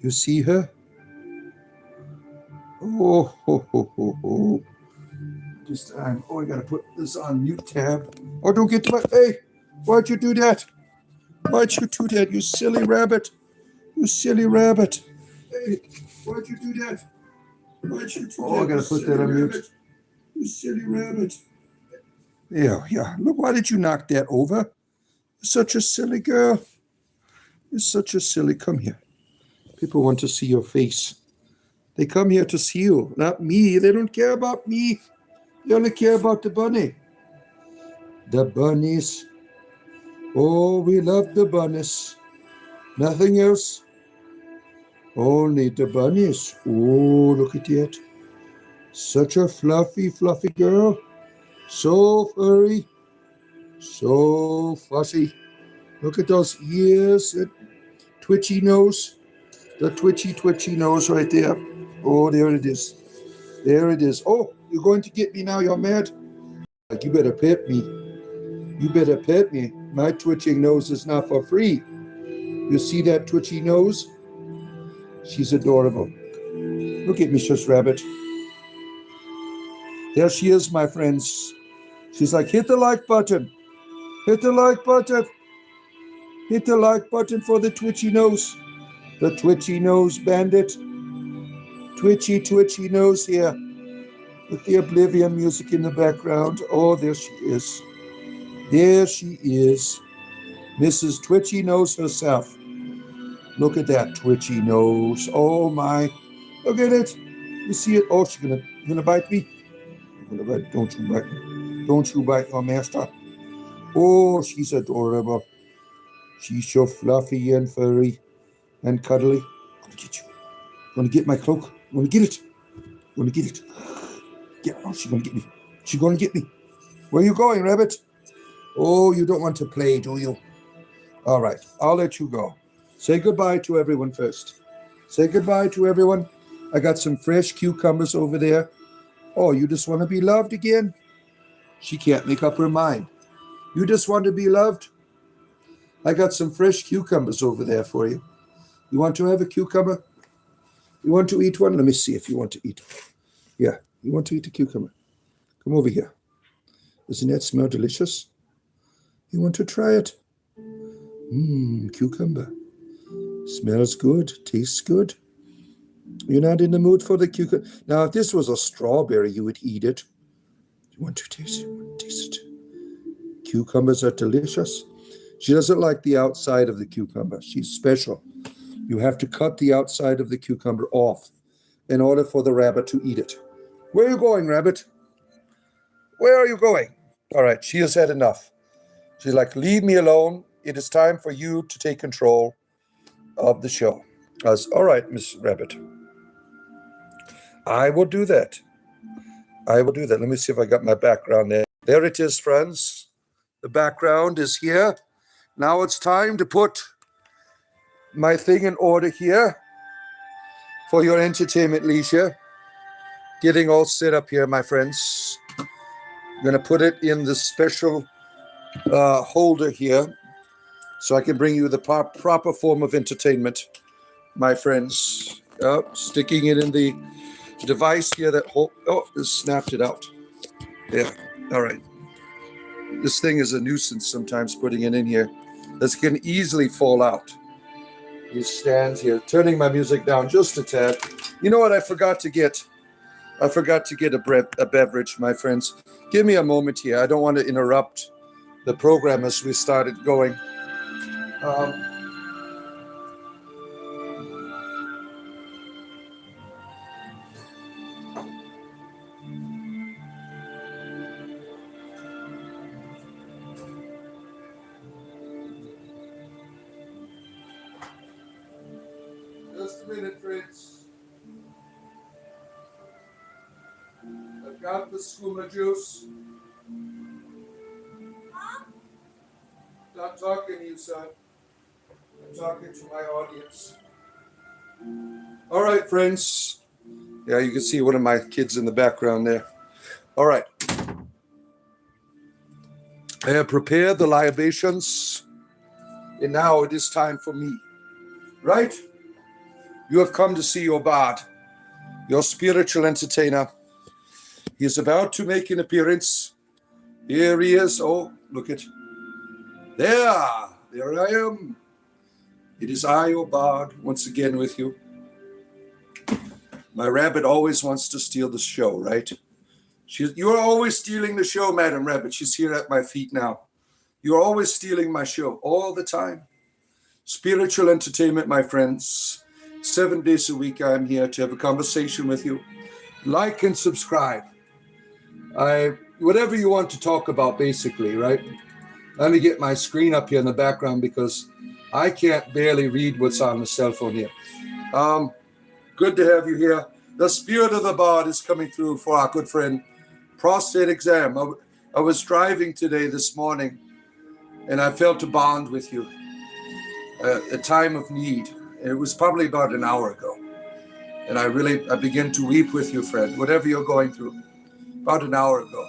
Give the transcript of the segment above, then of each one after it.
You see her? Oh, ho, ho, ho, ho. This time, I gotta put this on mute tab. Oh, don't get to my. Hey, why'd you do that? Why'd you do that, you silly rabbit? You silly rabbit. Hey, why'd you do that? Why'd you do that? Oh, I gotta put that on mute. You silly rabbit. Yeah, yeah. Look, why did you knock that over? You're such a silly girl. You're such a silly. Come here. People want to see your face. They come here to see you, not me. They don't care about me. They only care about the bunny. The bunnies. Oh, we love the bunnies. Nothing else. Only the bunnies. Oh, look at that. Such a fluffy, fluffy girl. So furry. So fussy. Look at those ears. That twitchy nose. The twitchy, twitchy nose right there. Oh, there it is. There it is. Oh, you're going to get me now. You're mad. Like, you better pet me. You better pet me. My twitching nose is not for free. You see that twitchy nose? She's adorable. Look at me, Shush Rabbit. There she is, my friends. She's like, hit the like button. Hit the like button. Hit the like button for the twitchy nose. The twitchy nose bandit. Twitchy, twitchy nose here. With the Oblivion music in the background. Oh, there she is. There she is. Mrs. Twitchy Nose herself. Look at that twitchy nose. Oh my. Look at it. You see it? Oh, she's gonna bite me. You're gonna bite. Don't you bite. Don't you bite your master. Oh, she's adorable. She's so fluffy and furry and cuddly. I'm gonna get you. I'm gonna get my cloak. I'm gonna get it. I'm gonna get it. Yeah, oh, she's gonna get me. She's gonna get me. Where are you going, Rabbit? Oh, you don't want to play, do you? All right, I'll let you go. Say goodbye to everyone first. Say goodbye to everyone. I got some fresh cucumbers over there. Oh, you just want to be loved again? She can't make up her mind. You just want to be loved? I got some fresh cucumbers over there for you. You want to have a cucumber? You want to eat one? Let me see if you want to eat. Yeah, you want to eat a cucumber? Come over here. Doesn't that smell delicious? You want to try it? Cucumber. Smells good, tastes good. You're not in the mood for the cucumber. Now, if this was a strawberry, you would eat it. You want to taste it? Taste it. Cucumbers are delicious. She doesn't like the outside of the cucumber. She's special. You have to cut the outside of the cucumber off in order for the rabbit to eat it. Where are you going, Rabbit? Where are you going? All right, she has had enough. She's like, leave me alone. It is time for you to take control of the show. All right, Miss Rabbit. I will do that. I will do that. Let me see if I got my background there. There it is, friends. The background is here. Now it's time to put my thing in order here for your entertainment leisure. Getting all set up here, my friends. I'm going to put it in the special holder here so I can bring you the proper form of entertainment, my friends. Sticking it in the device here that just snapped it out. Yeah, all right. This thing is a nuisance sometimes putting it in here. This can easily fall out. These stands here, turning my music down just a tad. You know what I forgot to get? I forgot to get a beverage, my friends. Give me a moment here. I don't want to interrupt the program as we started going. Just a minute, Fritz. I've got the skooma juice. Not talking to you, son. I'm talking to my audience. All right, friends. Yeah, you can see one of my kids in the background there. All right. I have prepared the libations, and now it is time for me. Right? You have come to see your bard, your spiritual entertainer. He is about to make an appearance. Here he is. Oh, look at. There I am. It is I, your bard, once again with you. My rabbit always wants to steal the show, right? You're always stealing the show, Madam Rabbit. She's here at my feet now. You're always stealing my show, all the time. Spiritual entertainment, my friends. 7 days a week, I'm here to have a conversation with you. Like and subscribe. Whatever you want to talk about, basically, right? Let me get my screen up here in the background because I can't barely read what's on the cell phone here. Good to have you here. The spirit of the bard is coming through for our good friend. Prostate exam. I was driving today this morning, and I felt a bond with you. A time of need. It was probably about an hour ago. And I began to weep with you, friend, whatever you're going through. About an hour ago.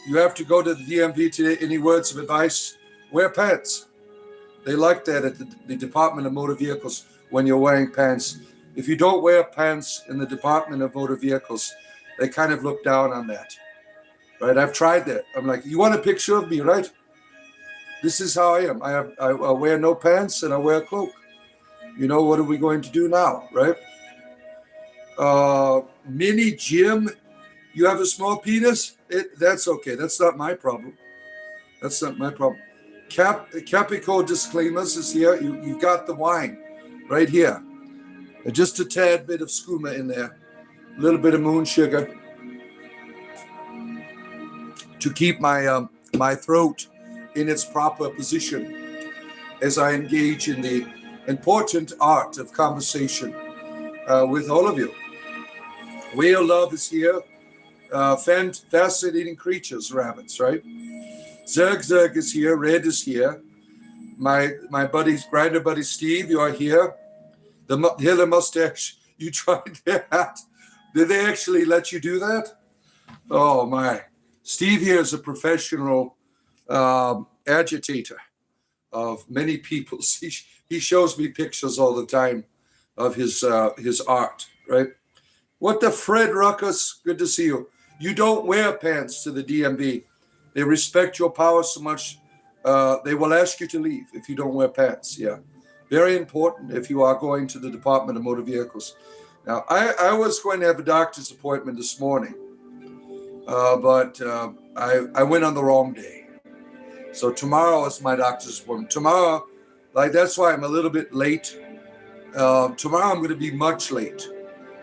You have to go to the DMV today. Any words of advice? Wear pants. They like that at the Department of Motor Vehicles when you're wearing pants. If you don't wear pants in the Department of Motor Vehicles, they kind of look down on that. Right? I've tried that. I'm like, you want a picture of me, right? This is how I am. I wear no pants and I wear a cloak. You know, what are we going to do now, right? Mini Jim, you have a small penis? That's okay. That's not my problem. That's not my problem. Capico Disclaimers is here. You've got the wine right here. Just a tad bit of skooma in there. A little bit of moon sugar to keep my throat in its proper position as I engage in the important art of conversation with all of you. Whale Love is here. Fascinating creatures, rabbits, right? Zerg is here. Red is here. My grinder buddy Steve, you are here. The Hitler mustache, you tried that. Did they actually let you do that? Oh my. Steve here is a professional agitator of many people. He shows me pictures all the time of his art, right? What the Fred Ruckus, good to see you. You don't wear pants to the DMV. They respect your power so much, they will ask you to leave if you don't wear pants, yeah. Very important if you are going to the Department of Motor Vehicles. Now, I was going to have a doctor's appointment this morning, but I went on the wrong day. So tomorrow is my doctor's appointment. Tomorrow, that's why I'm a little bit late. Tomorrow I'm going to be much late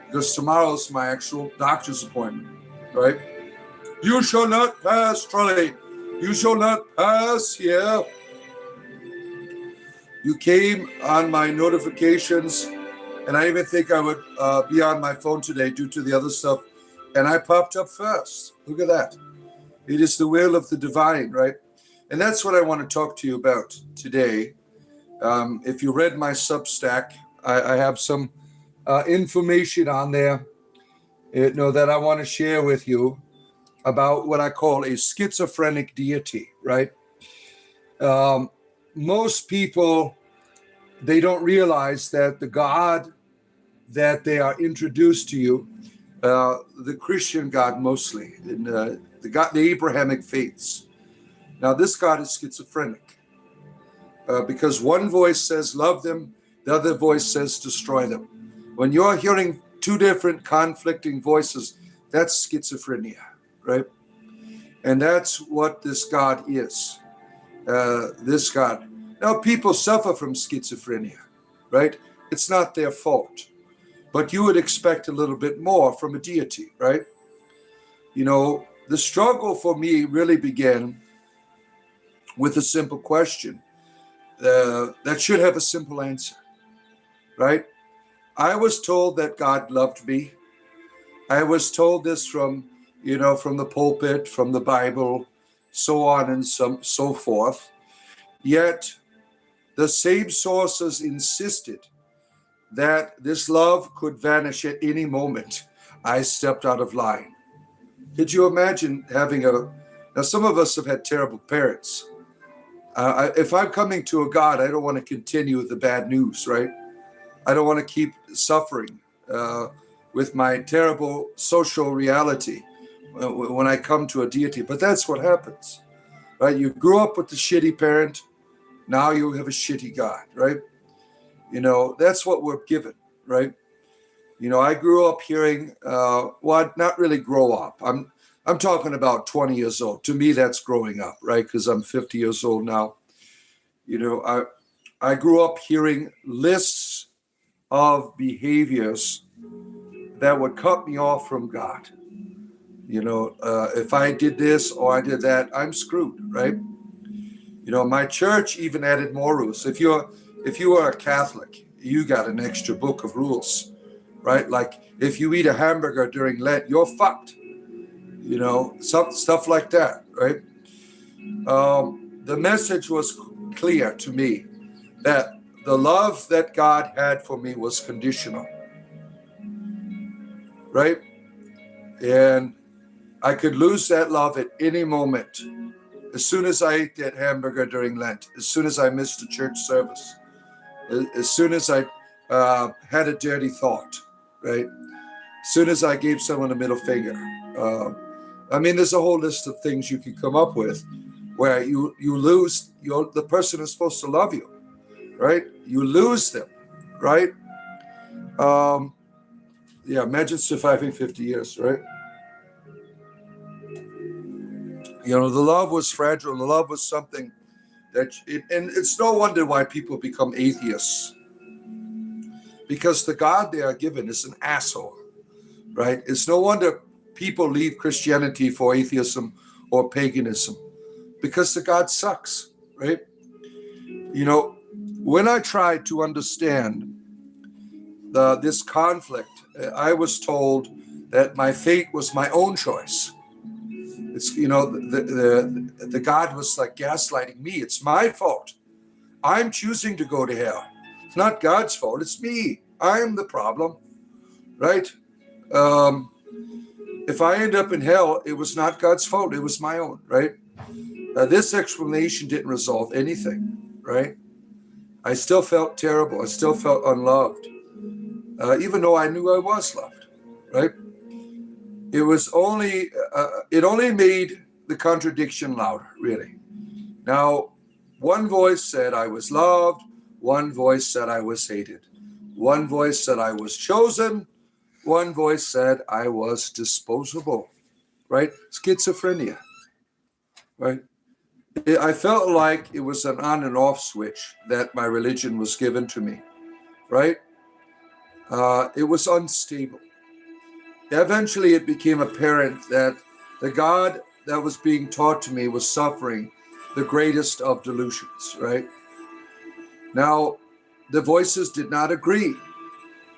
because tomorrow is my actual doctor's appointment, right? You shall not pass, Trolley. You shall not pass here. You came on my notifications, and I even think I would be on my phone today due to the other stuff, and I popped up first. Look at that. It is the will of the divine, right? And that's what I want to talk to you about today. If you read my Substack, I have some information on there that I want to share with you about what I call a schizophrenic deity, right? Most people, they don't realize that the God that they are introduced to you, the Christian God mostly, in the Abrahamic faiths. Now, this God is schizophrenic because one voice says love them, the other voice says destroy them. When you're hearing two different conflicting voices, that's schizophrenia, right? And that's what this God is. This God. Now, people suffer from schizophrenia, right? It's not their fault. But you would expect a little bit more from a deity, right? You know, the struggle for me really began with a simple question that should have a simple answer, right? I was told that God loved me. I was told this from the pulpit, from the Bible, so on and so forth. Yet the same sources insisted that this love could vanish at any moment I stepped out of line. Could you imagine having now some of us have had terrible parents. If I'm coming to a God, I don't want to continue with the bad news, right? I don't want to keep suffering with my terrible social reality when I come to a deity. But that's what happens, right? You grew up with the shitty parent. Now you have a shitty God, right? That's what we're given, right? I grew up hearing, not really grow up. I'm talking about 20 years old. To me, that's growing up, right? Because I'm 50 years old now. I grew up hearing lists of behaviors that would cut me off from God. If I did this or I did that, I'm screwed, right? My church even added more rules. If you are a Catholic, you got an extra book of rules, right? Like if you eat a hamburger during Lent, you're fucked. Stuff like that, right? The message was clear to me that the love that God had for me was conditional, right? And I could lose that love at any moment. As soon as I ate that hamburger during Lent, as soon as I missed a church service, as soon as I had a dirty thought, right? As soon as I gave someone a middle finger. There's a whole list of things you can come up with where you lose the person who's supposed to love you, right? You lose them, right? Imagine surviving 50 years, right? The love was fragile. The love was something and it's no wonder why people become atheists, because the God they are given is an asshole, right? It's no wonder people leave Christianity for atheism or paganism, because the God sucks, right? When I tried to understand this conflict, I was told that my fate was my own choice. It's the God was like gaslighting me. It's my fault. I'm choosing to go to hell. It's not God's fault. It's me. I'm the problem, right? If I end up in hell, it was not God's fault. It was my own, right? This explanation didn't resolve anything, right? I still felt terrible. I still felt unloved, even though I knew I was loved, right? It only made the contradiction louder, really. Now, one voice said I was loved. One voice said I was hated. One voice said I was chosen. One voice said I was disposable, right? Schizophrenia, right? I felt like it was an on and off switch that my religion was given to me, right? It was unstable. Eventually, it became apparent that the God that was being taught to me was suffering the greatest of delusions, right? Now, the voices did not agree.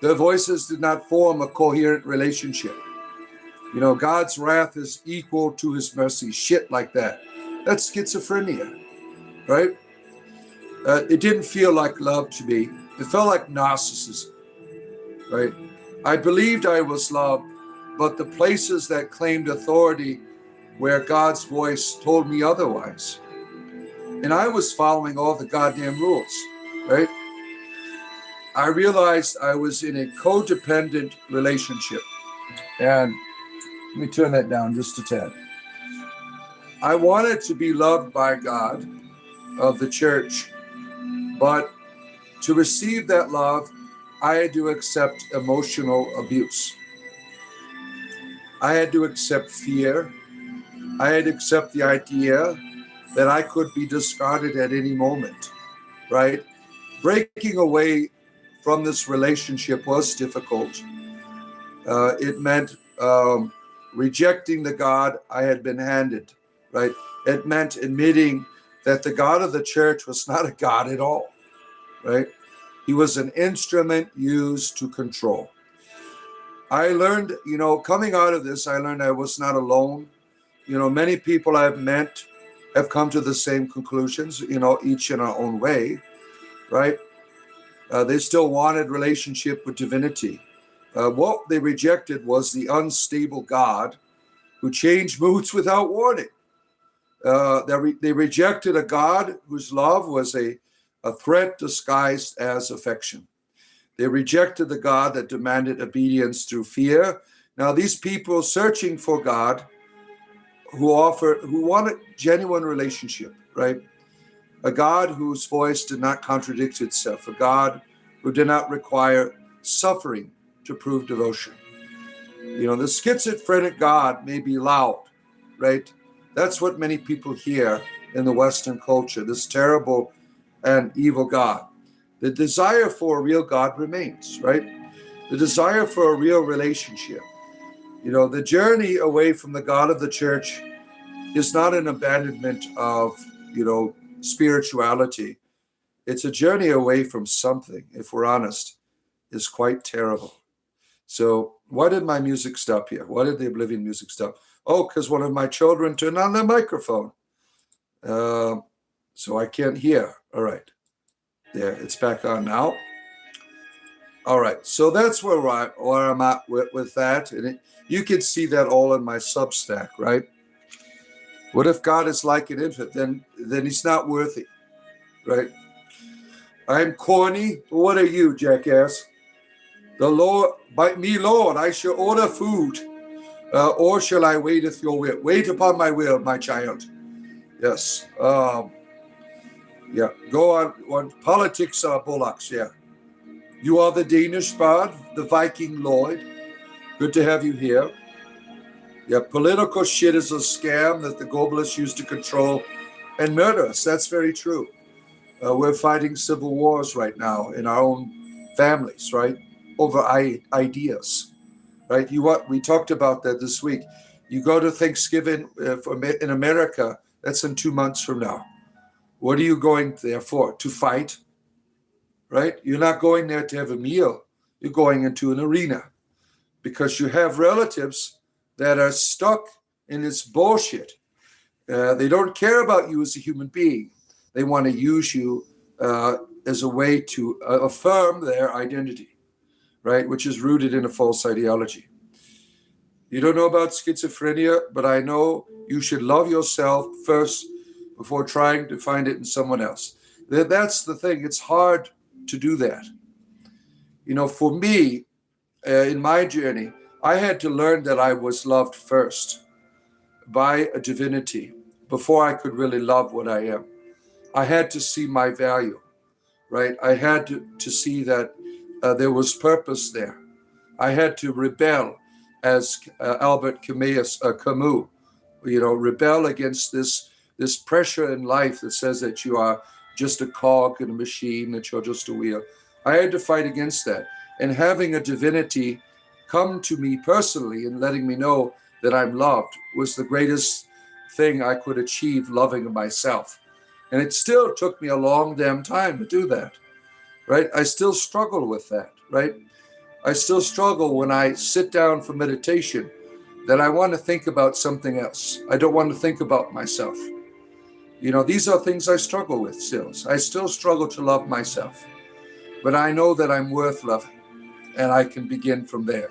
The voices did not form a coherent relationship. God's wrath is equal to his mercy, shit like that. That's schizophrenia, right? It didn't feel like love to me. It felt like narcissism, right? I believed I was loved, but the places that claimed authority where God's voice told me otherwise. And I was following all the goddamn rules, right? I realized I was in a codependent relationship. And let me turn that down just a tad. I wanted to be loved by God of the church, but to receive that love, I had to accept emotional abuse. I had to accept fear. I had to accept the idea that I could be discarded at any moment, right? Breaking away from this relationship was difficult. It meant rejecting the God I had been handed, right? It meant admitting that the God of the church was not a God at all, right? He was an instrument used to control. I learned, coming out of this, I learned I was not alone. Many people I've met have come to the same conclusions, each in our own way, right? They still wanted relationship with divinity. What they rejected was the unstable God who changed moods without warning. They rejected a God whose love was a threat disguised as affection. They rejected the God that demanded obedience through fear. Now, these people searching for God who wanted genuine relationship, right? A God whose voice did not contradict itself, a God who did not require suffering to prove devotion. The schizophrenic God may be loud, right? That's what many people hear in the Western culture, this terrible and evil God. The desire for a real God remains, right? The desire for a real relationship. The journey away from the God of the church is not an abandonment of, spirituality. It's a journey away from something, if we're honest, is quite terrible. So why did my music stop here? Why did the Oblivion music stop? Oh, because one of my children turned on their microphone. So I can't hear. All right. There, it's back on now. All right. So that's where I'm at with that. And you can see that all in my Substack, right? What if God is like an infant? Then he's not worthy, right? I'm corny. What are you, jackass? The Lord, by me, Lord, I shall order food, or shall I waiteth your will? Wait upon my will, my child. Yes. Yeah. Go on. Politics are bullocks. Yeah. You are the Danish bard, the Viking Lloyd. Good to have you here. Yeah. Political shit is a scam that the globalists use to control and murder us. That's very true. We're fighting civil wars right now in our own families, right? Over ideas, right? We talked about that this week. You go to Thanksgiving in America, that's in 2 months from now. What are you going there for? To fight, right? You're not going there to have a meal. You're going into an arena because you have relatives that are stuck in this bullshit. They don't care about you as a human being. They want to use you as a way to affirm their identity, right? Which is rooted in a false ideology. You don't know about schizophrenia, but I know you should love yourself first before trying to find it in someone else. That's the thing. It's hard to do that. For me, in my journey, I had to learn that I was loved first by a divinity before I could really love what I am. I had to see my value, right? I had to see that there was purpose there. I had to rebel, as Albert Camus, rebel against this pressure in life that says that you are just a cog in a machine, that you're just a wheel. I had to fight against that. And having a divinity come to me personally and letting me know that I'm loved was the greatest thing I could achieve, loving myself. And it still took me a long damn time to do that, right? I still struggle with that, right? I still struggle when I sit down for meditation that I want to think about something else. I don't want to think about myself. These are things I struggle with still. I still struggle to love myself, but I know that I'm worth loving, and I can begin from there.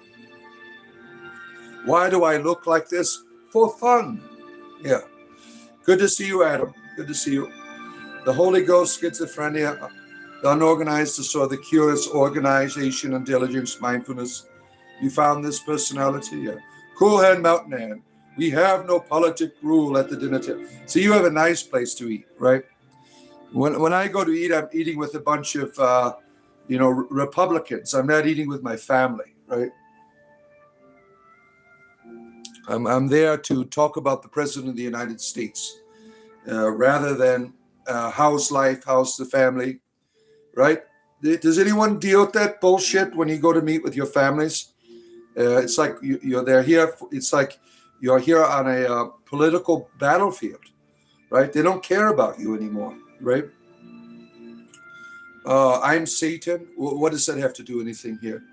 Why do I look like this? For fun. Yeah. Good to see you, Adam. Good to see you. The Holy Ghost, schizophrenia, the unorganized disorder, the cures, organization and diligence, mindfulness. You found this personality? Yeah. Cool Hand Mountain Man. We have no politic rule at the dinner table. So you have a nice place to eat, right? When I go to eat, I'm eating with a bunch of, Republicans. I'm not eating with my family, right? I'm there to talk about the President of the United States rather than how's life, how's the family, right? Does anyone deal with that bullshit when you go to meet with your families? It's like they're here. It's like you're here on a political battlefield, right? They don't care about you anymore, right? I'm Satan. What does that have to do anything here?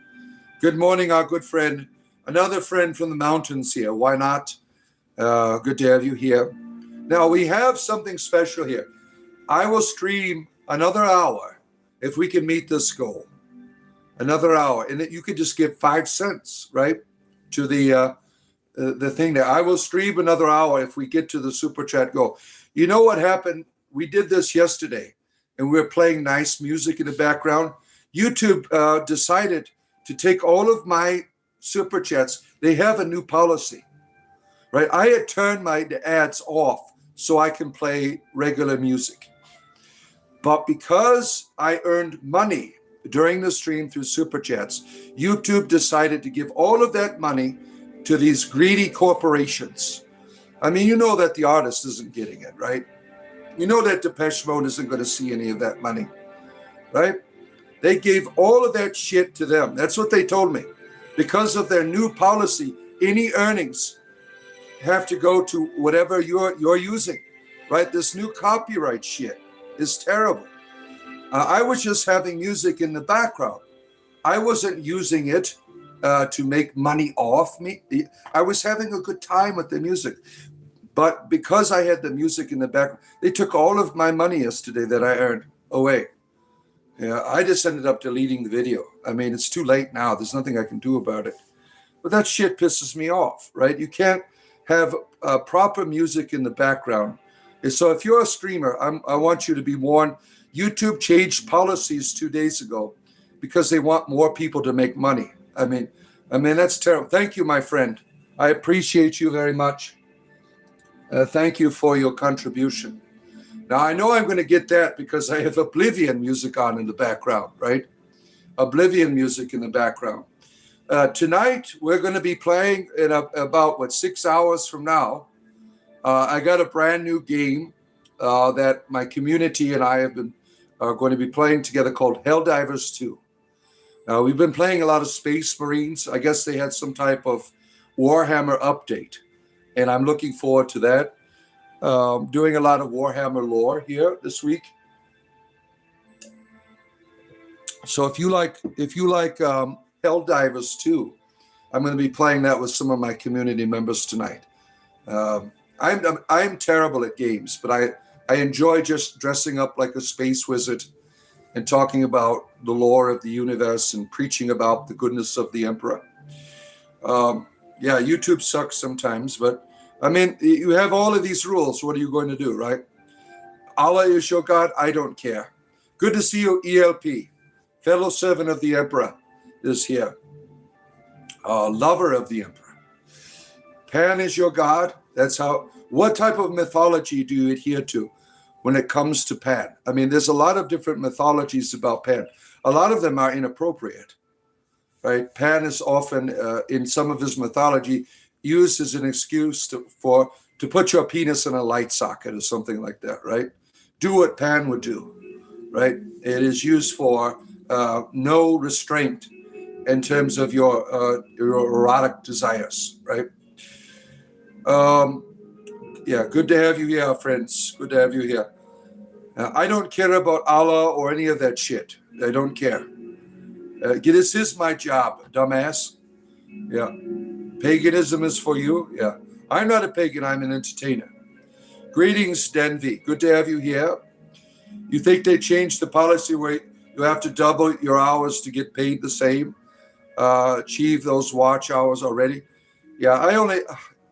Good morning, our good friend. Another friend from the mountains here. Why not? Good to have you here. Now, we have something special here. I will stream another hour if we can meet this goal. Another hour. And you could just give 5 cents, right, to the thing there. I will stream another hour if we get to the Super Chat goal. You know what happened? We did this yesterday, and we were playing nice music in the background. YouTube decided to take all of my super chats. They have a new policy, right? I had turned my ads off so I can play regular music. But because I earned money during the stream through super chats, YouTube decided to give all of that money to these greedy corporations. I mean, you know that the artist isn't getting it, right? You know that Depeche Mode isn't going to see any of that money, right? They gave all of that shit to them. That's what they told me. Because of their new policy, any earnings have to go to whatever you're using, right? This new copyright shit is terrible. I was just having music in the background. I wasn't using it to make money off me. I was having a good time with the music. But because I had the music in the background, they took all of my money yesterday that I earned away. Yeah, I just ended up deleting the video. I mean, it's too late now. There's nothing I can do about it. But that shit pisses me off, right? You can't have proper music in the background. And so if you're a streamer, I want you to be warned. YouTube changed policies 2 days ago because they want more people to make money. I mean, that's terrible. Thank you, my friend. I appreciate you very much. Thank you for your contribution. Now, I know I'm going to get that because I have Oblivion music on in the background, right? Oblivion music in the background. Tonight, we're going to be playing in about, 6 hours from now. I got a brand new game that my community and I are going to be playing together called Helldivers 2. We've been playing a lot of Space Marines. I guess they had some type of Warhammer update, and I'm looking forward to that. Doing a lot of Warhammer lore here this week. So if you like Helldivers 2, I'm going to be playing that with some of my community members tonight. I'm terrible at games, but I enjoy just dressing up like a space wizard and talking about the lore of the universe and preaching about the goodness of the Emperor. Yeah, YouTube sucks sometimes, but I mean, you have all of these rules. What are you going to do, right? Allah is your God. I don't care. Good to see you, ELP. Fellow servant of the Emperor is here. Lover of the Emperor. Pan is your God. That's how. What type of mythology do you adhere to when it comes to Pan? I mean, there's a lot of different mythologies about Pan. A lot of them are inappropriate, right? Pan is often, in some of his mythology, used as an excuse to put your penis in a light socket or something like that, right? Do what Pan would do, right? It is used for no restraint in terms of your erotic desires, right? Yeah, good to have you here, friends. Good to have you here. I don't care about Allah or any of that shit. I don't care. This is my job, dumbass. Yeah. Paganism is for you? Yeah. I'm not a pagan. I'm an entertainer. Greetings, Denvi. Good to have you here. You think they changed the policy where you have to double your hours to get paid the same? Achieve those watch hours already? Yeah,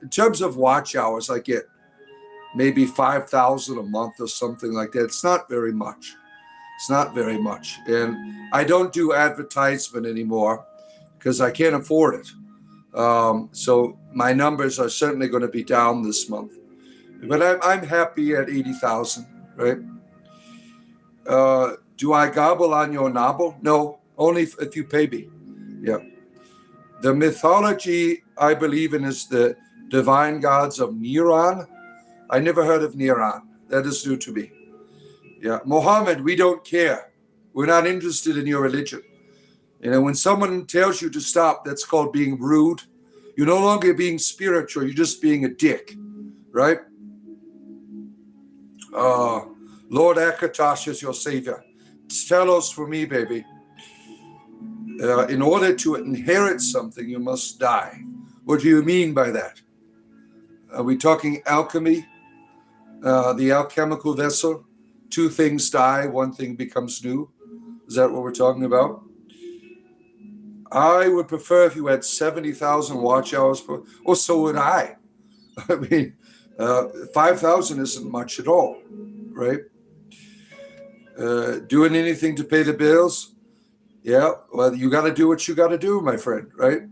in terms of watch hours, I get maybe 5,000 a month or something like that. It's not very much. It's not very much. And I don't do advertisement anymore because I can't afford it. So my numbers are certainly going to be down this month, but I'm happy at 80,000, right? Do I gobble on your novel? No, only if you pay me. Yeah. The mythology I believe in is the divine gods of Niran. I never heard of Niran. That is new to me. Yeah. Muhammad, we don't care. We're not interested in your religion. You know, when someone tells you to stop, that's called being rude. You're no longer being spiritual. You're just being a dick, right? Lord Akatosh is your savior. Telos for me, baby. In order to inherit something, you must die. What do you mean by that? Are we talking alchemy? The alchemical vessel? Two things die, one thing becomes new. Is that what we're talking about? I would prefer if you had 70,000 watch hours per, or so would I. I mean, 5,000 isn't much at all, right? Doing anything to pay the bills? Yeah, well, you got to do what you got to do, my friend, right?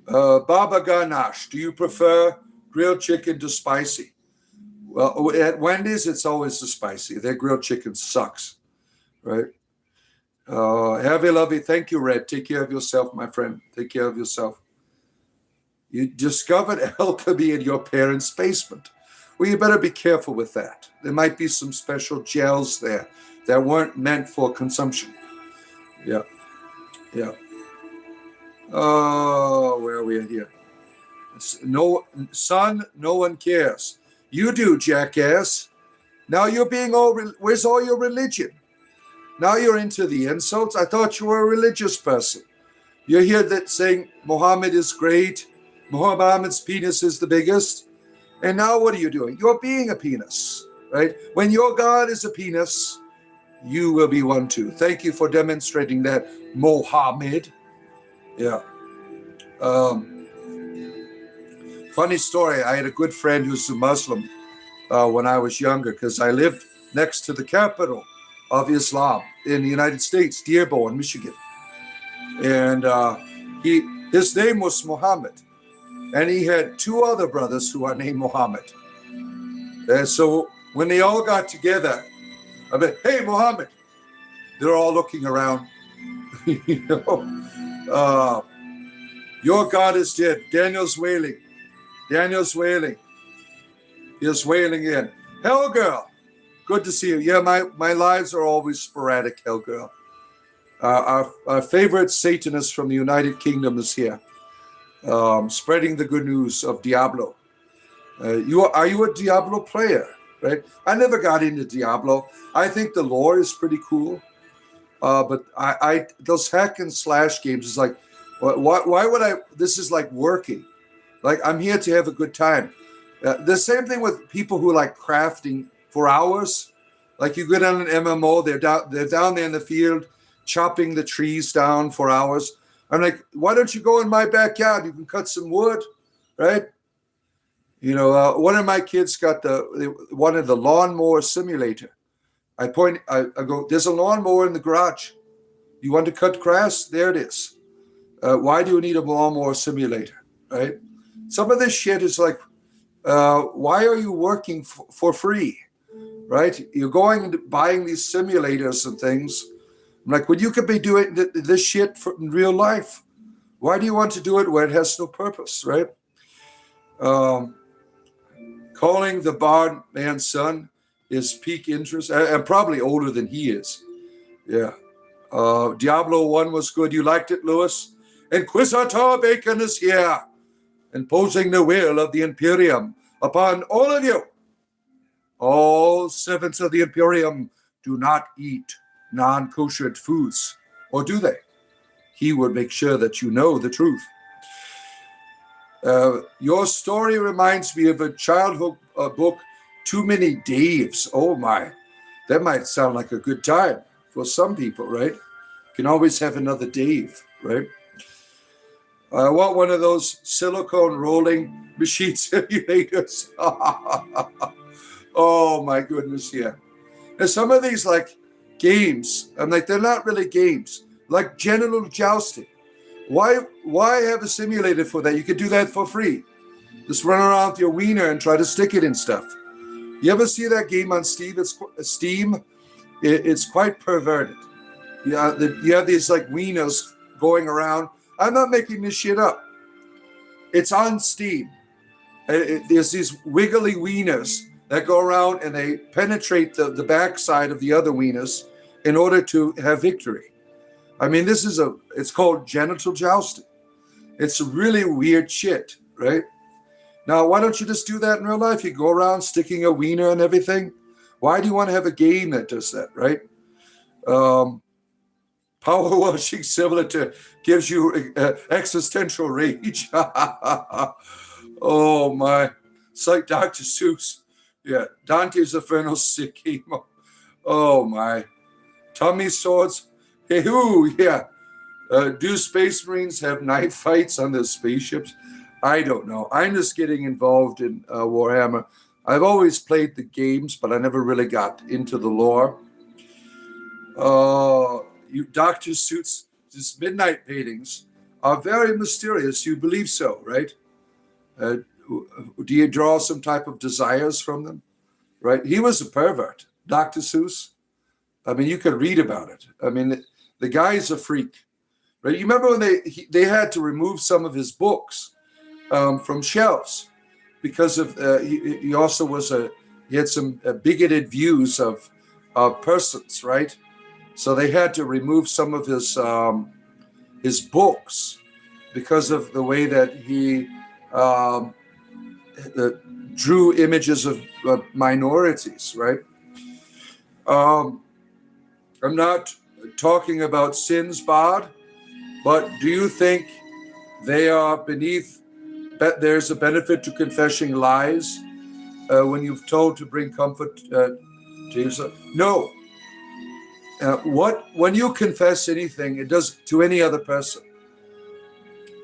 Baba Ganache, do you prefer grilled chicken to spicy? Well, at Wendy's, it's always the spicy. Their grilled chicken sucks, right? Heavy lovey, thank you, Red. Take care of yourself, my friend. Take care of yourself. You discovered alchemy in your parents' basement. Well, you better be careful with that. There might be some special gels there that weren't meant for consumption. Yeah, yeah. Oh, where are we at here? No, son, no one cares. You do, jackass. Now you're being where's all your religion? Now you're into the insults. I thought you were a religious person. You're here that saying Muhammad is great, Muhammad's penis is the biggest. And now what are you doing? You're being a penis, right? When your God is a penis, you will be one too. Thank you for demonstrating that, Mohammed. Yeah. Funny story. I had a good friend who's a Muslim when I was younger because I lived next to the capital of Islam in the United States, Dearborn, Michigan. And his name was Muhammad. And he had two other brothers who are named Muhammad. And so when they all got together, I mean, hey, Muhammad, they're all looking around. You know, your God is dead. Daniel's wailing. Daniel's wailing. He's wailing in. Hell girl, good to see you. Yeah, my lives are always sporadic, Hell girl. Our favorite Satanist from the United Kingdom is here, spreading the good news of Diablo. Are you a Diablo player? Right? I never got into Diablo. I think the lore is pretty cool, but I those hack and slash games is like, why would I? This is like working. Like I'm here to have a good time. The same thing with people who like crafting for hours. Like you go down an MMO, they're down there in the field chopping the trees down for hours. I'm like, why don't you go in my backyard? You can cut some wood, right? You know, one of my kids got wanted the lawnmower simulator. I go, there's a lawnmower in the garage. You want to cut grass? There it is. Why do you need a lawnmower simulator, right? Some of this shit is like, why are you working for free, right? You're going and buying these simulators and things. I'm like, well, you could be doing this shit in real life. Why do you want to do it where it has no purpose, right? Calling the barn man's son is peak interest. I'm probably older than he is. Yeah. Diablo 1 was good. You liked it, Lewis? Inquisitor Bacon is here, imposing the will of the Imperium upon all of you. All servants of the Imperium do not eat non-kosher foods, or do they? He would make sure that you know the truth. Your story reminds me of a childhood book, Too Many Daves. Oh my, that might sound like a good time for some people, right? You can always have another Dave, right? I want one of those silicone rolling machine simulators. Oh my goodness, yeah. And some of these like games, I'm like, they're not really games, like genital jousting. Why have a simulator for that? You could do that for free. Just run around with your wiener and try to stick it in stuff. You ever see that game on Steam? It's quite perverted. Yeah, you have these like wieners going around. I'm not making this shit up. It's on Steam. There's these wiggly wieners that go around and they penetrate the backside of the other wieners in order to have victory. I mean, it's called genital jousting. It's really weird shit, right? Now, why don't you just do that in real life? You go around sticking a wiener and everything. Why do you want to have a game that does that, right? Power washing simulator gives you existential rage. Oh, my. It's like Dr. Seuss. Yeah, Dante's Inferno sick chemo. Oh, my. Tummy swords. Hey, who? Yeah. Do Space Marines have knife fights on their spaceships? I don't know. I'm just getting involved in Warhammer. I've always played the games, but I never really got into the lore. Dr. Seuss's midnight paintings are very mysterious. You believe so, right? Do you draw some type of desires from them? Right? He was a pervert, Dr. Seuss. I mean, you could read about it. I mean, the guy's a freak, right? You remember when they had to remove some of his books from shelves because of he also was he had some bigoted views of persons, right? So they had to remove some of his books because of the way that he drew images of minorities, right? I'm not talking about sins, Bod, but do you think they are beneath, there's a benefit to confessing lies when you've told to bring comfort to yourself? No. When you confess anything, it does to any other person,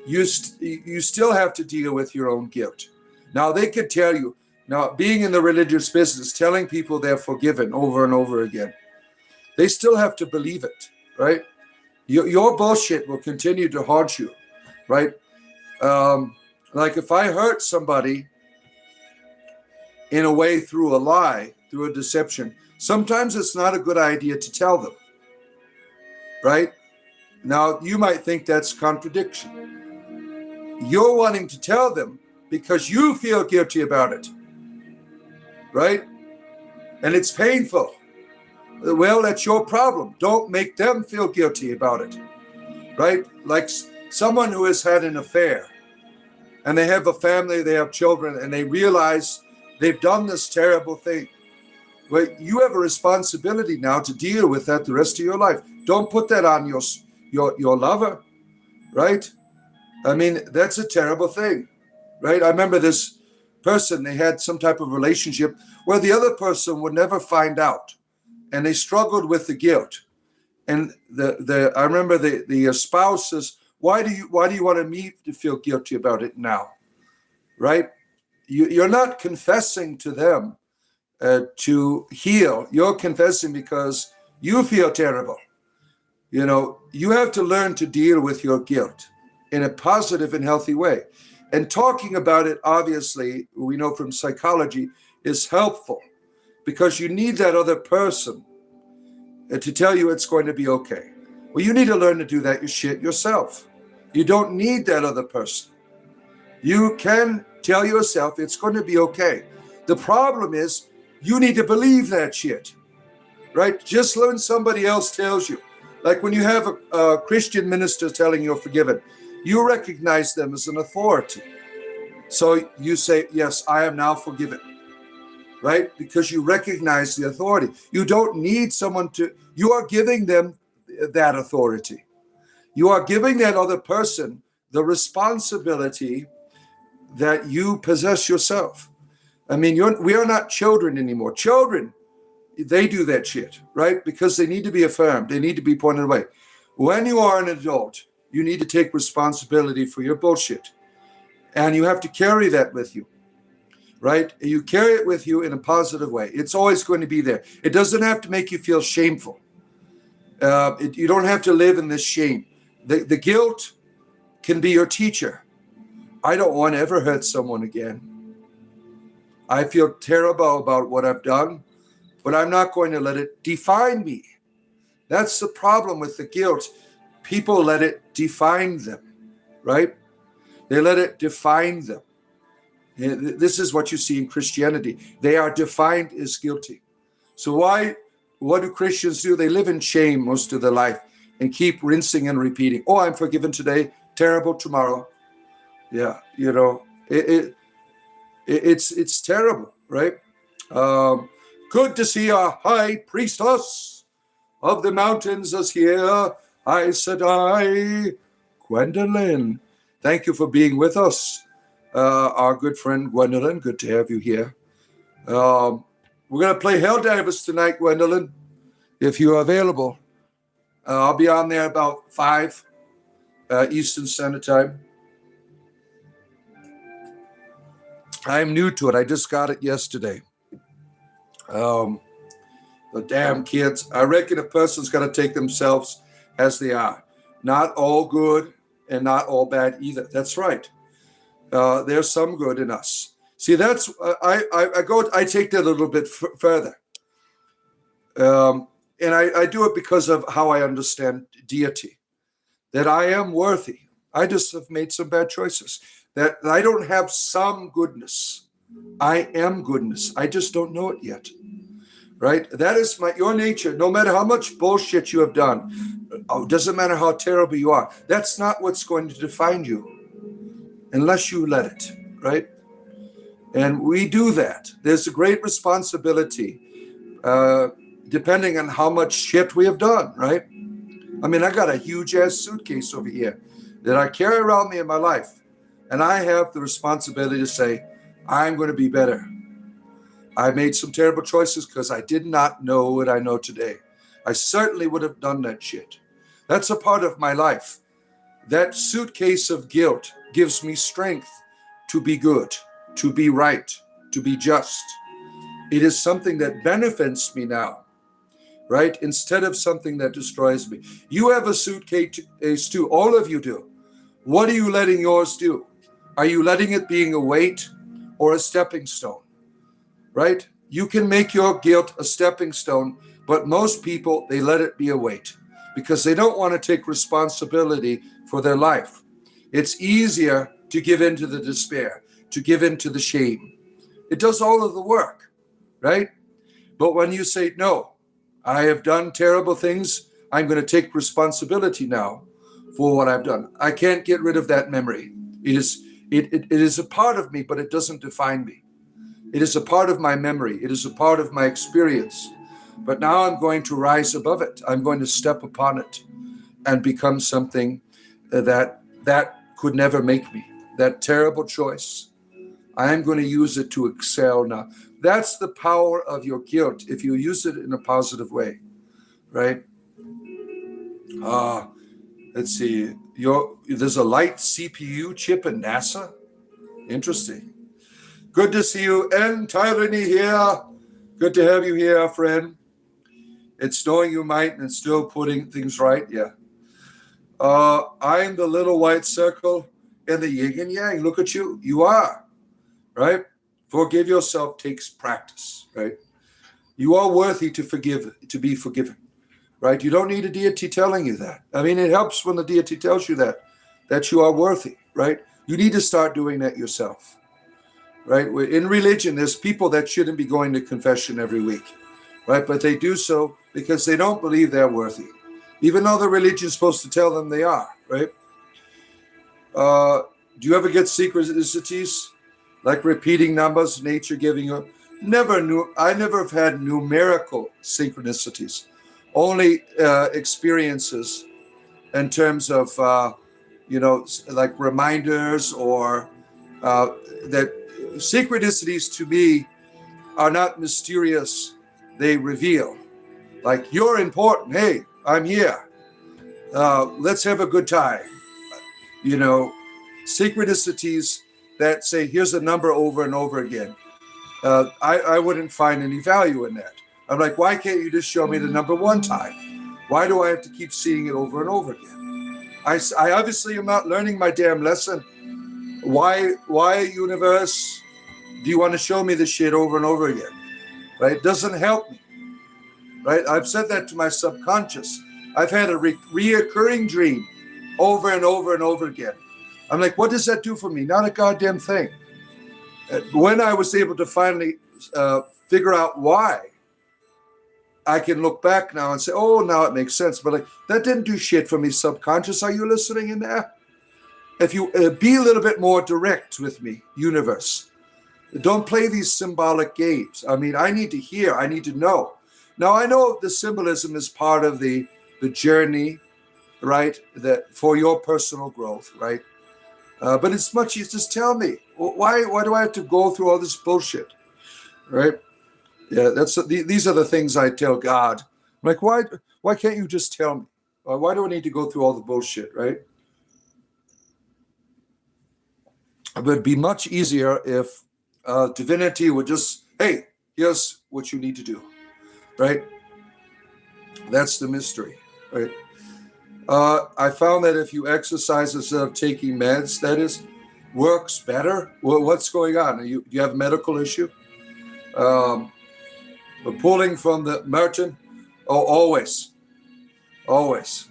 you still have to deal with your own guilt. Now, they could tell you, now being in the religious business, telling people they're forgiven over and over again, they still have to believe it, right? Your bullshit will continue to haunt you, right? Like if I hurt somebody in a way through a lie, through a deception, sometimes it's not a good idea to tell them, right? Now, you might think that's contradiction. You're wanting to tell them because you feel guilty about it, right? And it's painful. Well, that's your problem. Don't make them feel guilty about it, right? Like someone who has had an affair and they have a family, they have children, and they realize they've done this terrible thing. Well, you have a responsibility now to deal with that the rest of your life. Don't put that on your lover, right? I mean, that's a terrible thing, right? I remember this person, they had some type of relationship where the other person would never find out. And they struggled with the guilt. And I remember the spouse says, why do you want me to feel guilty about it now? Right? You're not confessing to them to heal. You're confessing because you feel terrible. You know, you have to learn to deal with your guilt in a positive and healthy way. And talking about it, obviously, we know from psychology, is helpful. Because you need that other person to tell you it's going to be okay. Well, you need to learn to do that shit yourself. You don't need that other person. You can tell yourself it's going to be okay. The problem is you need to believe that shit, right? Just when somebody else tells you, like when you have a Christian minister telling you're forgiven, you recognize them as an authority. So you say, yes, I am now forgiven. Right? Because you recognize the authority. You don't need someone you are giving them that authority. You are giving that other person the responsibility that you possess yourself. I mean, we are not children anymore. Children, they do that shit, right? Because they need to be affirmed. They need to be pointed away. When you are an adult, you need to take responsibility for your bullshit. And you have to carry that with you. Right? You carry it with you in a positive way. It's always going to be there. It doesn't have to make you feel shameful. You don't have to live in this shame. The guilt can be your teacher. I don't want to ever hurt someone again. I feel terrible about what I've done, but I'm not going to let it define me. That's the problem with the guilt. People let it define them, right? They let it define them. This is what you see in Christianity. They are defined as guilty. So what do Christians do? They live in shame most of their life and keep rinsing and repeating. Oh, I'm forgiven today, terrible tomorrow. Yeah, you know, it's terrible, right? Good to see our high priestess of the mountains is here. Aes Sedai, Gwendolyn. Thank you for being with us. Our good friend Gwendolyn, good to have you here. We're going to play Helldivers tonight, Gwendolyn, if you're available. I'll be on there about 5 Eastern Standard Time. I'm new to it. I just got it yesterday. The damn kids. I reckon a person's got to take themselves as they are. Not all good and not all bad either. That's right. There's some good in us. See, that's I take that a little bit further, and I do it because of how I understand deity. That I am worthy. I just have made some bad choices. That I don't have some goodness. I am goodness. I just don't know it yet. Right? That is your nature. No matter how much bullshit you have done, doesn't matter how terrible you are. That's not what's going to define you, unless you let it. Right? And we do that. There's a great responsibility, depending on how much shit we have done. Right? I mean, I got a huge ass suitcase over here that I carry around me in my life, and I have the responsibility to say, I'm going to be better. I made some terrible choices because I did not know what I know today. I certainly would have done that shit. That's a part of my life. That suitcase of guilt gives me strength to be good, to be right, to be just. It is something that benefits me now, right? Instead of something that destroys me. You have a suitcase too. All of you do. What are you letting yours do? Are you letting it being a weight or a stepping stone? Right? You can make your guilt a stepping stone, but most people, they let it be a weight because they don't want to take responsibility for their life. It's easier to give in to the despair, to give in to the shame. It does all of the work, right? But when you say, no, I have done terrible things, I'm going to take responsibility now for what I've done. I can't get rid of that memory. It is a part of me, but it doesn't define me. It is a part of my memory. It is a part of my experience. But now I'm going to rise above it. I'm going to step upon it and become something that could never make me. That terrible choice. I am going to use it to excel now. That's the power of your guilt if you use it in a positive way, right? Let's see. There's a light CPU chip in NASA. Interesting. Good to see you. And Tyranny here. Good to have you here, friend. It's knowing you might and still putting things right. Yeah. I'm the little white circle in the yin and yang. Look at you. You are. Right? Forgive yourself takes practice. Right? You are worthy to forgive, to be forgiven. Right? You don't need a deity telling you that. I mean, it helps when the deity tells you that you are worthy. Right? You need to start doing that yourself. Right? In religion, there's people that shouldn't be going to confession every week, right? But they do so because they don't believe they're worthy, even though the religion's supposed to tell them they are, right? Do you ever get synchronicities, like repeating numbers, nature giving you? I never have had numerical synchronicities, only experiences in terms of, like reminders or that. Synchronicities to me are not mysterious. They reveal, like, you're important. Hey, I'm here. Let's have a good time. Synchronicities that say, here's a number over and over again. I wouldn't find any value in that. I'm like, why can't you just show me the number one time? Why do I have to keep seeing it over and over again? I obviously am not learning my damn lesson. Why, universe, do you want to show me this shit over and over again? Right? It doesn't help me. Right? I've said that to my subconscious. I've had a reoccurring dream over and over and over again. I'm like, what does that do for me? Not a goddamn thing. When I was able to finally figure out why, I can look back now and say, oh, now it makes sense. But like, that didn't do shit for me, subconscious. Are you listening in there? If you be a little bit more direct with me, universe. Don't play these symbolic games. I mean, I need to hear. I need to know. Now, I know the symbolism is part of the journey, right, that for your personal growth, right? But it's much easier. Just tell me. Why do I have to go through all this bullshit, right? Yeah, these are the things I tell God. I'm like, why can't you just tell me? Why do I need to go through all the bullshit, right? It would be much easier if divinity would just, hey, here's what you need to do, right? That's the mystery, right? I found that if you exercise instead of taking meds, that is, works better. Well, what's going on? Do you have a medical issue? Um, but pulling from the Merton? Oh, always. Always.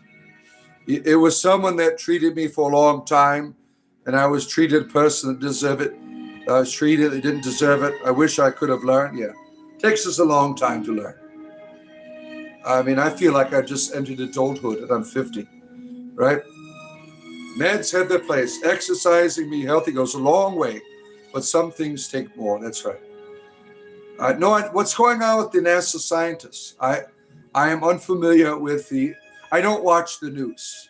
It was someone that treated me for a long time, and I was treated a person that deserved it. I was treated, they didn't deserve it. I wish I could have learned. Yeah. Takes us a long time to learn. I mean, I feel like I just entered adulthood and I'm 50, right? Meds have their place. Exercising, being healthy goes a long way, but some things take more. That's right. I know what's going on with the NASA scientists. I am unfamiliar with I don't watch the news,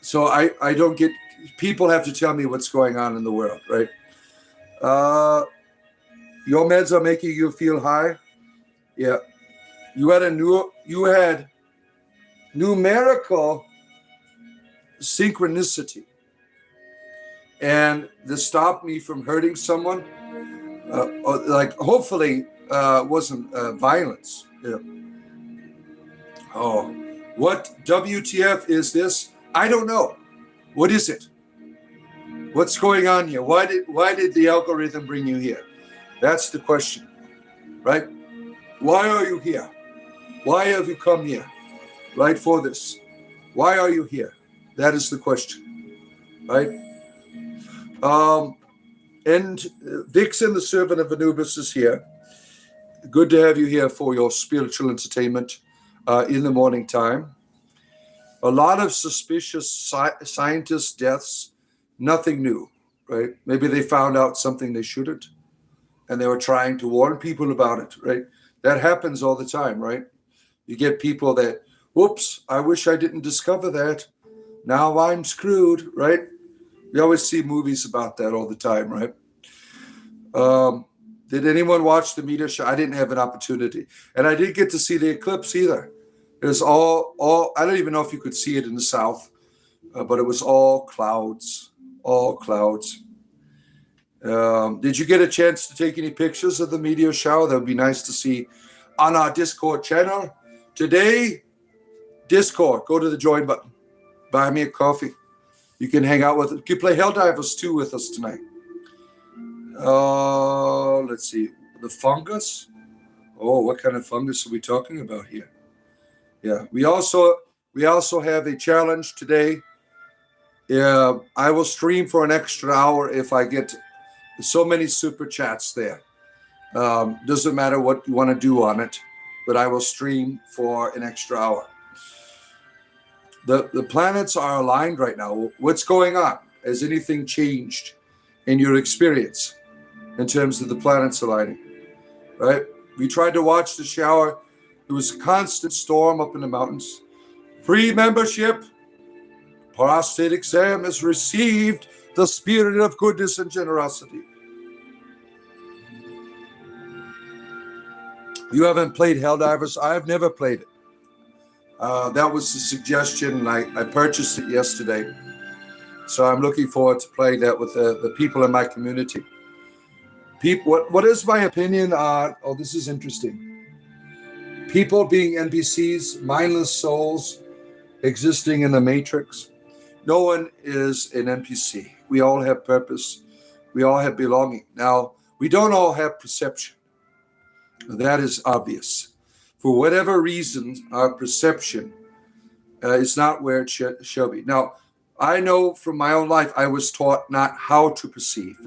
so I don't get. People have to tell me what's going on in the world, right? Your meds are making you feel high. Yeah, you had numerical synchronicity, and this stopped me from hurting someone. Hopefully, wasn't violence. Yeah. Oh, what WTF is this? I don't know. What is it? What's going on here? Why did the algorithm bring you here? That's the question, right? Why are you here? Why have you come here, right, for this? Why are you here? That is the question, right? And Vixen, the servant of Anubis, is here. Good to have you here for your spiritual entertainment in the morning time. A lot of suspicious scientist deaths, nothing new, right? Maybe they found out something they shouldn't, and they were trying to warn people about it, right? That happens all the time, right? You get people that, whoops, I wish I didn't discover that. Now I'm screwed, right? We always see movies about that all the time, right? Did anyone watch the meteor show? I didn't have an opportunity. And I didn't get to see the eclipse either. It was all I don't even know if you could see it in the south, but it was all clouds. Did you get a chance to take any pictures of the meteor shower? That would be nice to see on our Discord channel. Today, Discord, go to the join button. Buy me a coffee. You can hang out with it. You can play Helldivers 2 with us tonight. Let's see. The fungus? Oh, what kind of fungus are we talking about here? Yeah. We also have a challenge today. I will stream for an extra hour if I get so many super chats there. Doesn't matter what you want to do on it, but I will stream for an extra hour. The planets are aligned right now. What's going on? Has anything changed in your experience in terms of the planets aligning? Right? We tried to watch the shower. It was a constant storm up in the mountains. Free membership. Prostate exam has received the spirit of goodness and generosity. You haven't played Helldivers? I've never played it. That was the suggestion. I purchased it yesterday. So I'm looking forward to playing that with the people in my community. What is my opinion on, this is interesting. People being NPCs, mindless souls existing in the Matrix. No one is an NPC. We all have purpose. We all have belonging. Now, we don't all have perception. That is obvious. For whatever reason, our perception is not where it shall be. Now, I know from my own life, I was taught not how to perceive.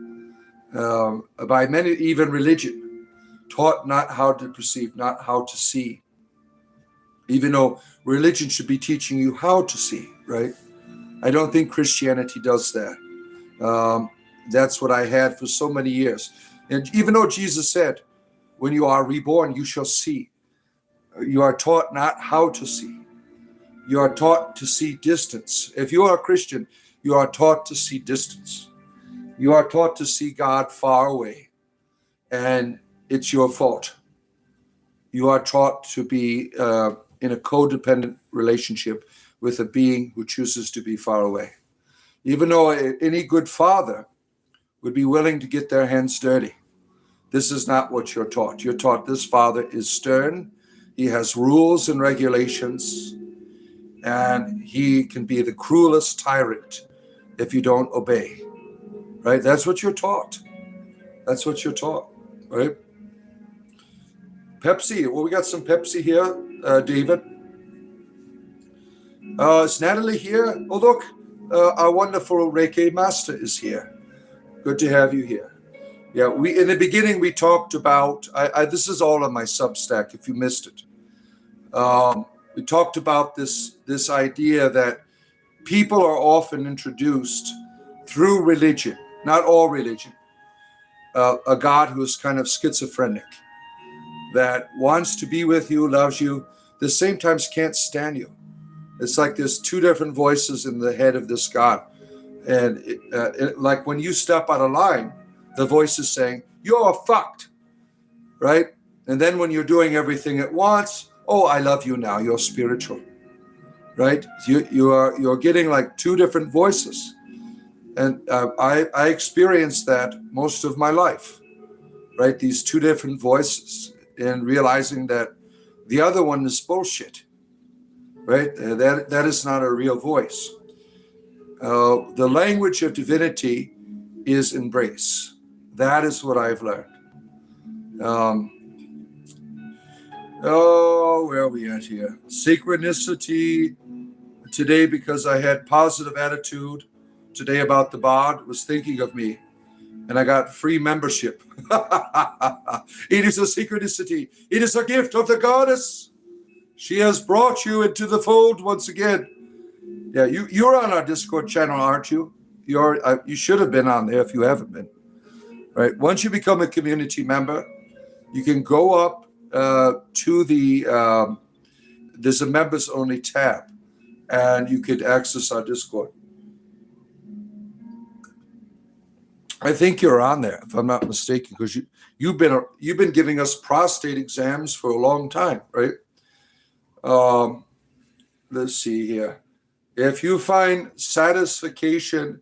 By many, even religion, taught not how to perceive, not how to see. Even though religion should be teaching you how to see, right? I don't think Christianity does that. That's what I had for so many years. And even though Jesus said, when you are reborn, you shall see. You are taught not how to see. You are taught to see distance. If you are a Christian, you are taught to see distance. You are taught to see God far away, and it's your fault. You are taught to be in a codependent relationship with a being who chooses to be far away. Even though any good father would be willing to get their hands dirty, this is not what you're taught. You're taught this father is stern. He has rules and regulations. and he can be the cruelest tyrant if you don't obey, right? That's what you're taught. That's what you're taught, right? Pepsi. Well, we got some Pepsi here, David. Is Natalie here? Oh, look, our wonderful Reiki master is here. Good to have you here. Yeah, we in the beginning we talked about. This is all on my Substack. If you missed it, we talked about this idea that people are often introduced through religion, not all religion. A God who is kind of schizophrenic, that wants to be with you, loves you, at the same time can't stand you. It's like there's two different voices in the head of this God. And like when you step out of line, the voice is saying, you're fucked, right? And then when you're doing everything at once, oh, I love you now, you're spiritual, right? You're getting like two different voices. And I experienced that most of my life, right? These two different voices, and realizing that the other one is bullshit, right? That is not a real voice. The language of divinity is embrace. That is what I've learned. Where are we at here? Synchronicity. Today, because I had positive attitude today about the bod, was thinking of me, and I got free membership. It is a synchronicity. It is a gift of the goddess. She has brought you into the fold once again. Yeah, you're on our Discord channel, aren't you? You should have been on there if you haven't been. Right. Once you become a community member, you can go up to the there's a members only tab, and you could access our Discord. I think you're on there, if I'm not mistaken, because you've been giving us prostate exams for a long time, right? Let's see here. If you find satisfaction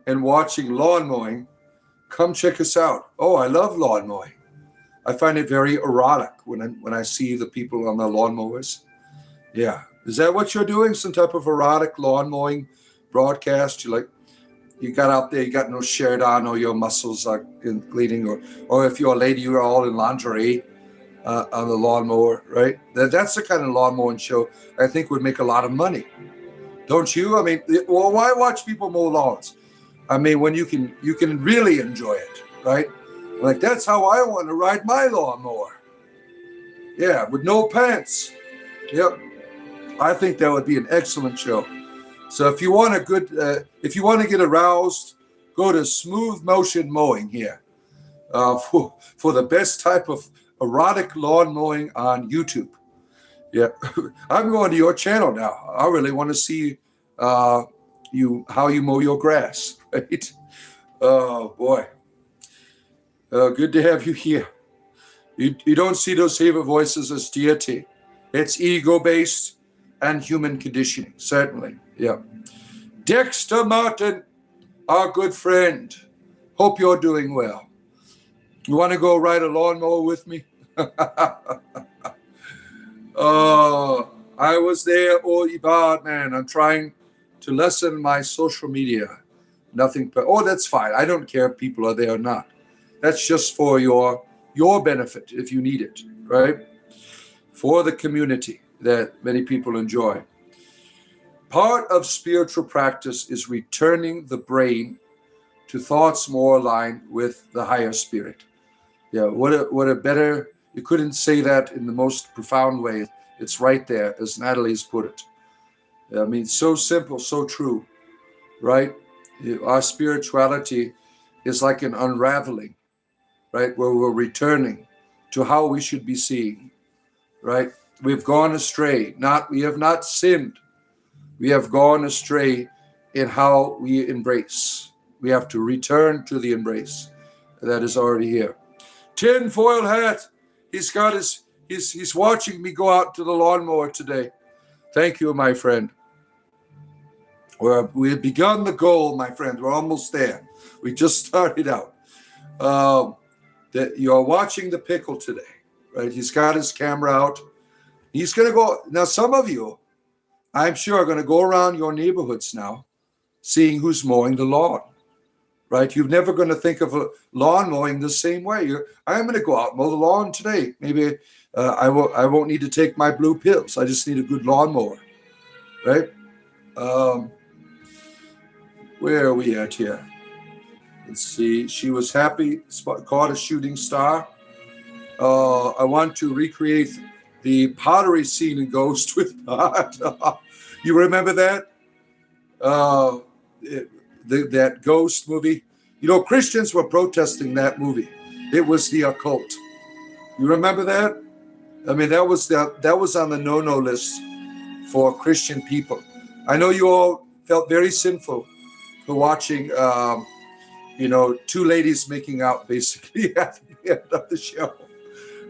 in watching lawn mowing, come check us out. Oh, I love lawn mowing. I find it very erotic when I see the people on the lawnmowers. Yeah. Is that what you're doing? Some type of erotic lawn mowing broadcast? You got out there, you got no shirt on, or your muscles are bleeding, or if you're a lady, you're all in lingerie on the lawnmower, right? That's the kind of lawn mowing show I think would make a lot of money. Don't you? I mean, well, why watch people mow lawns? I mean, when you can really enjoy it, right? Like, that's how I want to ride my lawnmower. Yeah, with no pants. Yep. I think that would be an excellent show. So if you want if you want to get aroused, go to Smooth Motion Mowing here for the best type of erotic lawn mowing on YouTube. Yeah, I'm going to your channel now. I really want to see how you mow your grass, right? Oh boy, good to have you here. You don't see those favorite voices as deity. It's ego-based and human conditioning, certainly. Yeah. Dexter Martin, our good friend. Hope you're doing well. You want to go ride a lawnmower with me? Oh, I was there, bad man. I'm trying to lessen my social media. Nothing but, that's fine. I don't care if people are there or not. That's just for your benefit if you need it, right? For the community that many people enjoy. Part of spiritual practice is returning the brain to thoughts more aligned with the higher spirit. Yeah, what a better, you couldn't say that in the most profound way. It's right there, as Natalie's put it. I mean, so simple, so true, right? Our spirituality is like an unraveling, right? Where we're returning to how we should be seeing, right? We've gone astray. We have not sinned. We have gone astray in how we embrace. We have to return to the embrace that is already here. Tinfoil hat. He's watching me go out to the lawnmower today. Thank you, my friend. We have begun the goal, my friend. We're almost there. We just started out. That you're watching the pickle today, right? He's got his camera out. He's going to go. Now, some of you, I'm sure are going to go around your neighborhoods now, seeing who's mowing the lawn, right? You're never going to think of a lawn mowing the same way. I'm going to go out and mow the lawn today. Maybe I won't need to take my blue pills. I just need a good lawnmower, right? Where are we at here? Let's see. She was happy, caught a shooting star. I want to recreate the pottery scene in Ghost with pot. You remember that? That Ghost movie? You know, Christians were protesting that movie. It was the occult. You remember that? I mean, that was on the no-no list for Christian people. I know you all felt very sinful for watching, two ladies making out basically at the end of the show,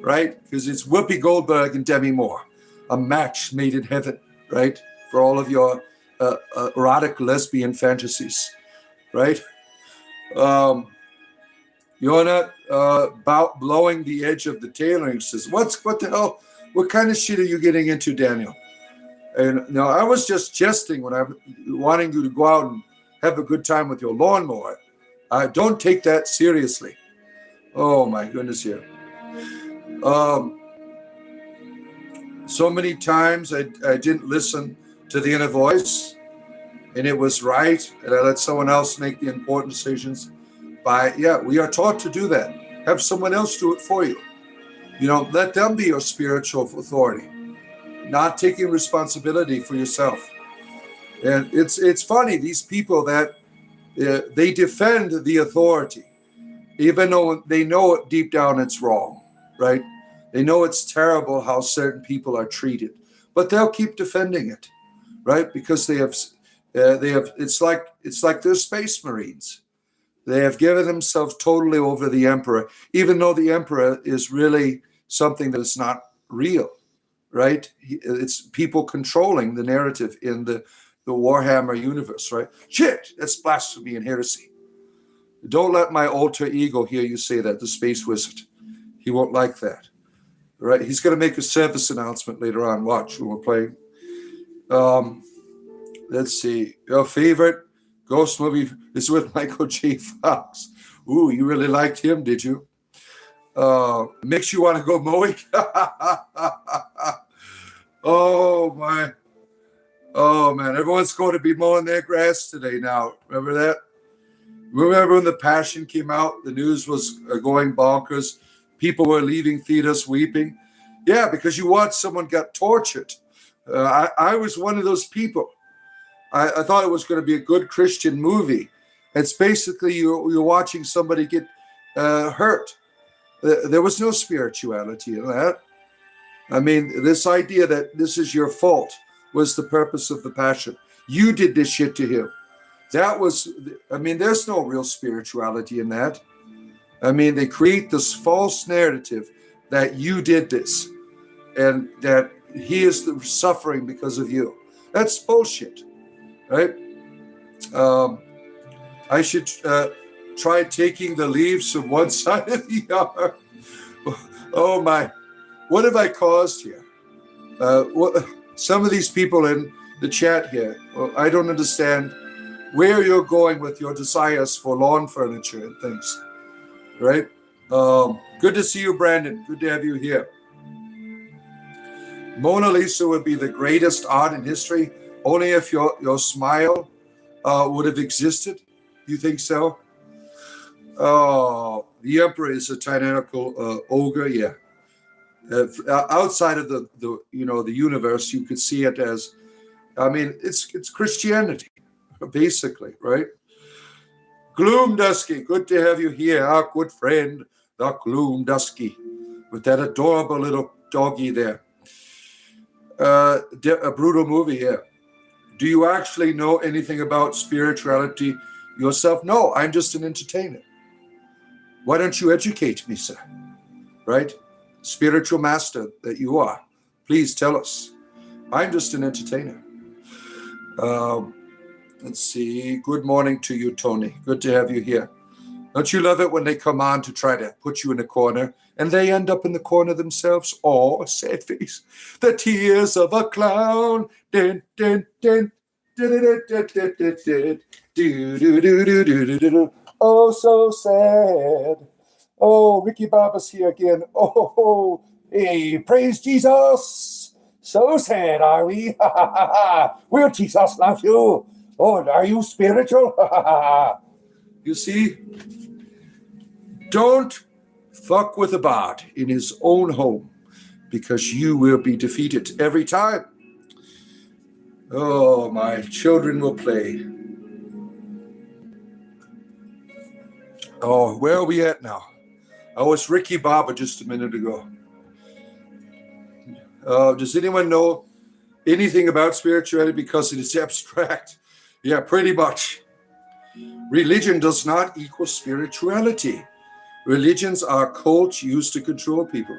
right? Because it's Whoopi Goldberg and Demi Moore, a match made in heaven, right? For all of your erotic lesbian fantasies, right? You're not about blowing the edge of the tailoring system. What the hell? What kind of shit are you getting into, Daniel? And no, I was just jesting when I'm wanting you to go out and have a good time with your lawnmower. Don't take that seriously. Oh my goodness, here. So many times I didn't listen to the inner voice, and it was right, and I let someone else make the important decisions. We are taught to do that. Have someone else do it for you. Let them be your spiritual authority, not taking responsibility for yourself. And it's funny, these people that they defend the authority, even though they know it deep down it's wrong, right? They know it's terrible how certain people are treated, but they'll keep defending it, right? Because they have. It's like they're space marines. They have given themselves totally over the emperor, even though the emperor is really something that is not real, right? It's people controlling the narrative in the Warhammer universe, right? Shit, that's blasphemy and heresy. Don't let my alter ego hear you say that, the Space Wizard. He won't like that, right? He's going to make a service announcement later on. Watch when we're playing. Let's see. Your favorite Ghost movie is with Michael J. Fox. Ooh, you really liked him, did you? Makes you want to go mowing? Oh, my. Oh, man. Everyone's going to be mowing their grass today now. Remember that? Remember when The Passion came out? The news was going bonkers. People were leaving theaters weeping. Yeah, because you watched someone get tortured. I was one of those people. I thought it was going to be a good Christian movie. It's basically you're watching somebody get hurt. There was no spirituality in that. I mean, this idea that this is your fault was the purpose of The Passion. You did this shit to him. There's no real spirituality in that. I mean, they create this false narrative that you did this and that he is suffering because of you. That's bullshit. Right? I should try taking the leaves from one side of the yard. Oh my, what have I caused here? Some of these people in the chat here, I don't understand where you're going with your desires for lawn furniture and things, right? Good to see you, Brandon. Good to have you here. Mona Lisa would be the greatest art in history only if your smile would have existed. You think so? Oh, the emperor is a tyrannical ogre. Yeah. Outside of the universe, you could see it as, it's Christianity, basically, right? Gloom Dusky, good to have you here, our good friend, the Gloom Dusky, with that adorable little doggy there. A brutal movie here. Do you actually know anything about spirituality yourself? No, I'm just an entertainer. Why don't you educate me, sir? Right? Spiritual master that you are. Please tell us. I'm just an entertainer. Let's see. Good morning to you, Tony. Good to have you here. Don't you love it when they come on to try to put you in a corner and they end up in the corner themselves? Oh, sad face. The tears of a clown. Din, din, din. Oh, so sad. Oh, Ricky Baba's here again. Oh, hey, praise Jesus. So sad, are we? Will Jesus love you? Oh, are you spiritual? You see, don't fuck with a bard in his own home, because you will be defeated every time. Oh, my children will play. Oh, where are we at now? I was Ricky Baba just a minute ago. Does anyone know anything about spirituality? Because it is abstract. Yeah, pretty much. Religion does not equal spirituality. Religions are cults used to control people.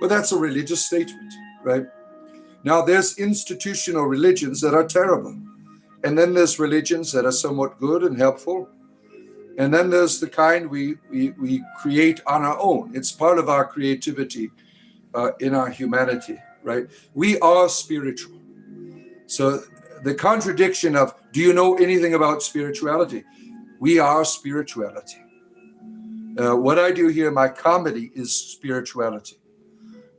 But that's a religious statement, right? Now, there's institutional religions that are terrible. And then there's religions that are somewhat good and helpful. And then there's the kind we create on our own. It's part of our creativity in our humanity, right? We are spiritual. So the contradiction of, do you know anything about spirituality? We are spirituality. What I do here in my comedy is spirituality,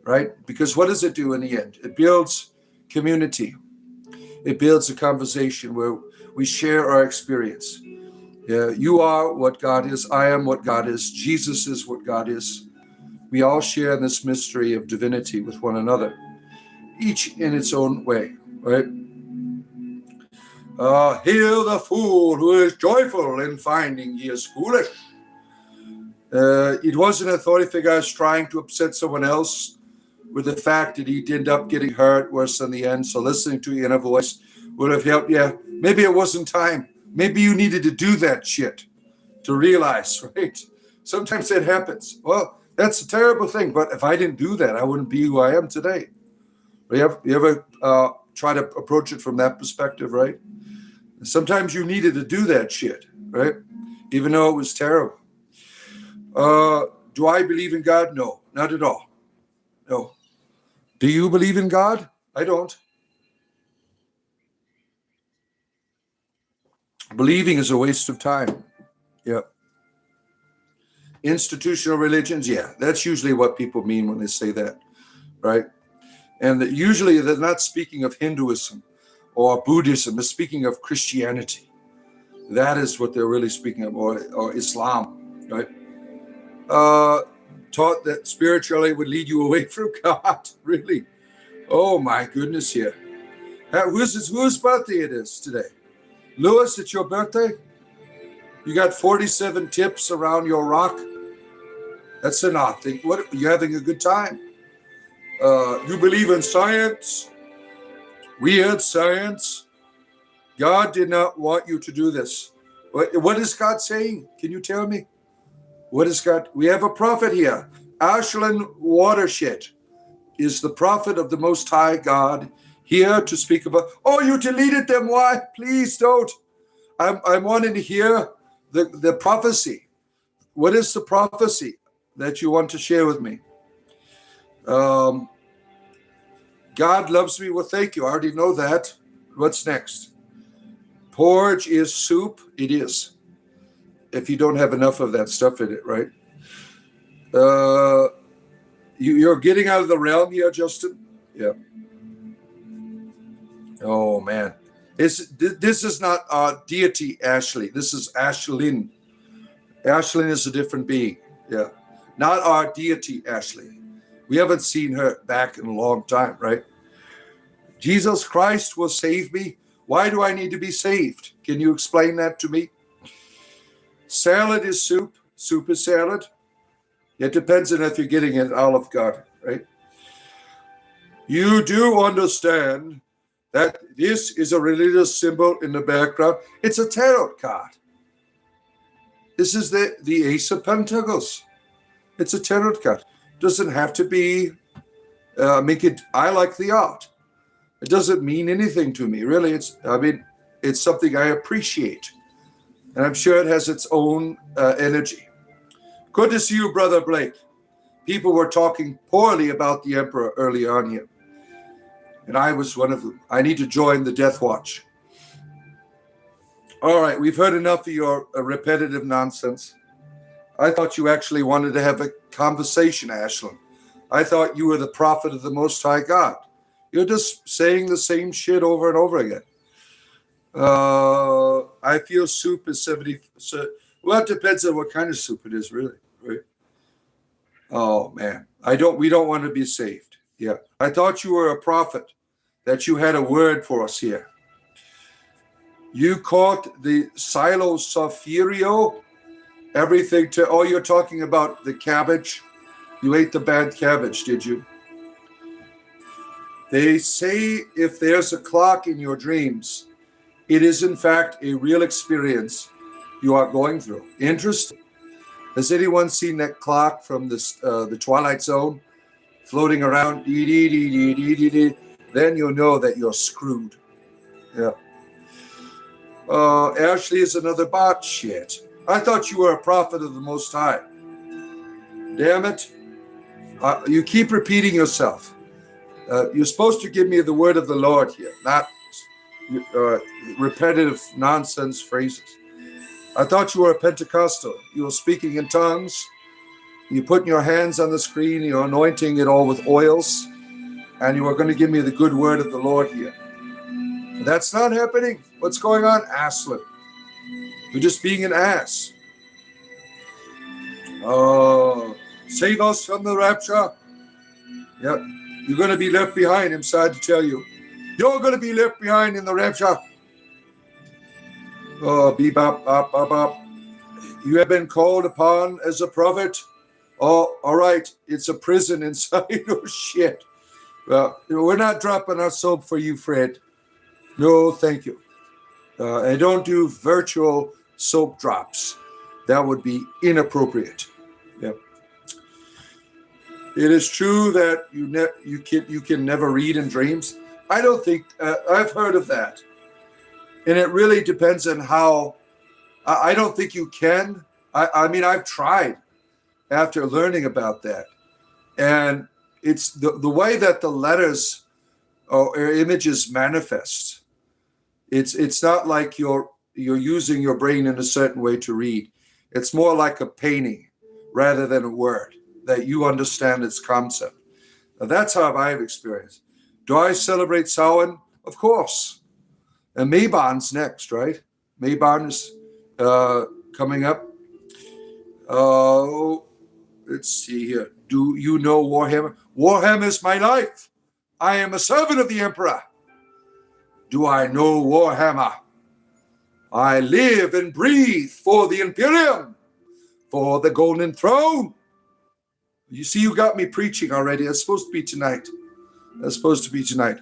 right? Because what does it do in the end? It builds community. It builds a conversation where we share our experience. You are what God is. I am what God is. Jesus is what God is. We all share in this mystery of divinity with one another, each in its own way, right? Hail the fool who is joyful in finding he is foolish. It wasn't an authority figure trying to upset someone else with the fact that he'd end up getting hurt worse in the end. So listening to your inner voice would have helped you. Maybe it wasn't time. Maybe you needed to do that shit to realize, right? Sometimes that happens. Well, that's a terrible thing. But if I didn't do that, I wouldn't be who I am today. You ever try to approach it from that perspective, right? Sometimes you needed to do that shit, right? Even though it was terrible. Do I believe in God? No, not at all. No. Do you believe in God? I don't. Believing is a waste of time. Yeah. Institutional religions, yeah, that's usually what people mean when they say that, right? And that usually they're not speaking of Hinduism or Buddhism, they're speaking of Christianity. That is what they're really speaking of, or Islam, right? Taught that spirituality would lead you away from God, really. Oh my goodness, here. Whose birthday it is today? Lewis, it's your birthday? You got 47 tips around your rock? That's an odd thing. What, you having a good time? You believe in science? Weird science? God did not want you to do this. What is God saying? Can you tell me? What is God? We have a prophet here. Ashland Watershed is the prophet of the Most High God, here to speak about. Oh, you deleted them. Why? Please don't. I'm wanting to hear the prophecy. What is the prophecy that you want to share with me? God loves me. Well, thank you. I already know that. What's next? Porridge is soup. It is. If you don't have enough of that stuff in it, right? You're getting out of the realm here, Justin? Yeah. Oh, man. This is not deity Ashley. This is Ashlyn. Ashlyn is a different being. Yeah. Not our deity Ashley. We haven't seen her back in a long time, right? Jesus Christ will save me. Why do I need to be saved? Can you explain that to me? Salad is soup. Soup is salad. It depends on if you're getting an Olive Garden, right? You do understand that this is a religious symbol in the background. It's a tarot card. This is the Ace of Pentacles. It's a tarot card. Doesn't have to be, I like the art. It doesn't mean anything to me, really. It's something I appreciate. And I'm sure it has its own energy. Good to see you, Brother Blake. People were talking poorly about the Emperor early on here. And I was one of them. I need to join the Death Watch. All right, we've heard enough of your repetitive nonsense. I thought you actually wanted to have a conversation, Ashlyn. I thought you were the prophet of the Most High God. You're just saying the same shit over and over again. I feel soup is 70. Well, it depends on what kind of soup it is, really. Right? Oh man, we don't want to be saved. Yeah, I thought you were a prophet, that you had a word for us here. You caught the Silosophirio, everything to. Oh, you're talking about the cabbage. You ate the bad cabbage, did you? They say if there's a clock in your dreams, it is in fact a real experience you are going through. Interesting. Has anyone seen that clock from the Twilight Zone floating around? Then you'll know that you're screwed. Yeah. Ashley is another bot. Shit. I thought you were a prophet of the Most High. Damn it. You keep repeating yourself. You're supposed to give me the word of the Lord here, not repetitive nonsense phrases. I thought you were a Pentecostal. You were speaking in tongues. You're putting your hands on the screen. You're anointing it all with oils. And you are going to give me the good word of the Lord here. That's not happening. What's going on, Aslan? You're just being an ass. Oh, save us from the rapture. Yep. You're going to be left behind, I'm sad to tell you. You're going to be left behind in the rapture. Oh, bebop, bop, bop, bop. You have been called upon as a prophet. Oh, all right. It's a prison inside. Oh, shit. Well, we're not dropping our soap for you, Fred. No, thank you. And don't do virtual soap drops. That would be inappropriate. Yep. It is true that you can never read in dreams. I don't think I've heard of that. And it really depends on how. I don't think you can. I mean, I've tried after learning about that. And it's the way that the letters or images manifest. It's not like you're using your brain in a certain way to read. It's more like a painting rather than a word that you understand its concept. Now, that's how I've experienced. Do I celebrate Samhain? Of course. And Mabon's next, right? Mabon is coming up. Let's see here. Do you know Warhammer? Warhammer is my life. I am a servant of the Emperor. Do I know Warhammer? I live and breathe for the Imperium, for the Golden Throne. You see, you got me preaching already. That's supposed to be tonight.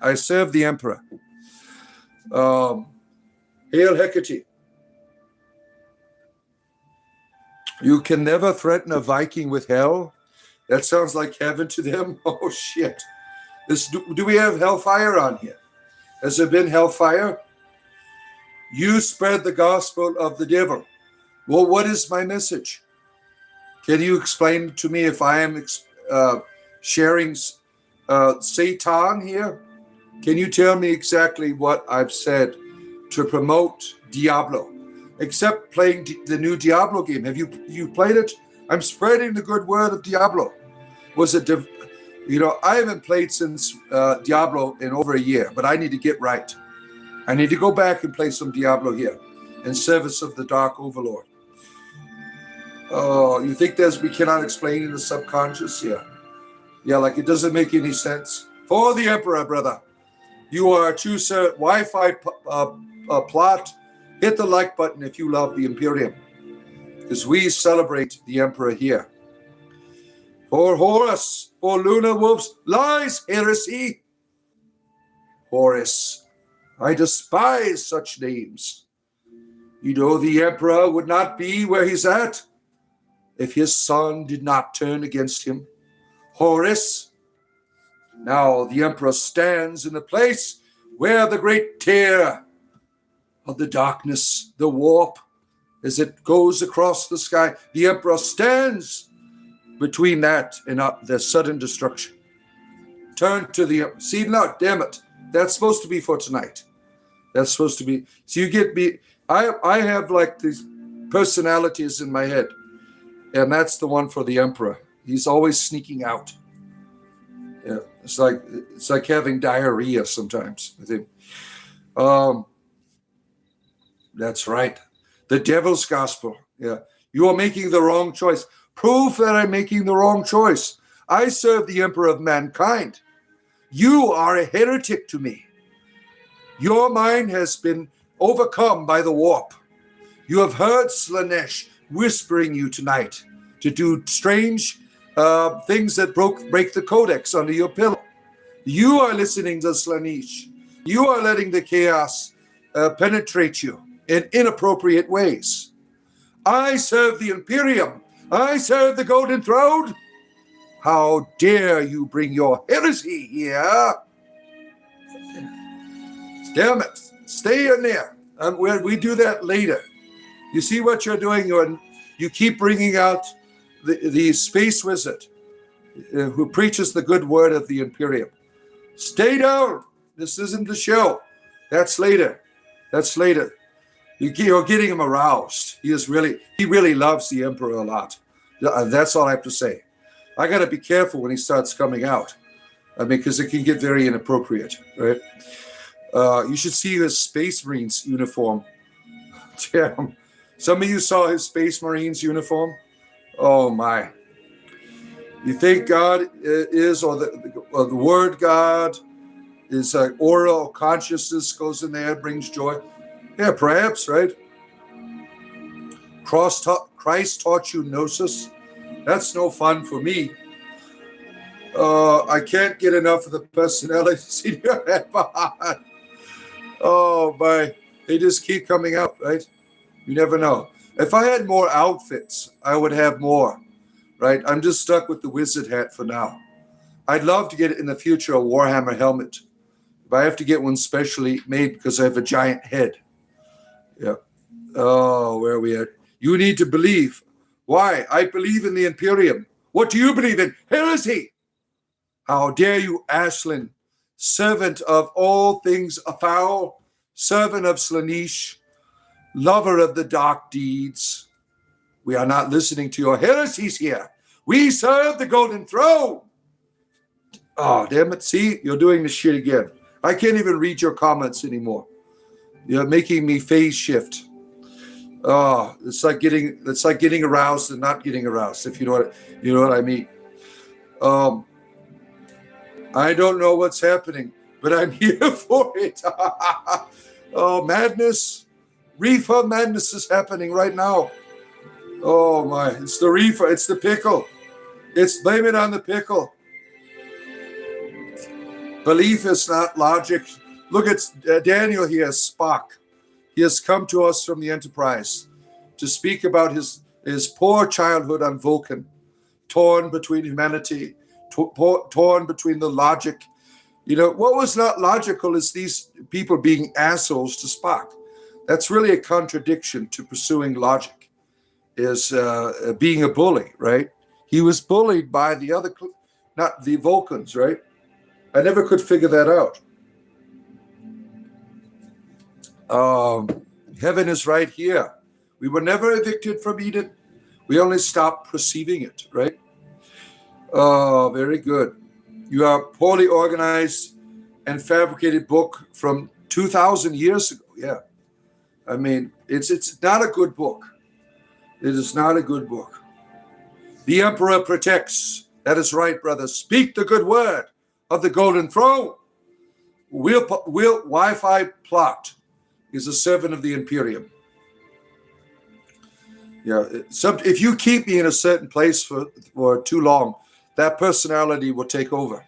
I serve the Emperor. Hail Hecate. You can never threaten a Viking with hell. That sounds like heaven to them. Oh, shit. Do we have hellfire on here? Has there been hellfire? You spread the gospel of the devil. Well, what is my message? Can you explain to me if I am sharing Satan here? Can you tell me exactly what I've said to promote Diablo? Except playing the new Diablo game. Have you played it? I'm spreading the good word of Diablo. Was it, I haven't played since Diablo in over a year, but I need to get right. I need to go back and play some Diablo here in service of the Dark Overlord. Oh, you think we cannot explain in the subconscious? Yeah, like it doesn't make any sense. For the Emperor, brother. You are a true Wi-Fi plot. Hit the like button if you love the Imperium, because we celebrate the Emperor here. For Horus, for Luna Wolves, lies, heresy. Horus, I despise such names. You know the Emperor would not be where he's at if his son did not turn against him. Horus, now the Emperor stands in the place where the great tear of the darkness, the warp, as it goes across the sky. The emperor stands between that and the sudden destruction. Turn to the see now, damn it. That's supposed to be for tonight. That's supposed to be. So you get me. I have like these personalities in my head, and that's the one for the emperor. He's always sneaking out. Yeah, it's like having diarrhea sometimes, I think. That's right. The devil's gospel. Yeah. You are making the wrong choice. Proof that I'm making the wrong choice. I serve the emperor of mankind. You are a heretic to me. Your mind has been overcome by the warp. You have heard Slaanesh whispering you tonight to do strange things that break the codex under your pillow. You are listening to Slaanesh. You are letting the chaos penetrate you in inappropriate ways. I serve the Imperium. I serve the Golden Throne. How dare you bring your heresy here? Damn it. Stay in there. We do that later. You see what you're doing? You keep bringing out the space wizard who preaches the good word of the Imperium. Stay down. This isn't the show. That's later. That's later. You're getting him aroused. He really loves the Emperor a lot. That's all I have to say. I got to be careful when he starts coming out. I mean, because it can get very inappropriate, right? You should see his Space Marines uniform. Damn. Some of you saw his Space Marines uniform? Oh, my. You think God is, or the word God is oral consciousness goes in there, brings joy? Yeah, perhaps, right? Christ taught you gnosis. That's no fun for me. I can't get enough of the personalities in your head. Oh, my. They just keep coming out, right? You never know. If I had more outfits, I would have more, right? I'm just stuck with the wizard hat for now. I'd love to get in the future a Warhammer helmet. But I have to get one specially made because I have a giant head. Yeah. Oh, where are we at? You need to believe. Why? I believe in the Imperium. What do you believe in? Heresy! How dare you, Ashlyn, servant of all things afoul, servant of Slaanesh, lover of the dark deeds. We are not listening to your heresies here. We serve the Golden Throne. Oh, damn it. See, you're doing this shit again. I can't even read your comments anymore. You're making me phase shift. Oh, it's like getting aroused and not getting aroused, if you know what I mean. I don't know what's happening, but I'm here for it. Oh, madness. Reefer madness is happening right now. Oh my, it's the reefer, it's the pickle. Blame it on the pickle. Belief is not logic. Look at Daniel here, Spock. He has come to us from the Enterprise to speak about his poor childhood on Vulcan, torn between humanity, torn between the logic. You know, what was not logical is these people being assholes to Spock. That's really a contradiction to pursuing logic, is being a bully, right? He was bullied by the other, not the Vulcans, right? I never could figure that out. Heaven is right here. We were never evicted from Eden. We only stopped perceiving it, right? Oh, very good. You are poorly organized and fabricated book from 2,000 years ago. Yeah. I mean, it's not a good book. It is not a good book. The Emperor protects. That is right, brother. Speak the good word of the Golden Throne. Will Wi-Fi plot is a servant of the Imperium. Yeah, if you keep me in a certain place for too long, that personality will take over.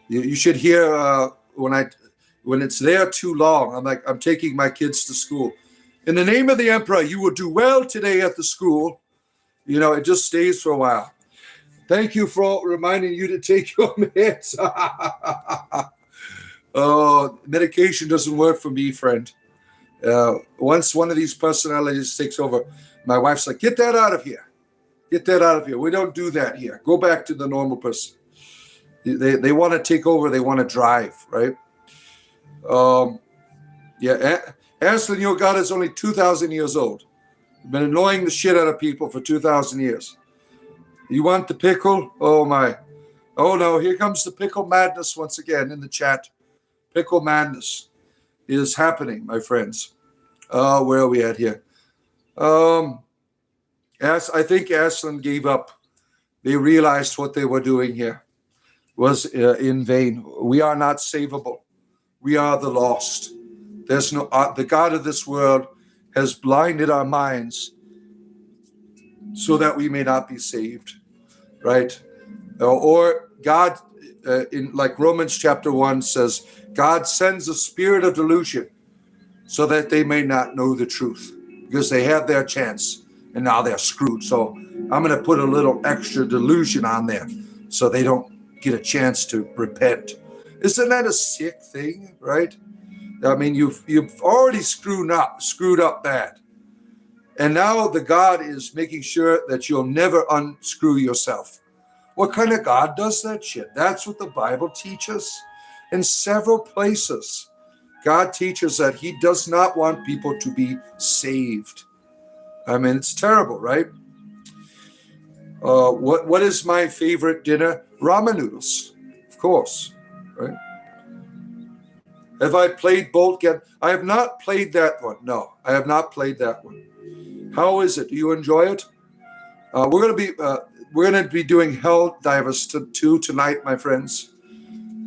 You should hear when it's there too long, I'm taking my kids to school. In the name of the Emperor, you will do well today at the school. You know, it just stays for a while. Thank you for reminding you to take your meds. Medication doesn't work for me, friend. Once one of these personalities takes over, my wife's like, get that out of here. Get that out of here. We don't do that here. Go back to the normal person. They want to take over. They want to drive, right? Aslan, your God is only 2,000 years old. You've been annoying the shit out of people for 2,000 years. You want the pickle? Oh, my. Oh, no. Here comes the pickle madness once again in the chat. Pickle madness is happening, my friends. Where are we at here? I think Aslan gave up. They realized what they were doing here was in vain. We are not savable. We are the lost. There's no the God of this world has blinded our minds so that we may not be saved, right? Or God, in like Romans chapter 1 says, God sends a spirit of delusion so that they may not know the truth, because they had their chance and now they're screwed. So I'm going to put a little extra delusion on there so they don't get a chance to repent. Isn't that a sick thing, right? I mean, you've already screwed up bad. And now the God is making sure that you'll never unscrew yourself. What kind of God does that shit? That's what the Bible teaches. In several places, God teaches that he does not want people to be saved. I mean, it's terrible, right? What is my favorite dinner? Ramen noodles, of course, right? Have I played Bolt Get? I have not played that one. No, I have not played that one. How is it? Do you enjoy it? We're going to be doing Helldivers 2 tonight, my friends.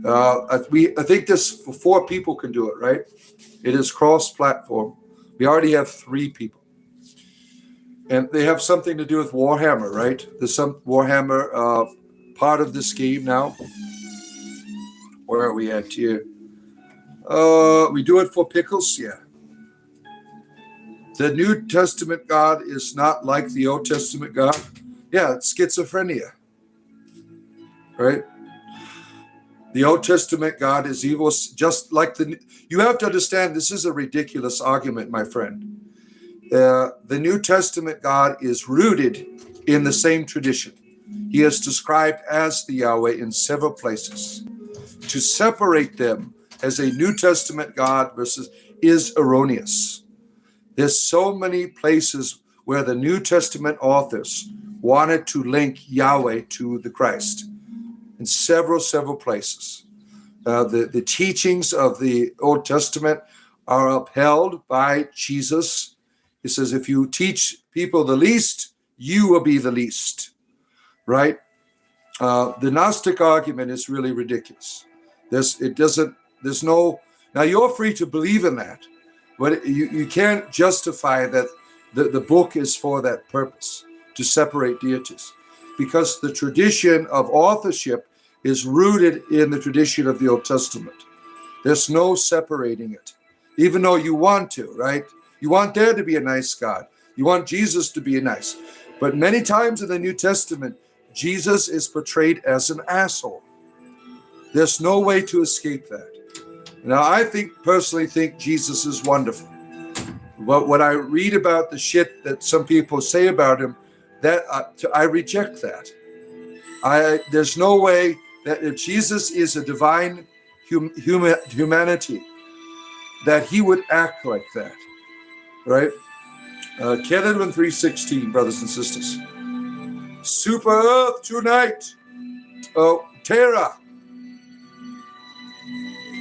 I think this 4 people can do it, right? It is cross-platform. We already have 3 people. And they have something to do with Warhammer, right? There's some Warhammer part of this game now. Where are we at here? We do it for pickles, yeah. The New Testament God is not like the Old Testament God. Yeah, it's schizophrenia, right? The Old Testament God is evil, just like you have to understand, this is a ridiculous argument, my friend. The New Testament God is rooted in the same tradition. He is described as the Yahweh in several places. To separate them as a New Testament God versus is erroneous. There's so many places where the New Testament authors wanted to link Yahweh to the Christ. In several places. The teachings of the Old Testament are upheld by Jesus. He says, if you teach people the least, you will be the least, right? The Gnostic argument is really ridiculous. Now you're free to believe in that, but you can't justify that the book is for that purpose, to separate deities, because the tradition of authorship is rooted in the tradition of the Old Testament. There's no separating it, even though you want to, right? You want there to be a nice God. You want Jesus to be nice. But many times in the New Testament, Jesus is portrayed as an asshole. There's no way to escape that. Now, I personally think Jesus is wonderful. But when I read about the shit that some people say about him, that I reject that. There's no way that if Jesus is a divine humanity, that he would act like that, right? Kedevan 3:16, brothers and sisters. Super Earth tonight. Oh, Terra.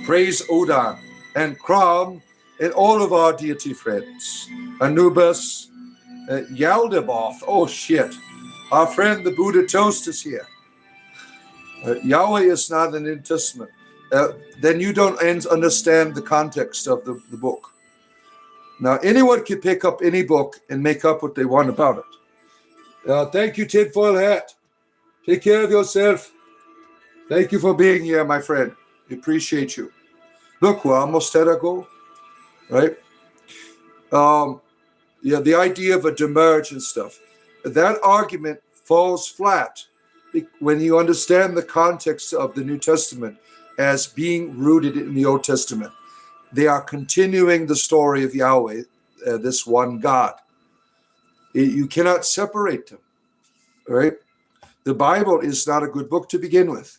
Praise Odin and Kram and all of our deity friends. Anubis, Yaldabaoth. Oh, shit. Our friend, the Buddha Toast, is here. Yahweh is not in the New Testament. Then you don't understand the context of the book. Now, anyone can pick up any book and make up what they want about it. Thank you, Tinfoil Hat. Take care of yourself. Thank you for being here, my friend. We appreciate you. Look, we're almost at our goal, right? The idea of a demerge and stuff. That argument falls flat when you understand the context of the New Testament as being rooted in the Old Testament. they are continuing the story of Yahweh, this one God. You cannot separate them, right? The Bible is not a good book to begin with.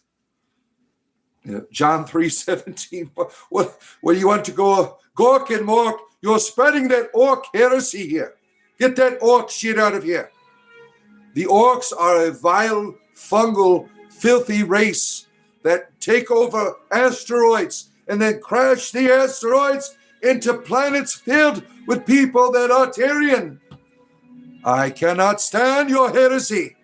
John 3:17. What do you want to go? Gork and Mork, you're spreading that orc heresy here. Get that orc shit out of here. The orcs are a vile, fungal, filthy race that take over asteroids and then crash the asteroids into planets filled with people that are Tyrian. I cannot stand your heresy.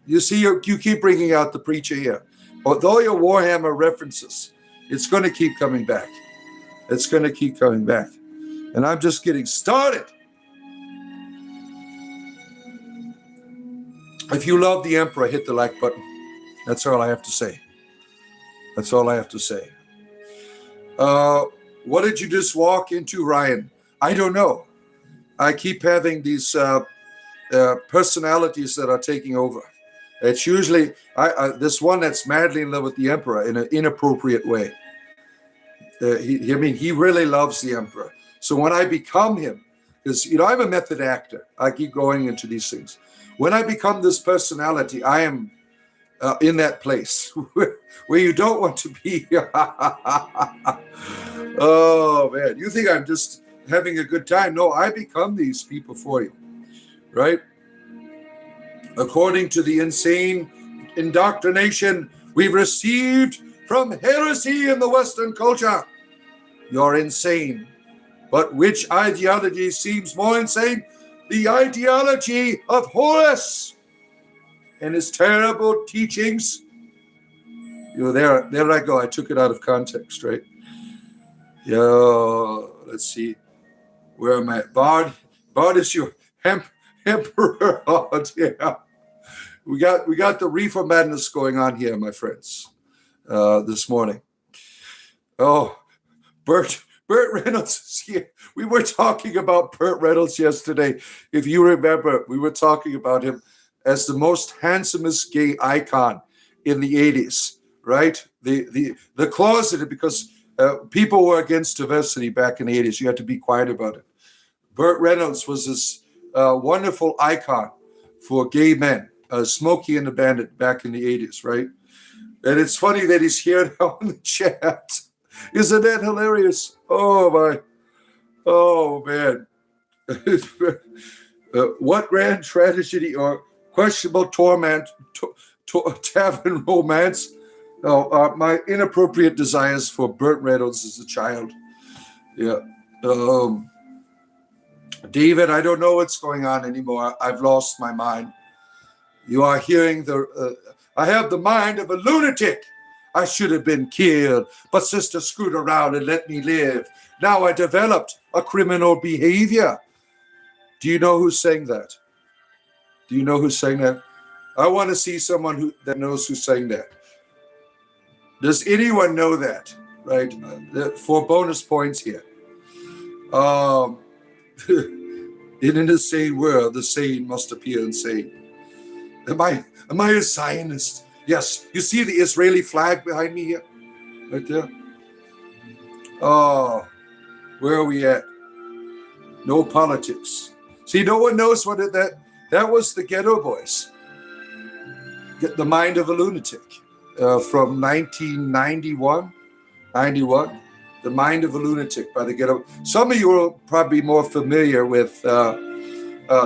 You see, you keep bringing out the preacher here. Although your Warhammer references, it's going to keep coming back. It's going to keep coming back. And I'm just getting started. If you love the Emperor, hit the like button. That's all I have to say. That's all I have to say. What did you just walk into, Ryan? I don't know. I keep having these personalities that are taking over. It's usually this one that's madly in love with the Emperor in an inappropriate way. He really loves the Emperor. So when I become him, because I'm a method actor, I keep going into these things. When I become this personality, I am in that place where you don't want to be. Oh man, you think I'm just having a good time? No, I become these people for you, right? According to the insane indoctrination we've received from heresy in the Western culture, you're insane. But which ideology seems more insane? The ideology of Horus and his terrible teachings. There I go. I took it out of context, right? Let's see. Where am I? Bard is your emperor. Oh, yeah. We got the reefer madness going on here, my friends, this morning. Oh, Burt Reynolds is here. We were talking about Burt Reynolds yesterday. If you remember, we were talking about him as the most handsomest gay icon in the 80s, right? The closeted, because people were against diversity back in the 80s. You had to be quiet about it. Burt Reynolds was this wonderful icon for gay men, Smokey and the Bandit back in the 80s, right? And it's funny that he's here now in the chat. Isn't that hilarious? Oh, my. Oh, man. What grand tragedy or questionable torment, tavern romance? My inappropriate desires for Burt Reynolds as a child. Yeah. David, I don't know what's going on anymore. I've lost my mind. You are hearing I have the mind of a lunatic. I should have been killed, but sister screwed around and let me live. Now I developed a criminal behavior. Do you know who's saying that? Do you know who's saying that? I want to see someone that knows who's saying that. Does anyone know that? Right? For bonus points here. In an insane world, the sane must appear insane. Am I a Zionist? Yes. You see the Israeli flag behind me here? Right there? Oh, where are we at? No politics. See, no one knows what that was the Ghetto Boys. The Mind of a Lunatic from 1991. The Mind of a Lunatic by the Ghetto. Some of you are probably more familiar with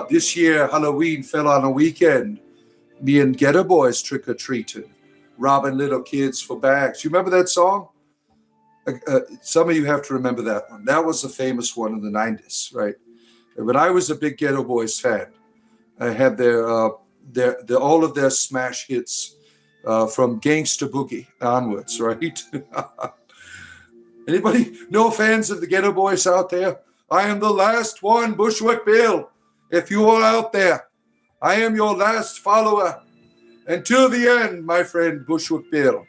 this year Halloween fell on a weekend. Me and Ghetto Boys trick-or-treating, robbing little kids for bags. You remember that song? Some of you have to remember that one. That was a famous one in the 90s, right? But I was a big Ghetto Boys fan. I had their all of their smash hits from Gangsta Boogie onwards, right? Anybody? No fans of the Ghetto Boys out there? I am the last one, Bushwick Bill. If you are out there, I am your last follower. Until the end, my friend Bushwick Bill.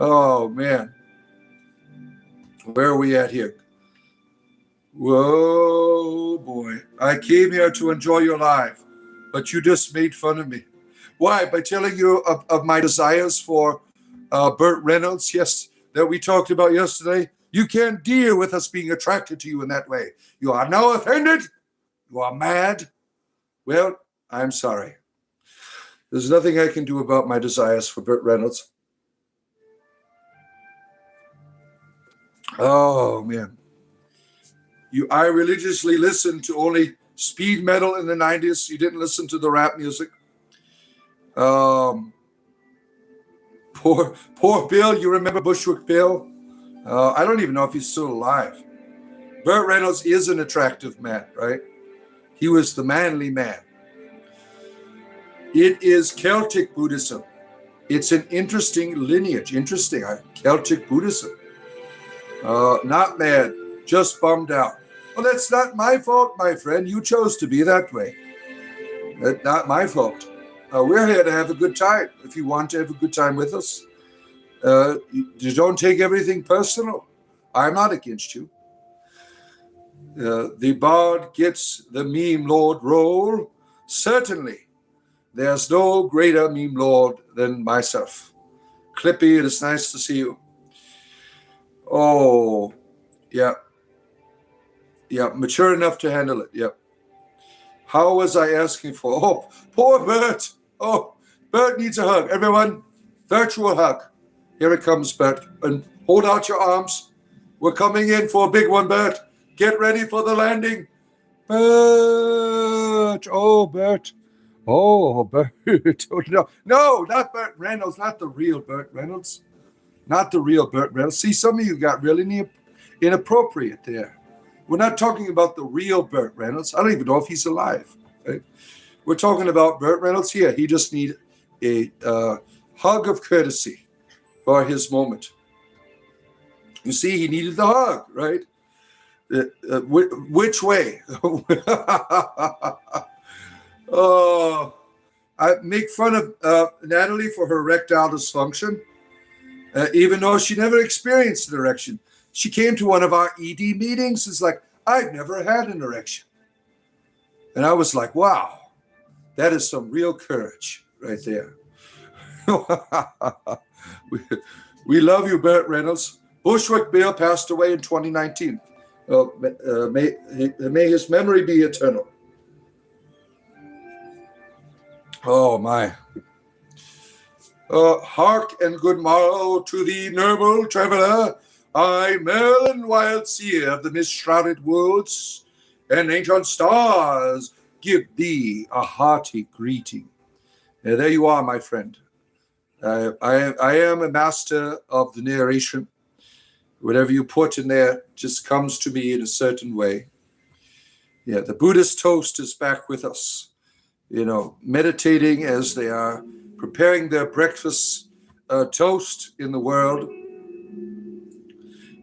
Oh, man. Where are we at here? Whoa, boy. I came here to enjoy your life, but you just made fun of me. Why? By telling you of my desires for Burt Reynolds, yes, that we talked about yesterday. You can't deal with us being attracted to you in that way. You are now offended? You are mad? Well, I'm sorry. There's nothing I can do about my desires for Burt Reynolds. Oh, man. I religiously listened to only speed metal in the 90s. You didn't listen to the rap music. Poor Bill. You remember Bushwick Bill? I don't even know if he's still alive. Burt Reynolds is an attractive man, right? He was the manly man. It is Celtic Buddhism. It's an interesting lineage. Celtic Buddhism. Not mad, just bummed out. Well, that's not my fault, my friend. You chose to be that way. That's not my fault. We're here to have a good time. If you want to have a good time with us, you don't take everything personal. I'm not against you. The bard gets the meme lord role. Certainly, there's no greater meme lord than myself. Clippy, it is nice to see you. Oh, yeah. Yeah, mature enough to handle it. Yeah. How was I asking for? Oh, poor Bert. Oh, Bert needs a hug. Everyone, virtual hug. Here it comes, Bert. And hold out your arms. We're coming in for a big one, Bert. Get ready for the landing. Bert. Oh, Bert. Oh, Bert. Oh, no, not Burt Reynolds. Not the real Burt Reynolds. Not the real Burt Reynolds. See, some of you got really inappropriate there. We're not talking about the real Burt Reynolds. I don't even know if he's alive. Right? We're talking about Burt Reynolds here. He just needs a hug of courtesy for his moment. You see, he needed the hug, right? Which way? Oh, I make fun of Natalie for her erectile dysfunction, even though she never experienced an erection. She came to one of our ED meetings. It's like, I've never had an erection. And I was like, wow, that is some real courage right there. We love you, Burt Reynolds. Bushwick Bill passed away in 2019. May his memory be eternal. Oh, my. Hark and good morrow to thee, noble traveler. I, Merlin, wild seer of the mist-shrouded woods, and ancient stars give thee a hearty greeting. There you are, my friend. I am a master of the narration. Whatever you put in there just comes to me in a certain way. Yeah, the Buddhist toast is back with us. You know, meditating as they are preparing their breakfast toast in the world.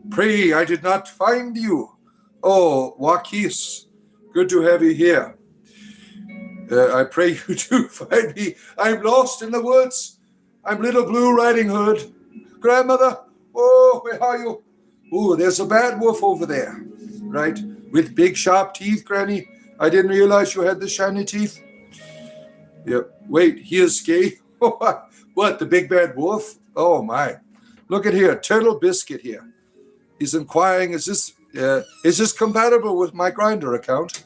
Pray I did not find you. Oh, Waukes, good to have you here. I pray you do find me. I'm lost in the woods. I'm Little Blue Riding Hood. Grandmother, oh, where are you? Oh, there's a bad wolf over there, right? With big sharp teeth, Granny. I didn't realize you had the shiny teeth. Yep. Wait, he is gay? What, the big bad wolf? Oh, my. Look at here, Turtle Biscuit here. He's inquiring, is this compatible with my Grindr account?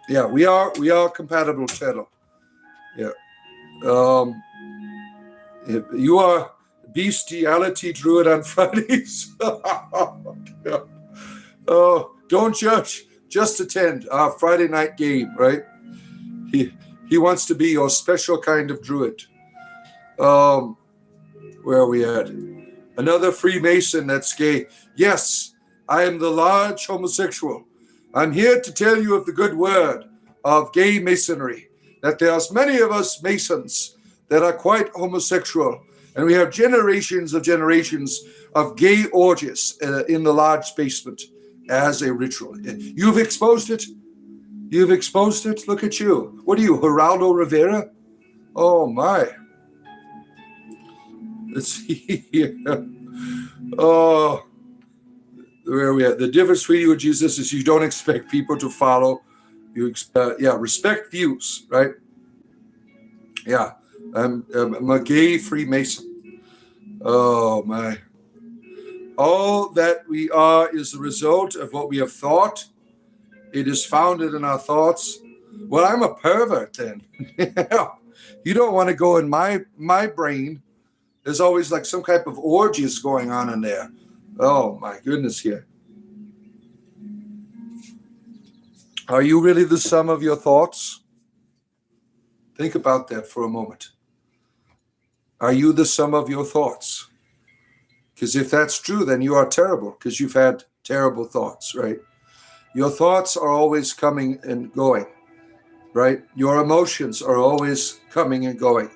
Yeah, we are compatible, Turtle. Yeah. You are bestiality druid on Fridays. Oh, don't judge, just attend our Friday night game, right? He wants to be your special kind of druid. Where are we at? Another Freemason that's gay. Yes, I am the large homosexual. I'm here to tell you of the good word of gay masonry, that there's many of us Masons that are quite homosexual, and we have generations of gay orgies in the large basement as a ritual. You've exposed it? You've exposed it? Look at you. What are you, Geraldo Rivera? Oh, my. Let's see here. Oh, where are we at? The difference between you and Jesus is you don't expect people to follow. You respect views, right? Yeah, I'm a gay Freemason. Oh, my. All that we are is the result of what we have thought. It is founded in our thoughts. Well, I'm a pervert then. You don't want to go in my brain. There's always like some type of orgies going on in there. Oh my goodness here. Are you really the sum of your thoughts? Think about that for a moment. Are you the sum of your thoughts? Because if that's true, then you are terrible, because you've had terrible thoughts, right? Your thoughts are always coming and going, right? Your emotions are always coming and going.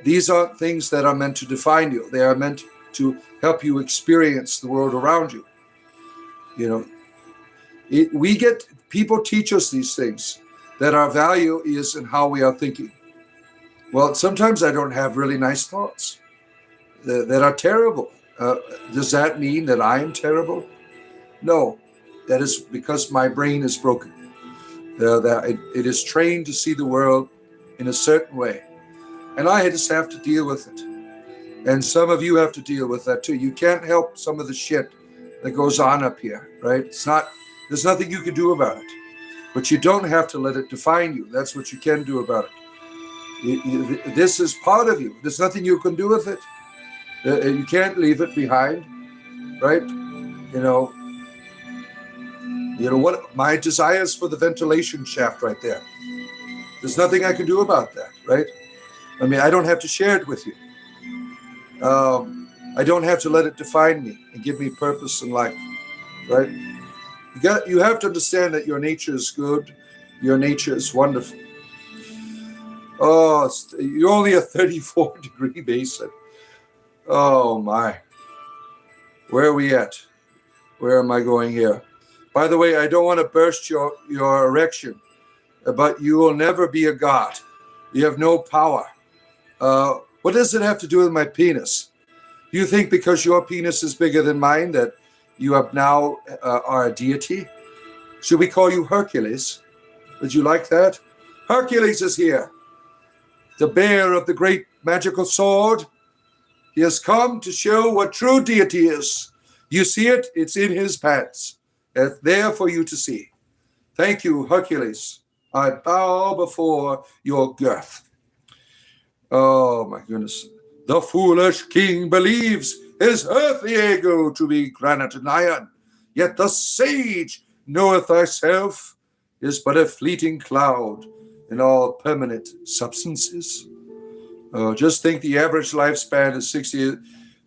These aren't things that are meant to define you. They are meant to help you experience the world around you. People teach us these things, that our value is in how we are thinking. Well, sometimes I don't have really nice thoughts that are terrible. Does that mean that I am terrible? No, that is because my brain is broken. That it is trained to see the world in a certain way. And I just have to deal with it. And some of you have to deal with that too. You can't help some of the shit that goes on up here, right? There's nothing you can do about it. But you don't have to let it define you. That's what you can do about it. This is part of you. There's nothing you can do with it. You can't leave it behind, right? What my desires for the ventilation shaft right there. There's nothing I can do about that, right? I mean, I don't have to share it with you. I don't have to let it define me and give me purpose in life, right? You have to understand that your nature is good. Your nature is wonderful. Oh, you're only a 34-degree basin. Oh, my. Where are we at? Where am I going here? By the way, I don't want to burst your erection, but you will never be a god. You have no power. What does it have to do with my penis? Do you think because your penis is bigger than mine that you have now are a deity? Should we call you Hercules? Would you like that? Hercules is here, the bearer of the great magical sword. He has come to show what true deity is. You see it? It's in his pants. It's there for you to see. Thank you, Hercules. I bow before your girth. Oh, my goodness. The foolish king believes his earthly ego to be granite and iron, yet the sage knoweth thyself is but a fleeting cloud in all permanent substances. Just think the average lifespan is 60 years.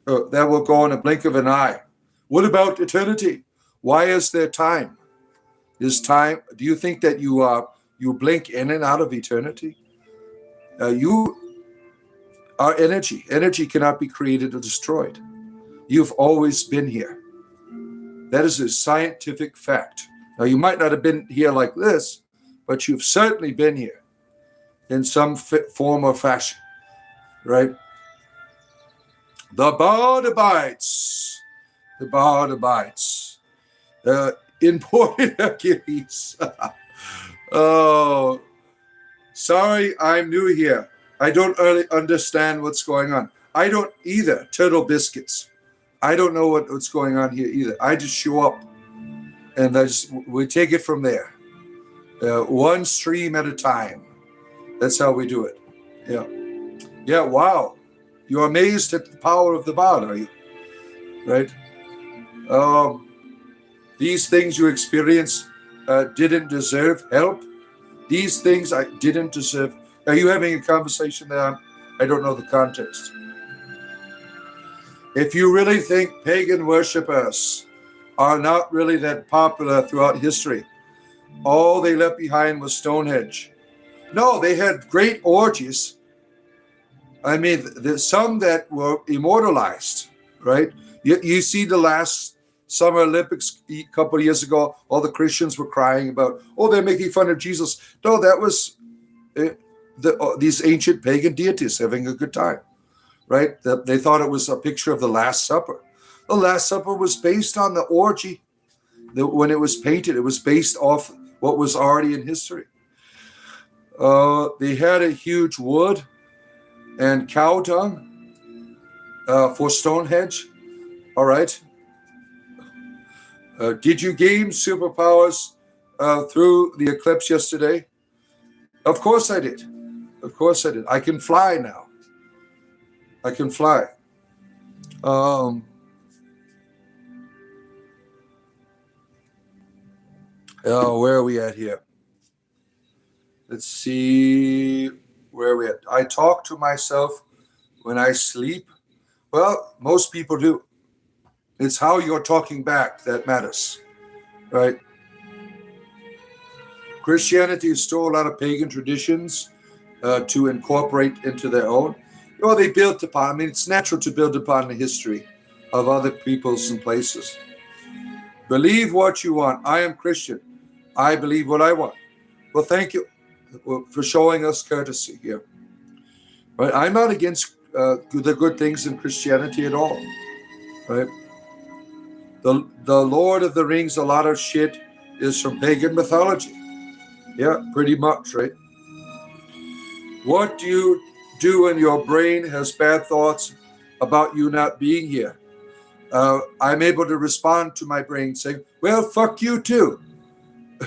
That will go in a blink of an eye. What about eternity? Why is there time? Is time? Do you think that you blink in and out of eternity? You are energy. Energy cannot be created or destroyed. You've always been here. That is a scientific fact. Now, you might not have been here like this, but you've certainly been here in some form or fashion, right? The bard abides. The bard abides. Imported Hercules. Oh, sorry, I'm new here. I don't really understand what's going on. I don't either. Turtle biscuits. I don't know what's going on here either. I just show up, and we take it from there. One stream at a time. That's how we do it. Yeah. Yeah, wow. You're amazed at the power of the bard, are you? Right? These things you experience didn't deserve help. These things I didn't deserve. Are you having a conversation there? I don't know the context. If you really think pagan worshippers are not really that popular throughout history, all they left behind was Stonehenge. No, they had great orgies. I mean, there's some that were immortalized, right? You see the last Summer Olympics a couple of years ago, all the Christians were crying about, they're making fun of Jesus. No, that was these ancient pagan deities having a good time, right? They thought it was a picture of the Last Supper. The Last Supper was based on the orgy. When it was painted, it was based off what was already in history. They had a huge wood and cow dung for Stonehenge. All right. Did you gain superpowers through the eclipse yesterday? Of course I did. Of course I did. I can fly now. I can fly. Where are we at here? Let's see. Where are we at? I talk to myself when I sleep. Well, most people do. It's how you're talking back that matters, right? Christianity stole a lot of pagan traditions to incorporate into their own. Well, they built upon, I mean, it's natural to build upon the history of other peoples and places. Believe what you want. I am Christian. I believe what I want. Well, thank you for showing us courtesy here. Right? I'm not against the good things in Christianity at all. Right? The Lord of the Rings, a lot of shit is from pagan mythology. Yeah, pretty much, right? What do you do when your brain has bad thoughts about you not being here? I'm able to respond to my brain saying, well, fuck you too.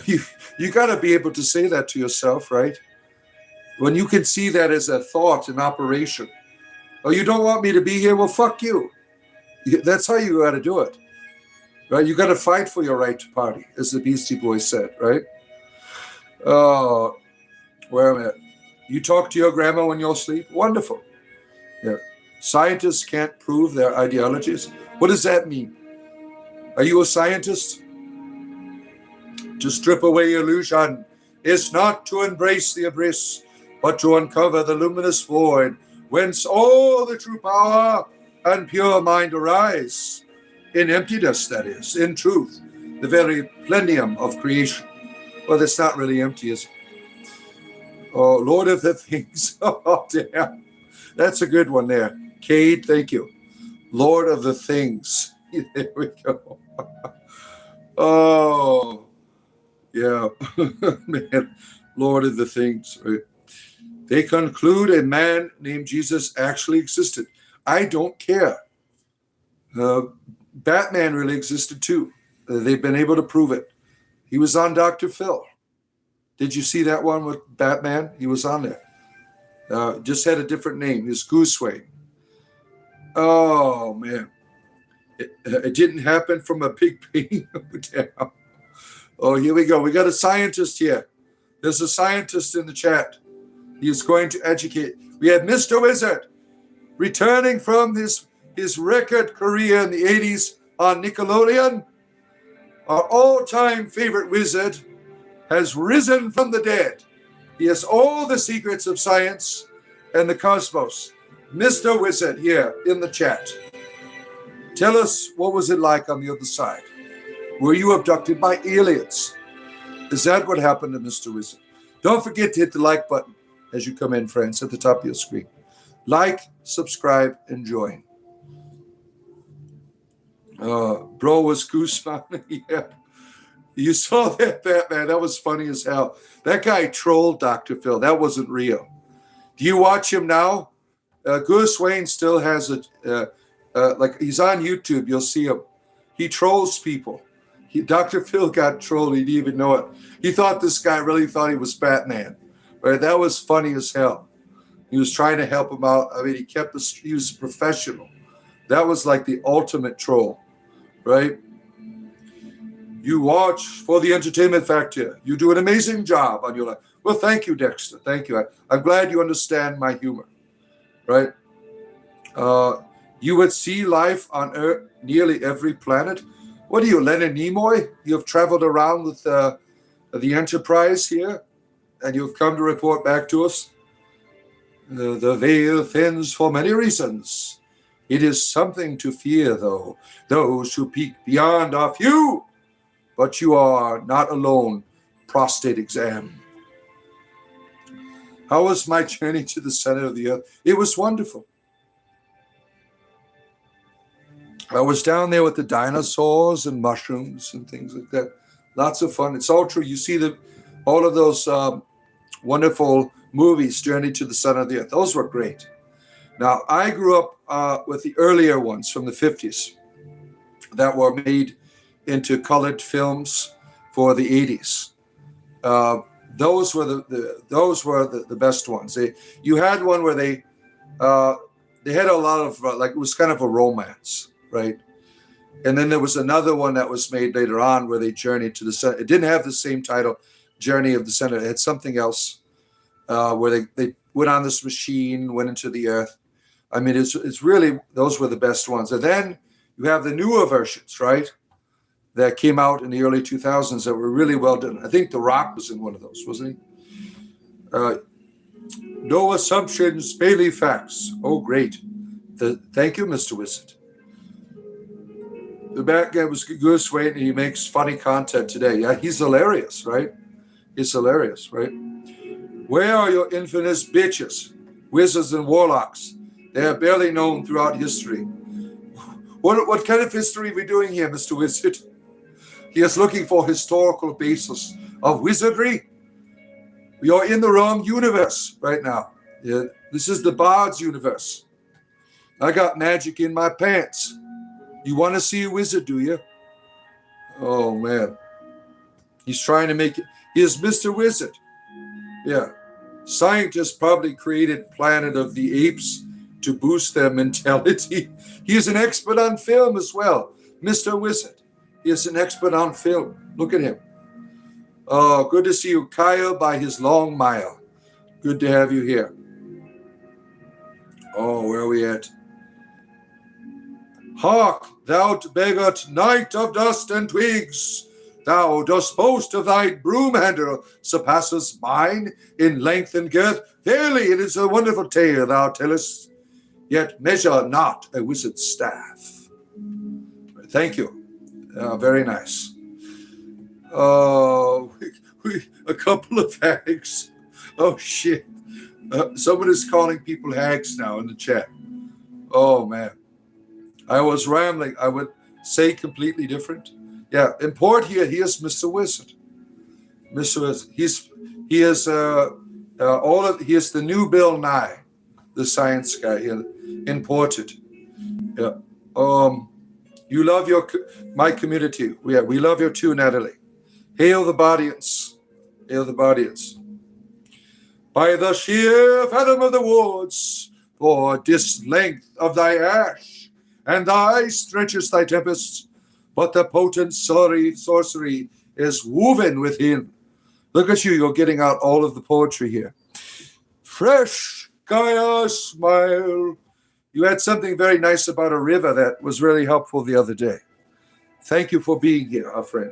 You got to be able to say that to yourself, right? When you can see that as a thought in operation. Oh, you don't want me to be here? Well, fuck you. That's how you got to do it. Right? You got to fight for your right to party, as the Beastie Boys said, right? Oh, where am I at? You talk to your grandma when you're asleep? Wonderful. Yeah. Scientists can't prove their ideologies. What does that mean? Are you a scientist? To strip away illusion is not to embrace the abyss, but to uncover the luminous void, whence all the true power and pure mind arise. In emptiness, that is, in truth, the very plenum of creation. Well, that's not really empty, is it? Oh, Lord of the Things. Oh, damn. That's a good one there. Cade, thank you. Lord of the Things. There we go. Oh, yeah. Man, Lord of the Things. Right? They conclude a man named Jesus actually existed. I don't care. Batman really existed too. They've been able to prove it. He was on Dr. Phil. Did you see that one with Batman? He was on there. Just had a different name. It's Gooseway. Oh, man. It didn't happen from a big pain. Oh, here we go. We got a scientist here. There's a scientist in the chat. He is going to educate. We have Mr. Wizard returning from his record career in the 80s on Nickelodeon. Our all-time favorite wizard has risen from the dead. He has all the secrets of science and the cosmos. Mr. Wizard here in the chat. Tell us, what was it like on the other side? Were you abducted by aliens? Is that what happened to Mr. Wizard? Don't forget to hit the like button as you come in, friends, at the top of your screen. Like, subscribe, and join. Bro was goosebumps. Yeah. You saw that, Batman. That was funny as hell. That guy trolled Dr. Phil. That wasn't real. Do you watch him now? Goose Wayne still has like he's on YouTube. You'll see him. He trolls people. Dr. Phil got trolled. He didn't even know it. He thought this guy really thought he was Batman. Right? That was funny as hell. He was trying to help him out. I mean, he was a professional. That was like the ultimate troll, right? You watch for the entertainment factor. You do an amazing job on your life. Well, thank you, Dexter. Thank you. I'm glad you understand my humor, right? You would see life on Earth, nearly every planet. What are you, Leonard Nimoy? You have traveled around with the Enterprise here, and you've come to report back to us. The veil thins for many reasons. It is something to fear, though, those who peek beyond our view. But you are not alone. Prostate exam. How was my journey to the center of the earth? It was wonderful. I was down there with the dinosaurs and mushrooms and things like that. Lots of fun. It's all true. You see all of those wonderful movies, Journey to the Center of the Earth. Those were great. Now, I grew up with the earlier ones from the 50s. that were made into colored films for the 80s. Those were the best ones. You had one where they had a lot of like, it was kind of a romance, right? And then there was another one that was made later on where they journeyed to the center. It didn't have the same title, Journey of the Center. It had something else where they went on this machine, went into the earth. I mean, it's really, those were the best ones. And then you have the newer versions, right, that came out in the early 2000s that were really well done. I think The Rock was in one of those, wasn't he? No Assumptions, Bailey Facts. Oh, great. Thank you, Mr. Wizard. The bad guy was Goose Wait, and he makes funny content today. Yeah, he's hilarious, right? He's hilarious, right? Where are your infamous bitches, wizards and warlocks? They are barely known throughout history. What kind of history are we doing here, Mr. Wizard? He is looking for historical basis of wizardry. We are in the wrong universe right now. Yeah, this is the Bard's universe. I got magic in my pants. You want to see a wizard, do you? Oh, man. He's trying to make it. He is Mr. Wizard. Yeah. Scientists probably created Planet of the Apes to boost their mentality. He is an expert on film as well. Mr. Wizard. He is an expert on film. Look at him. Oh, good to see you, Kyle, by his long mile. Good to have you here. Oh, where are we at? Hark, thou begot knight of dust and twigs, thou dost boast of thy broom handle surpasses mine in length and girth. Verily, it is a wonderful tale thou tellest, yet measure not a wizard's staff. Thank you. Very nice. Oh, a couple of hags. Oh, shit. Someone is calling people hags now in the chat. Oh, man. I was rambling. I would say completely different. Yeah, import here. He is Mr. Wizard. Mr. Wizard. He is he is the new Bill Nye, the science guy here, imported. Yeah. You love my community. Yeah, we love you too, Natalie. Hail the Bardians. Hail the Bardians. By the sheer fathom of the woods, for this length of thy ash, and thy stretches thy tempests, but the potent sorcery is woven within. Look at you, you're getting out all of the poetry here. Fresh Gaia smile. You had something very nice about a river that was really helpful the other day. Thank you for being here, our friend.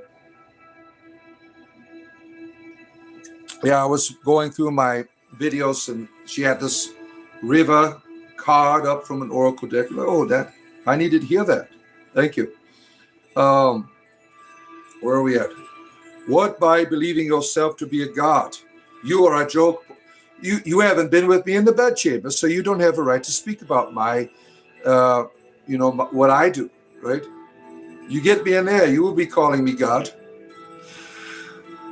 Yeah, I was going through my videos and she had this river card up from an oracle deck. Oh, that I needed to hear that. Thank you. Where are we at? What by believing yourself to be a god? You are a joke. You haven't been with me in the bedchamber, so you don't have a right to speak about my, what I do, right? You get me in there, you will be calling me God.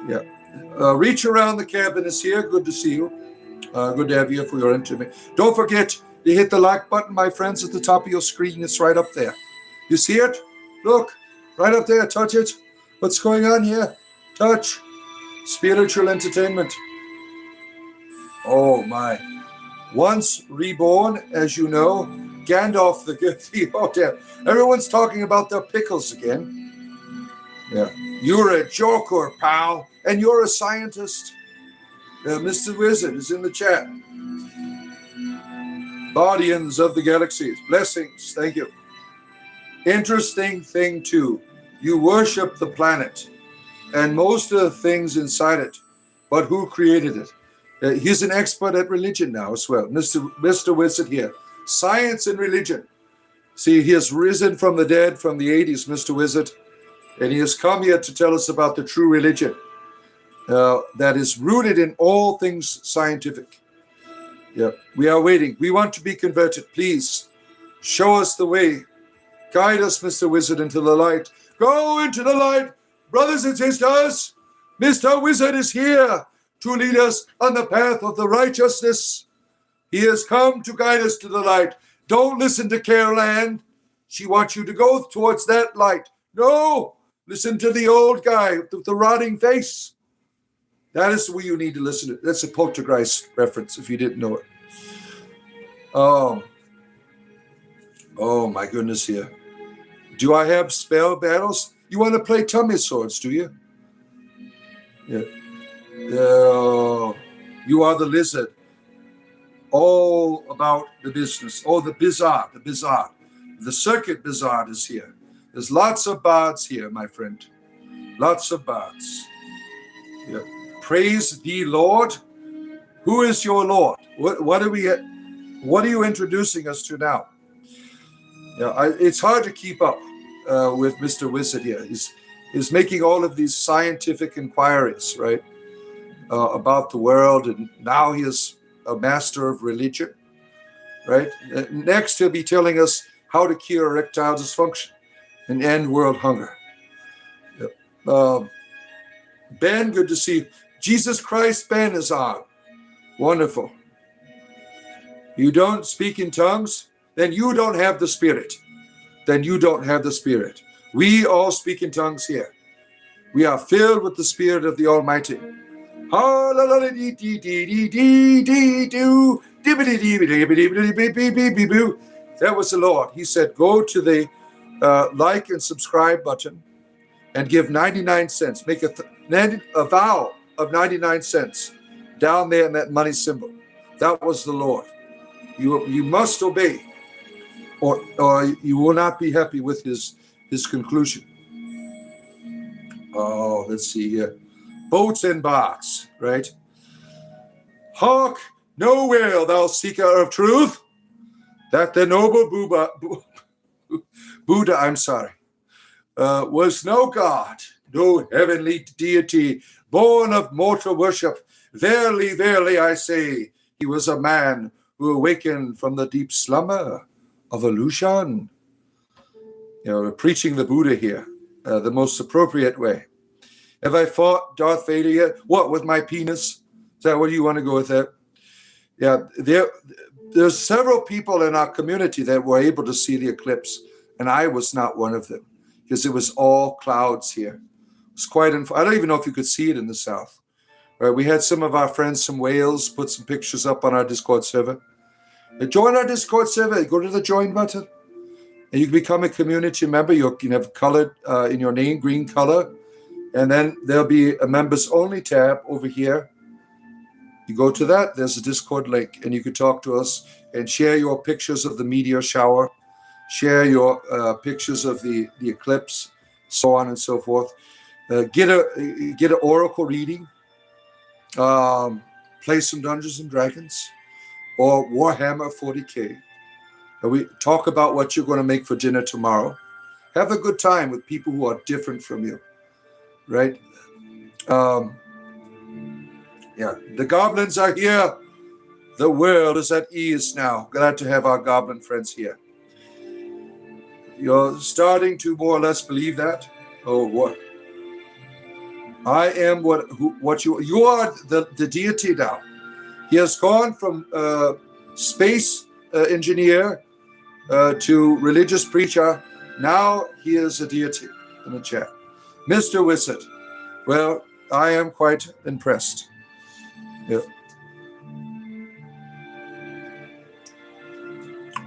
Yeah. Reach Around the Cabin is here. Good to see you. Good to have you for your interview. Don't forget to hit the like button, my friends, at the top of your screen. It's right up there. You see it? Look, right up there. Touch it. What's going on here? Touch. Spiritual entertainment. Oh, my. Once reborn, as you know, Gandalf the Good. Oh, damn. Everyone's talking about their pickles again. Yeah. You're a joker, pal. And you're a scientist. Mr. Wizard is in the chat. Guardians of the Galaxies. Blessings. Thank you. Interesting thing, too. You worship the planet and most of the things inside it. But who created it? He's an expert at religion now as well. Mr. Wizard here. Science and religion. See, he has risen from the dead from the 80s, Mr. Wizard. And he has come here to tell us about the true religion that is rooted in all things scientific. Yeah, we are waiting. We want to be converted. Please show us the way. Guide us, Mr. Wizard, into the light. Go into the light, brothers and sisters. Mr. Wizard is here to lead us on the path of the righteousness. He has come to guide us to the light. Don't listen to Carol Ann. She wants you to go towards that light. No, listen to the old guy with the rotting face. That is where you need to listen to. That's a Poltergeist reference if you didn't know it. Oh my goodness here. Do I have spell battles? You want to play tummy swords, do you? Yeah. You are the lizard. All about the business. Oh, the bizarre. The circuit bizarre is here. There's lots of bards here, my friend. Lots of bards. Yeah. Praise the Lord. Who is your Lord? What are you introducing us to now? Yeah, it's hard to keep up with Mr. Wizard here. He's making all of these scientific inquiries, right, about the world, and now he is a master of religion, right? Next, he'll be telling us how to cure erectile dysfunction and end world hunger. Yep. Ben, good to see you. Jesus Christ, Ben is on. Wonderful. You don't speak in tongues? Then you don't have the Spirit. We all speak in tongues here. We are filled with the Spirit of the Almighty. That was the Lord. He said, go to the like and subscribe button and give 99 cents. Make a vow of 99 cents down there in that money symbol. That was the Lord. You must obey, or you will not be happy with his conclusion. Oh, let's see here. Boats and barks, right? Hark, know well, thou seeker of truth, that the noble Buddha, was no God, no heavenly deity, born of mortal worship. Verily, verily, I say, he was a man who awakened from the deep slumber of illusion. We're preaching the Buddha here, the most appropriate way. Have I fought Darth Vader yet? What, with my penis? Is that where you want to go with that? Yeah, there's several people in our community that were able to see the eclipse, and I was not one of them because it was all clouds here. It was quite. I don't even know if you could see it in the south. Right, we had some of our friends from Wales put some pictures up on our Discord server. Join our Discord server. Go to the join button, and you can become a community member. You can have colored in your name, green color. And then there'll be a members only tab over here. You go to that, there's a Discord link, and you can talk to us and share your pictures of the meteor shower, share your pictures of the eclipse, so on and so forth. Get an oracle reading, play some Dungeons and Dragons, or Warhammer 40K. We talk about what you're going to make for dinner tomorrow. Have a good time with people who are different from you. Right? The goblins are here. The world is at ease now. Glad to have our goblin friends here. You're starting to more or less believe that? Oh, what? I am what you are the deity now. He has gone from space engineer to religious preacher. Now he is a deity in the chat. Mr. Wizard, well, I am quite impressed. Yeah.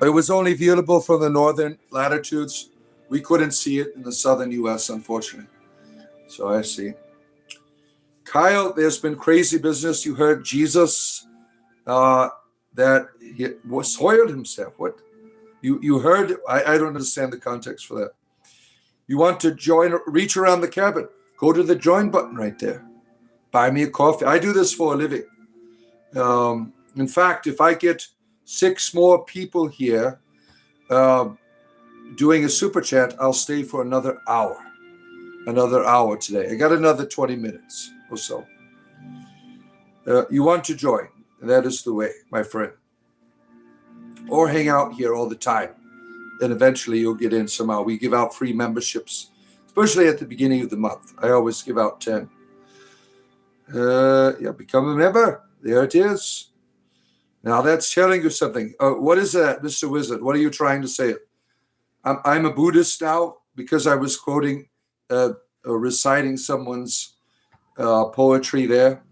It was only viewable from the northern latitudes. We couldn't see it in the southern U.S., unfortunately. So I see. Kyle, there's been crazy business. You heard Jesus that he soiled himself. What? You heard? I don't understand the context for that. You want to join, reach around the cabin, go to the join button right there. Buy me a coffee. I do this for a living. In fact, if I get 6 more people here doing a super chat, I'll stay for another hour. Another hour today. I got another 20 minutes or so. You want to join. That is the way, my friend. Or hang out here all the time. And eventually you'll get in somehow. We give out free memberships, especially at the beginning of the month. I always give out 10. Become a member. There it is. Now that's telling you something. What is that, Mr. Wizard? What are you trying to say? I'm a Buddhist now because I was quoting, reciting someone's poetry there.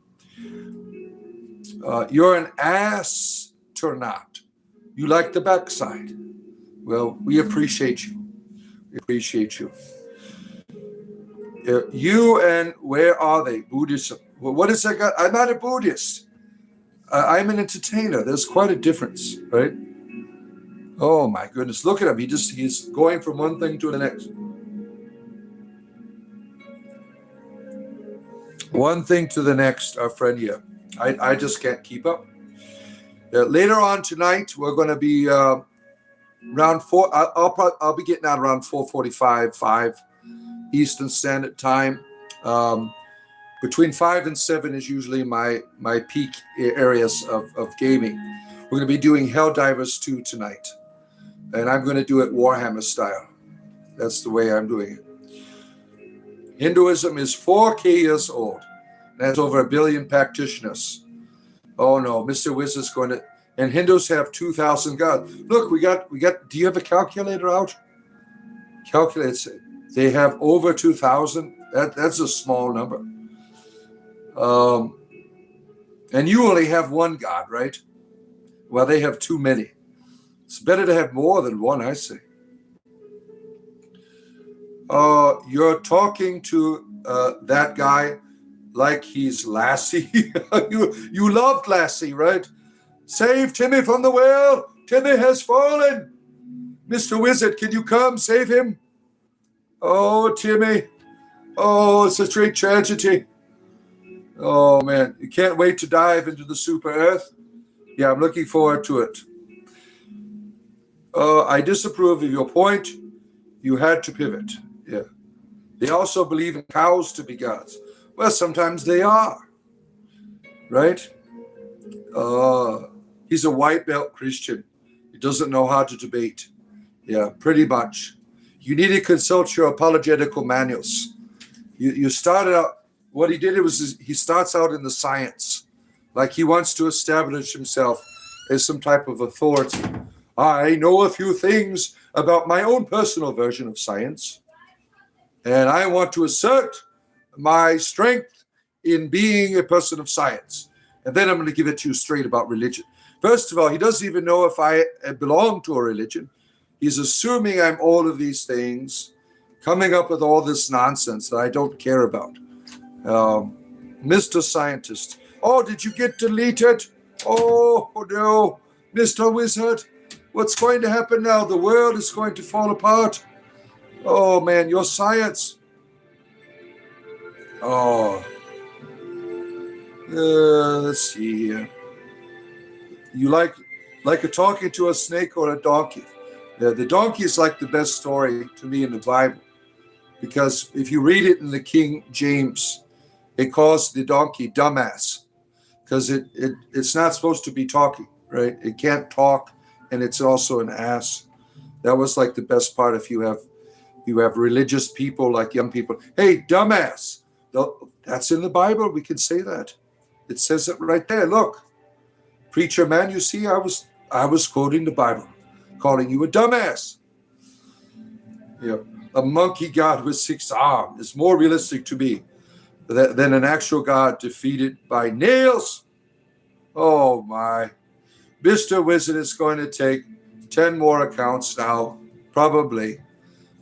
You're an astronaut. You like the backside. Well, we appreciate you. We appreciate you. You and where are they? Buddhism. Well, what is that guy? I'm not a Buddhist. I'm an entertainer. There's quite a difference, right? Oh my goodness. Look at him. He's going from one thing to the next. One thing to the next, our friend here. I just can't keep up. Later on tonight, we're going to be around 4. I'll be getting out around 4:45, 5 Eastern Standard Time. Between 5 and 7 is usually my peak areas of gaming. We're going to be doing Helldivers 2 tonight. And I'm going to do it Warhammer style. That's the way I'm doing it. Hinduism is 4K years old. It has over 1 billion practitioners. Oh no, Mr. Wiz is going to... And Hindus have 2,000 gods. Look, we got. Do you have a calculator out? Calculates it. They have over 2,000. That's a small number. And you only have one God, right? Well, they have too many. It's better to have more than one, I say. You're talking to that guy like he's Lassie. you loved Lassie, right? Save Timmy from the well. Timmy has fallen. Mr. Wizard, can you come save him? Oh, Timmy. Oh, it's a great tragedy. Oh, man. You can't wait to dive into the super earth? Yeah, I'm looking forward to it. I disapprove of your point. You had to pivot. Yeah. They also believe in cows to be gods. Well, sometimes they are. Right? He's a white belt Christian. He doesn't know how to debate. Yeah, pretty much. You need to consult your apologetical manuals. You started out, what he did was he starts out in the science. Like he wants to establish himself as some type of authority. I know a few things about my own personal version of science. And I want to assert my strength in being a person of science. And then I'm going to give it to you straight about religion. First of all, he doesn't even know if I belong to a religion. He's assuming I'm all of these things, coming up with all this nonsense that I don't care about. Mr. Scientist. Oh, did you get deleted? Oh, no. Mr. Wizard, what's going to happen now? The world is going to fall apart. Oh, man, your science. Oh. Let's see here. You like a talking to a snake or a donkey? The donkey is like the best story to me in the Bible. Because if you read it in the King James, it calls the donkey dumbass. Because it's not supposed to be talking, right? It can't talk, and it's also an ass. That was like the best part if you have religious people like young people. Hey, dumbass. That's in the Bible. We can say that. It says it right there. Look, preacher man, you see, I was quoting the Bible, calling you a dumbass. Yeah, a monkey god with 6 arms is more realistic to me than an actual god defeated by nails. Oh my. Mr. Wizard is going to take 10 more accounts now, probably.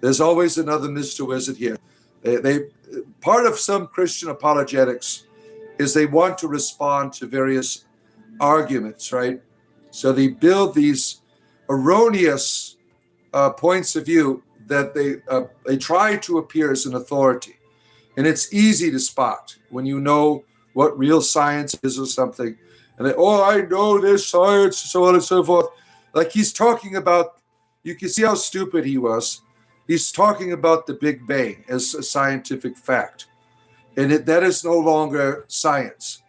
There's always another Mr. Wizard here. They part of some Christian apologetics is they want to respond to various arguments, right? So they build these erroneous points of view that they try to appear as an authority. And it's easy to spot when you know what real science is or something. And I know this science, so on and so forth. Like he's talking about, you can see how stupid he was. He's talking about the Big Bang as a scientific fact. And that is no longer science.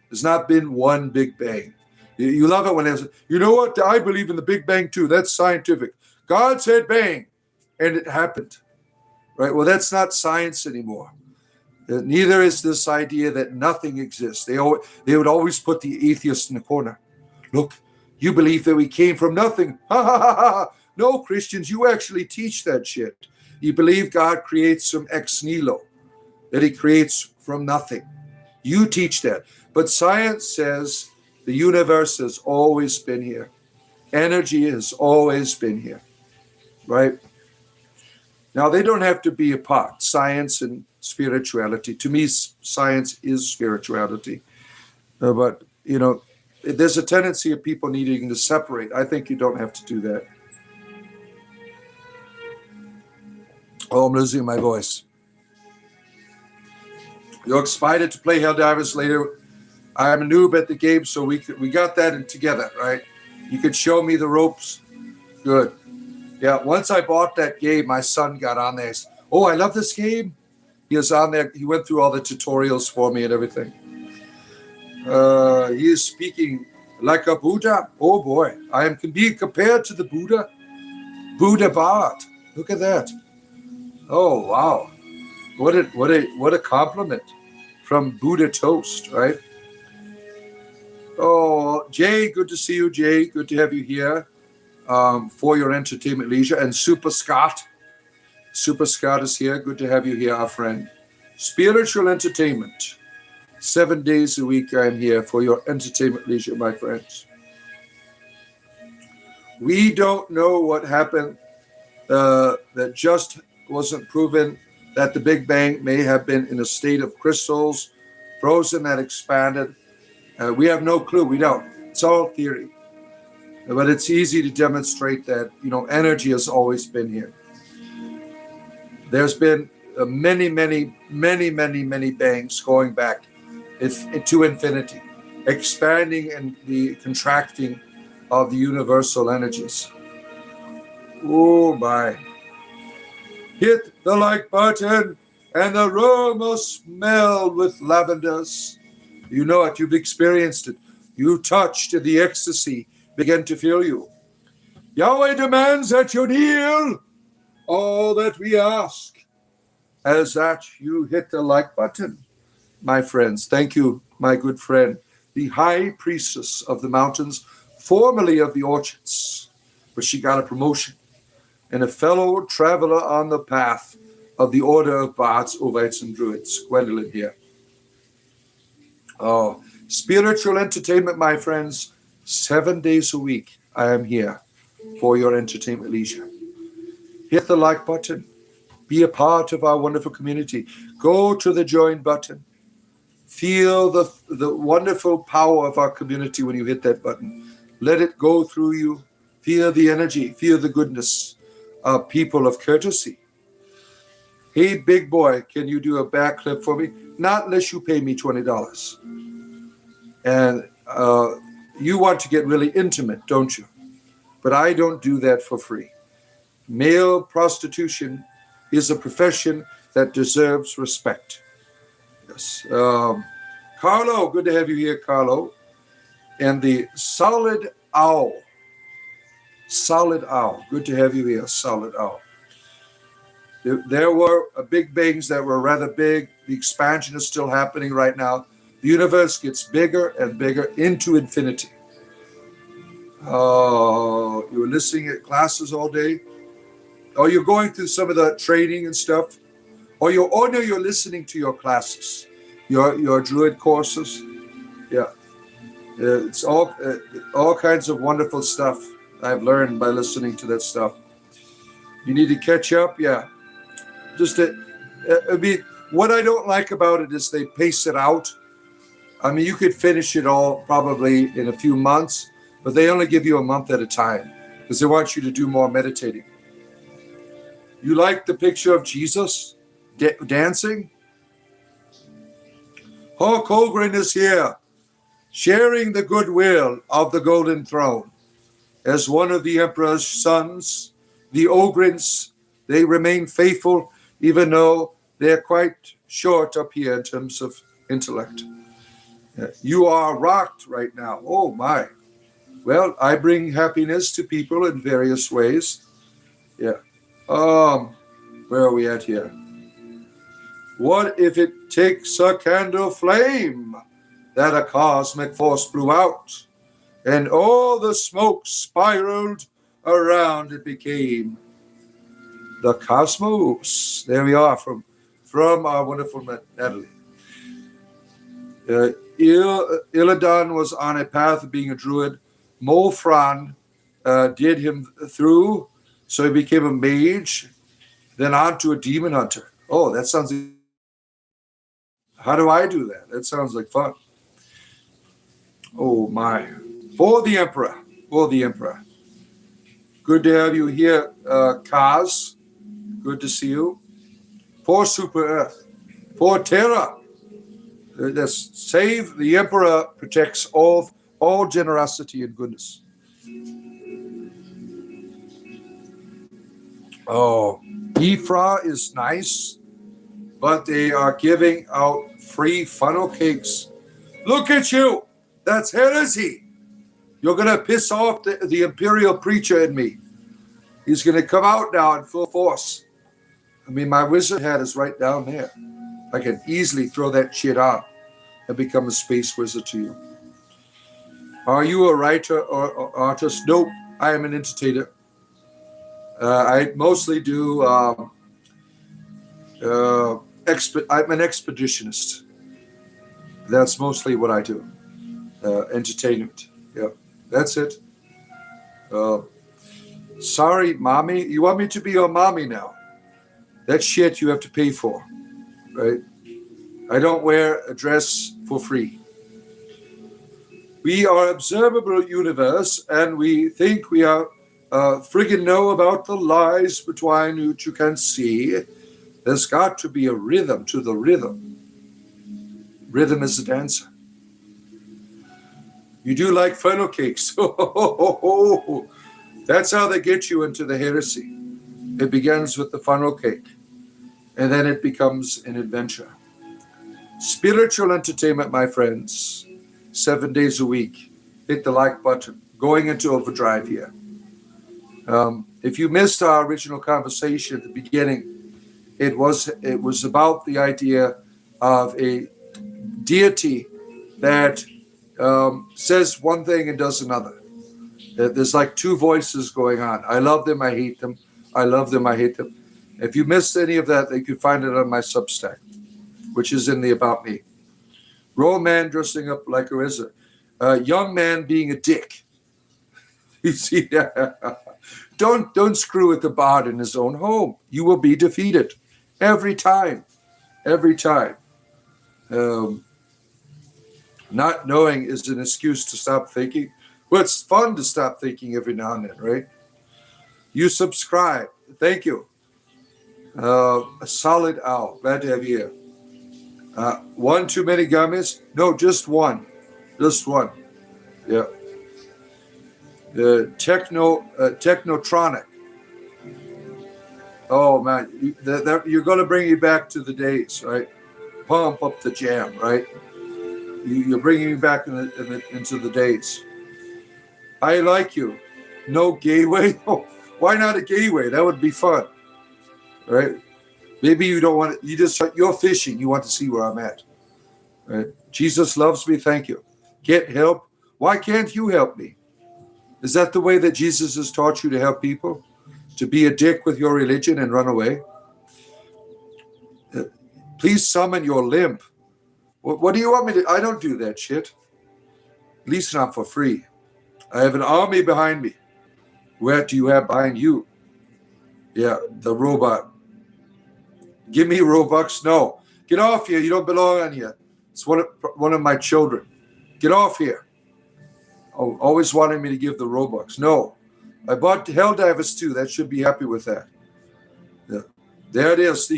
There's not been one Big Bang. You love it when there's, you know what? I believe in the Big Bang too. That's scientific. God said bang, and it happened. Right? Well, that's not science anymore. Neither is this idea that nothing exists. They would always put the atheist in the corner. Look, you believe that we came from nothing. Ha ha ha ha. No, Christians, you actually teach that shit. You believe God creates from ex nihilo, that he creates from nothing. You teach that. But science says the universe has always been here. Energy has always been here, right? Now, they don't have to be apart, science and spirituality. To me, science is spirituality. But, there's a tendency of people needing to separate. I think you don't have to do that. Oh, I'm losing my voice. You're excited to play Helldivers later. I'm a noob at the game, so we got that in together, right? You could show me the ropes. Good. Yeah, once I bought that game, my son got on there. Oh, I love this game. He was on there. He went through all the tutorials for me and everything. He is speaking like a Buddha. Oh boy, I can be compared to the Buddha. Buddha Bard. Look at that. Oh wow, what a compliment from Buddha Toast, right? Oh, Jay, good to see you, Jay. Good to have you here. For your entertainment leisure. And Super Scott is here. Good to have you here, our friend. Spiritual entertainment. 7 days a week I am here for your entertainment leisure, my friends. We don't know what happened that just wasn't proven, that the Big Bang may have been in a state of crystals, frozen that expanded. We have no clue. We don't. It's all theory. But it's easy to demonstrate that, energy has always been here. There's been many bangs going back to infinity, expanding and the contracting of the universal energies. Oh my. Hit the like button and the room will smell with lavenders. You know it. You've experienced it. You touched the ecstasy begin to fill you. Yahweh demands that you kneel. All that we ask is that you hit the like button, my friends. Thank you, my good friend, the high priestess of the mountains, formerly of the orchards, but she got a promotion, and a fellow traveler on the path of the order of bards, Ovites, and druids, Gwendolyn here. Oh, spiritual entertainment, my friends. 7 days a week, I am here for your entertainment leisure. Hit the like button. Be a part of our wonderful community. Go to the join button. Feel the wonderful power of our community when you hit that button. Let it go through you. Feel the energy. Feel the goodness of people of courtesy. Hey, big boy, can you do a backflip for me? Not unless you pay me $20. And you want to get really intimate, don't you? But I don't do that for free. Male prostitution is a profession that deserves respect. Yes. Carlo, good to have you here, Carlo. And the Solid Owl. Solid Owl. Good to have you here, Solid Owl. There were big bangs that were rather big. The expansion is still happening right now. The universe gets bigger and bigger into infinity. Oh, you were listening at classes all day? Oh, you're going through some of the training and stuff? Or you're listening to your classes, your Druid courses? Yeah. It's all kinds of wonderful stuff I've learned by listening to that stuff. You need to catch up? Yeah. What I don't like about it is they pace it out. I mean, you could finish it all probably in a few months, but they only give you a month at a time because they want you to do more meditating. You like the picture of Jesus dancing? Hulk Hogan is here, sharing the goodwill of the Golden Throne. As one of the Emperor's sons, the Ogrins, they remain faithful, even though they're quite short up here in terms of intellect. You are rocked right now. Oh, my. Well, I bring happiness to people in various ways. Yeah. Where are we at here? What if it takes a candle flame that a cosmic force blew out, and all the smoke spiraled around it became the cosmos. There we are from our wonderful Natalie. Illidan was on a path of being a druid. Molfran did him through, so he became a mage, then on to a demon hunter. Oh, that sounds... How do I do that? That sounds like fun. Oh, my. For the Emperor. For the Emperor. Good to have you here, Kaz. Good to see you. For Super Earth. For Terra. Let's save the Emperor protects all generosity and goodness. Oh, Ifra is nice, but they are giving out free funnel cakes. Look at you. That's heresy. You're going to piss off the imperial preacher in me. He's going to come out now in full force. I mean, my wizard hat is right down there. I can easily throw that shit on and become a space wizard to you. Are you a writer or artist? Nope, I am an entertainer. I mostly do... I'm an expeditionist. That's mostly what I do. Entertainment. Yeah, that's it. Sorry, mommy. You want me to be your mommy now? That shit you have to pay for, right? I don't wear a dress for free. We are observable universe, and we think we are friggin' know about the lies between which you can see. There's got to be a rhythm to the rhythm. Rhythm is a dancer. You do like funnel cakes. That's how they get you into the heresy. It begins with the funnel cake, and then it becomes an adventure. Spiritual entertainment, my friends. 7 days a week. Hit the like button. Going into overdrive here. If you missed our original conversation at the beginning, it was about the idea of a deity that says one thing and does another. There's like two voices going on. I love them, I hate them. I love them, I hate them. If you missed any of that, you can find it on my Substack, which is in the About Me. Grown man dressing up like a wizard. Young man being a dick. You see, don't screw with the bard in his own home. You will be defeated every time. Every time. Not knowing is an excuse to stop thinking. Well, it's fun to stop thinking every now and then, right? You subscribe. Thank you. A solid owl. Glad to have you here. One too many gummies? No, just one. Just one. Yeah. Technotronic. Oh, man. You're going to bring me back to the days, right? Pump up the jam, right? You're bringing me back into the days. I like you. No gateway? Oh, why not a gateway? That would be fun, right? Maybe you don't want to, you're fishing. You want to see where I'm at, right? Jesus loves me. Thank you. Get help. Why can't you help me? Is that the way that Jesus has taught you to help people? To be a dick with your religion and run away? Please summon your limp. What do you want me to? I don't do that shit. At least not for free. I have an army behind me. Where do you have behind you? Yeah, the robot. Give me Robux. No. Get off here. You don't belong on here. It's one of my children. Get off here. Oh, always wanting me to give the Robux. No. I bought Helldivers too. That should be happy with that. Yeah. There it is.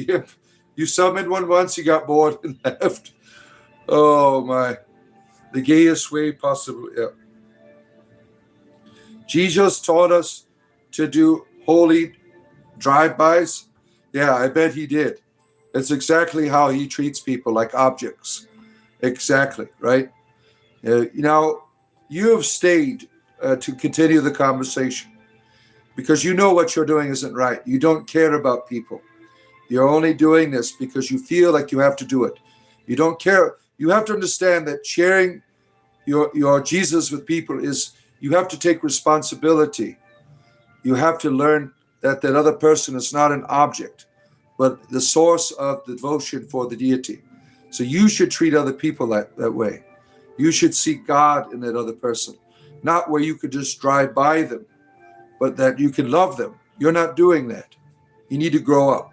You summoned one once, you got bored and left. Oh, my. The gayest way possible. Yeah. Jesus taught us to do holy drive-bys. Yeah, I bet he did. It's exactly how he treats people, like objects. Exactly, right? You have stayed to continue the conversation because you know what you're doing isn't right. You don't care about people. You're only doing this because you feel like you have to do it. You don't care. You have to understand that sharing your Jesus with people is, you have to take responsibility. you have to learn that that other person is not an object, but the source of devotion for the deity. So you should treat other people that way. You should seek God in that other person, not where you could just drive by them, but that you can love them. You're not doing that. You need to grow up.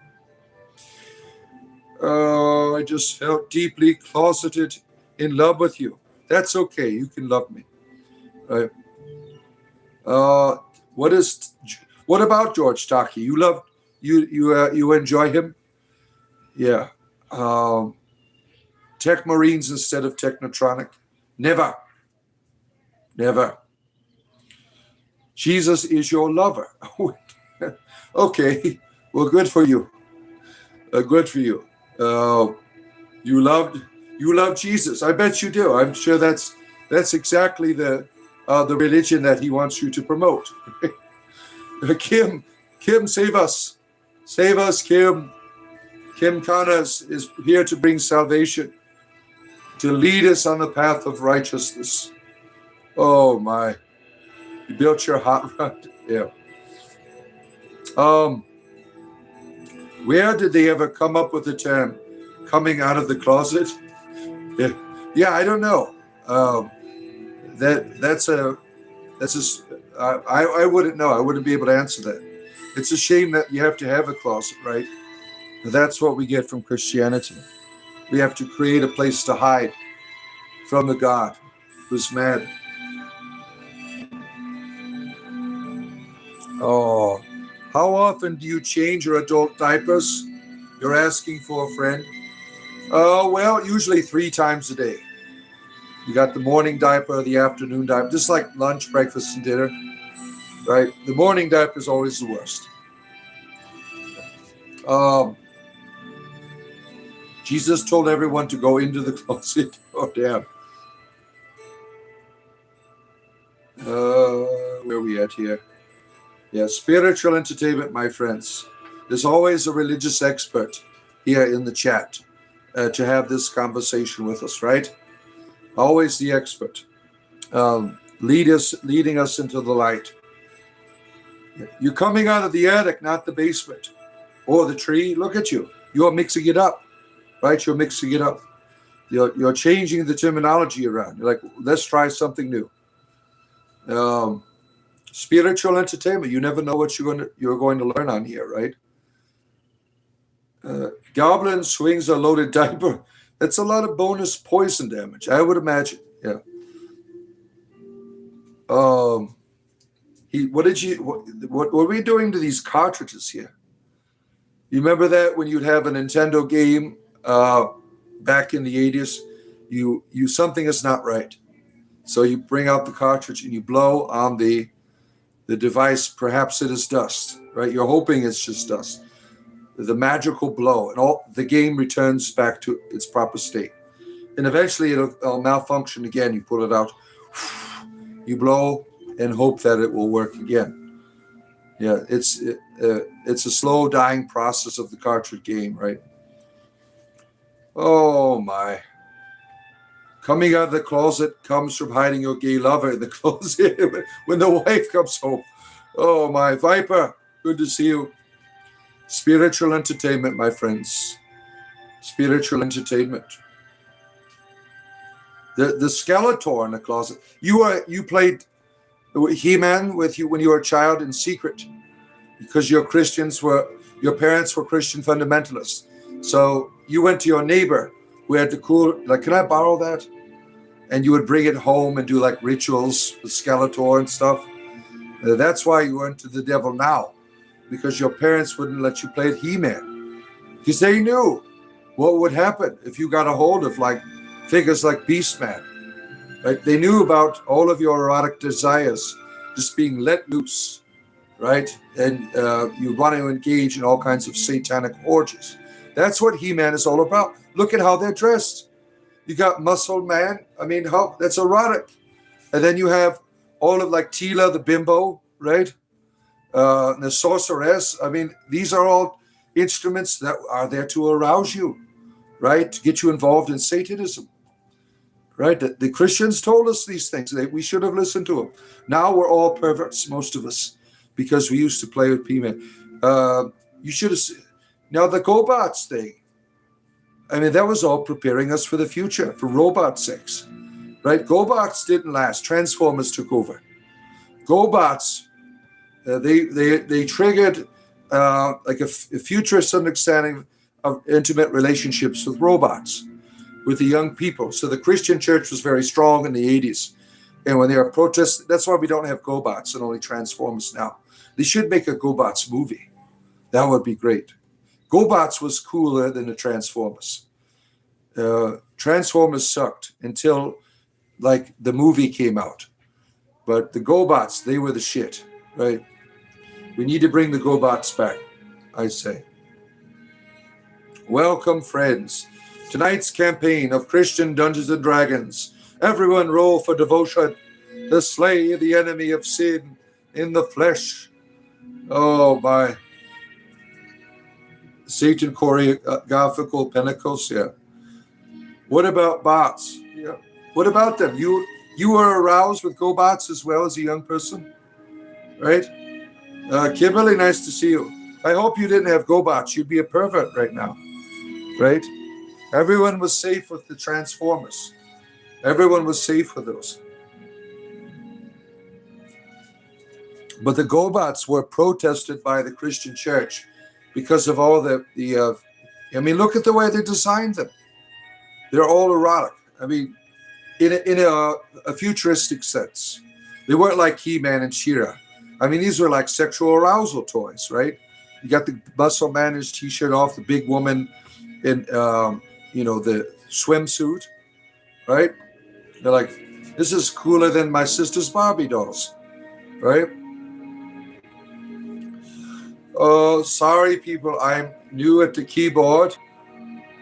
Oh, I just felt deeply closeted in love with you. That's okay. You can love me. Right? What about George Takei? You enjoy him? Yeah. Tech Marines instead of Technotronic? Never. Never. Jesus is your lover. Okay. Well, good for you. Good for you. You love Jesus. I bet you do. I'm sure that's exactly the religion that he wants you to promote. Kim, save us. Save us, Kim. Kim Kanas is here to bring salvation, to lead us on the path of righteousness. Oh my. You built your hot rod. Yeah. Where did they ever come up with the term coming out of the closet? Yeah, I don't know. I wouldn't know. I wouldn't be able to answer that. It's a shame that you have to have a closet, right? That's what we get from Christianity. We have to create a place to hide from the God who's mad. Oh, how often do you change your adult diapers? You're asking for a friend. Oh, well, usually 3 times a day. You got the morning diaper, the afternoon diaper, just like lunch, breakfast, and dinner, right? The morning diaper is always the worst. Jesus told everyone to go into the closet. Oh, damn. Where are we at here? Yeah, spiritual entertainment, my friends. There's always a religious expert here in the chat to have this conversation with us, right? Always the expert. Leading us into the light. You're coming out of the attic, not the basement. Or the tree. Look at you. You're mixing it up, right? You're mixing it up. You're changing the terminology around. You're like, let's try something new. Spiritual entertainment. You never know what you're going to learn on here, right? Goblin swings a loaded diaper. That's a lot of bonus poison damage, I would imagine. Yeah. What were we doing to these cartridges here? You remember that when you'd have a Nintendo game back in the 80s, you something is not right. So you bring out the cartridge and you blow on the device. Perhaps it is dust, right? You're hoping it's just dust. The magical blow, and all the game returns back to its proper state. And eventually it'll malfunction again. You pull it out, you blow, and hope that it will work again. Yeah, it's a slow dying process of the cartridge game, right? Oh my. Coming out of the closet comes from hiding your gay lover in the closet when the wife comes home. Oh my. Viper, good to see you. Spiritual entertainment, my friends. Spiritual entertainment. The Skeletor in the closet. You played He-Man with you when you were a child in secret, because your parents were Christian fundamentalists. So you went to your neighbor who had the cool, like, can I borrow that? And you would bring it home and do like rituals with Skeletor and stuff. That's why you went to the devil now, because your parents wouldn't let you play He-Man, because they knew what would happen if you got a hold of like figures like Beastman. Right? They knew about all of your erotic desires just being let loose, right? And you want to engage in all kinds of satanic orgies. That's what He-Man is all about. Look at how they're dressed. You got Muscle Man. I mean, that's erotic. And then you have all of like Tila the bimbo, right? The sorceress. I mean, these are all instruments that are there to arouse you, right? To get you involved in Satanism, right? The Christians told us these things. We should have listened to them. Now we're all perverts, most of us, because we used to play with P-Man. You should have seen. Now the GoBots thing, I mean, that was all preparing us for the future, for Robot 6, right? GoBots didn't last. Transformers took over. GoBots, they triggered like a futurist understanding of intimate relationships with robots, with the young people. So the Christian church was very strong in the 80s. And when there are protests, that's why we don't have GoBots and only Transformers now. They should make a GoBots movie. That would be great. GoBots was cooler than the Transformers. Transformers sucked until like the movie came out. But the GoBots, they were the shit, right? We need to bring the GoBots back, I say. Welcome, friends. Tonight's campaign of Christian Dungeons and Dragons. Everyone roll for devotion to slay the enemy of sin in the flesh. Oh, my. Satan choreographical Pentecost, yeah. What about bots? Yeah. What about them? You were aroused with GoBots as well as a young person, right? Kimberly, nice to see you. I hope you didn't have GoBots. You'd be a pervert right now, right? Everyone was safe with the Transformers. Everyone was safe with those. But the GoBots were protested by the Christian church because of all I mean, look at the way they designed them. They're all erotic. I mean, in a futuristic sense. They weren't like He-Man and She-Ra. I mean, these were like sexual arousal toys, right? You got the Muscle Man in his t-shirt off, the big woman in, the swimsuit, right? They're like, this is cooler than my sister's Barbie dolls, right? Oh, sorry, people. I'm new at the keyboard.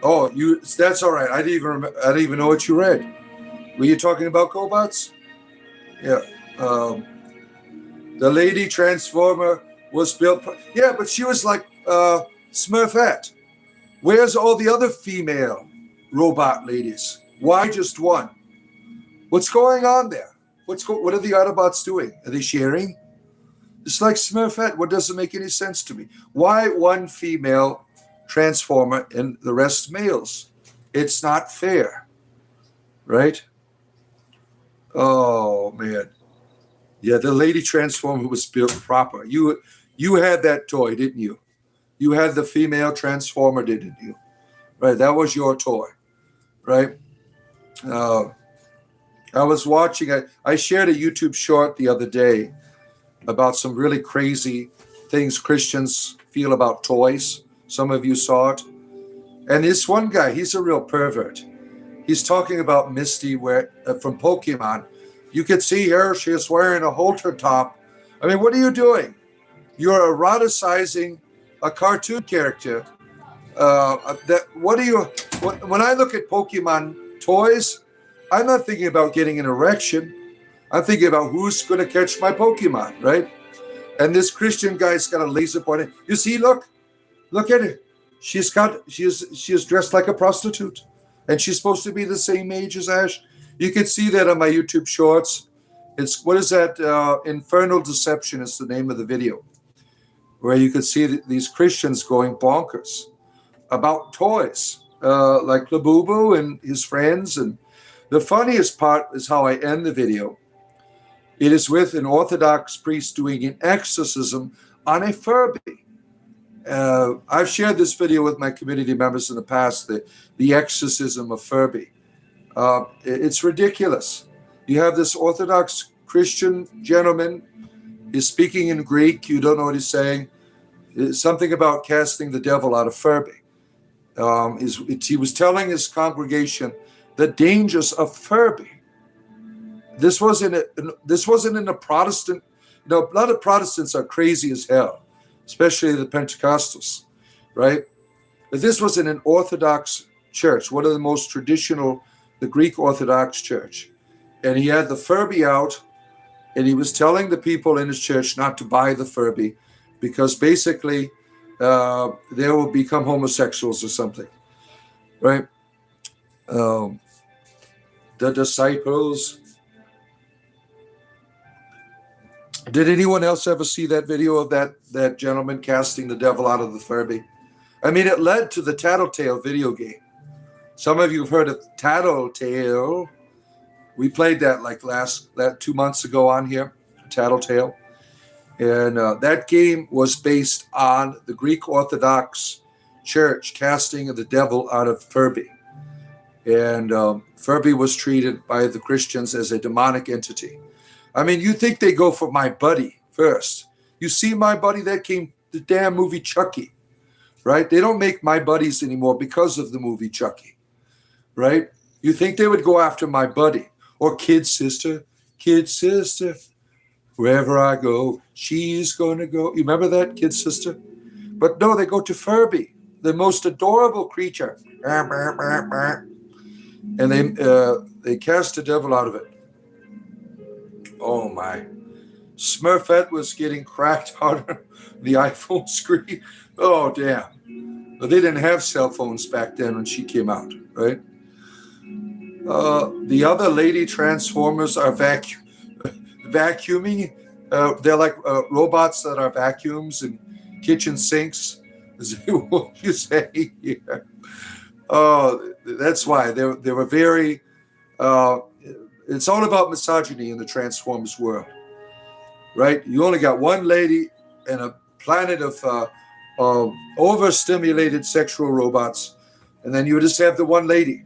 Oh, that's all right. I didn't even know what you read. Were you talking about GoBots? Yeah. The lady Transformer was built. Yeah, but she was like Smurfette. Where's all the other female robot ladies? Why just one? What's going on there? What are the Autobots doing? Are they sharing? It's like Smurfette. What doesn't make any sense to me? Why one female Transformer and the rest males? It's not fair, right? Oh man, yeah. The lady Transformer was built proper. You had that toy, didn't you? You had the female Transformer, didn't you? Right. That was your toy, right? I was watching. I shared a YouTube short the other day about some really crazy things Christians feel about toys. Some of you saw it. And this one guy, he's a real pervert. He's talking about Misty from Pokemon. You can see her, she is wearing a halter top. I mean, what are you doing? You're eroticizing a cartoon character. When I look at Pokemon toys, I'm not thinking about getting an erection. I'm thinking about who's going to catch my Pokemon, right? And this Christian guy's got a laser pointer. You see, look at her. She is dressed like a prostitute, and she's supposed to be the same age as Ash. You can see that on my YouTube shorts. What is that? Infernal Deception is the name of the video, where you can see these Christians going bonkers about toys, like Labubu and his friends. And the funniest part is how I end the video. It is with an Orthodox priest doing an exorcism on a Furby. I've shared this video with my community members in the past, the exorcism of Furby. It's ridiculous. You have this Orthodox Christian gentleman, he's speaking in Greek, you don't know what he's saying. It's something about casting the devil out of Furby. He was telling his congregation the dangers of Furby. This wasn't in a Protestant. A lot of Protestants are crazy as hell, especially the Pentecostals, right? But this was in an Orthodox church, one of the most traditional, the Greek Orthodox church. And he had the Furby out, and he was telling the people in his church not to buy the Furby because basically they will become homosexuals or something, right? The disciples. Did anyone else ever see that video of that gentleman casting the devil out of the Furby? I mean, it led to the Tattletale video game. Some of you have heard of Tattletale. We played that like 2 months ago on here, Tattletale. And that game was based on the Greek Orthodox Church casting of the devil out of Furby. And Furby was treated by the Christians as a demonic entity. I mean, you think they go for My Buddy first. You see My Buddy, that came the damn movie Chucky, right? They don't make My Buddies anymore because of the movie Chucky, right? You think they would go after My Buddy or Kid Sister, wherever I go, she's going to go. You remember that, Kid Sister? But no, they go to Furby, the most adorable creature. And they cast the devil out of it. Oh my. Smurfette was getting cracked out of the iPhone screen. Oh, damn. But they didn't have cell phones back then when she came out, right? The other lady Transformers are vacuuming. They're like robots that are vacuums and kitchen sinks. Is what you say here? Oh, that's why they were very. It's all about misogyny in the Transformers world, right? You only got one lady and a planet of overstimulated sexual robots, and then you just have the one lady.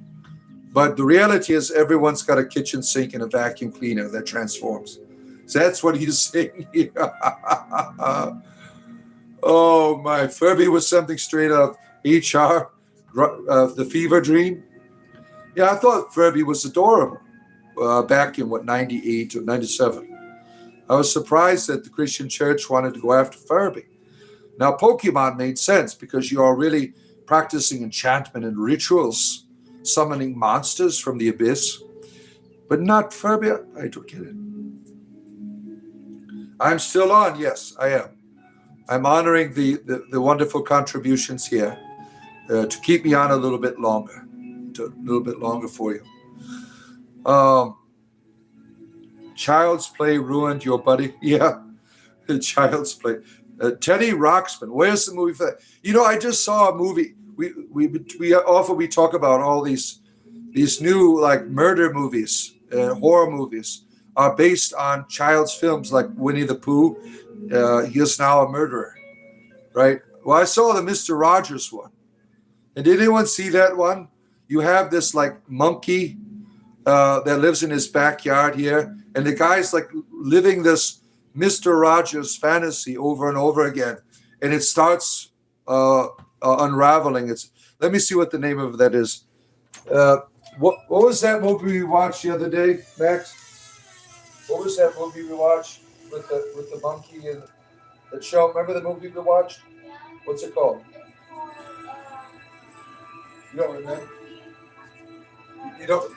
But the reality is everyone's got a kitchen sink and a vacuum cleaner that transforms. So that's what he's saying here. Oh, my. Furby was something straight out of HR, The Fever Dream. Yeah, I thought Furby was adorable back in, 98 or 97. I was surprised that the Christian church wanted to go after Furby. Now, Pokemon made sense because you are really practicing enchantment and rituals, summoning monsters from the abyss, but not Furby. I don't get it. I'm still on. Yes, I am. I'm honoring the wonderful contributions here to keep me on a little bit longer for you. Child's Play ruined your buddy. Yeah, Child's Play. Teddy Ruxpin. Where's the movie for that? You know, I just saw a movie. We often talk about all these new like murder movies, horror movies are based on child's films like Winnie the Pooh. He is now a murderer, right? Well, I saw the Mr. Rogers one. And did anyone see that one? You have this like monkey that lives in his backyard here, and the guy's like living this Mr. Rogers fantasy over and over again, and it starts unraveling. Let me see what the name of that is. What was that movie we watched the other day, Max? What was that movie we watched with the monkey and the show? Remember the movie we watched? What's it called? You don't remember? You don't.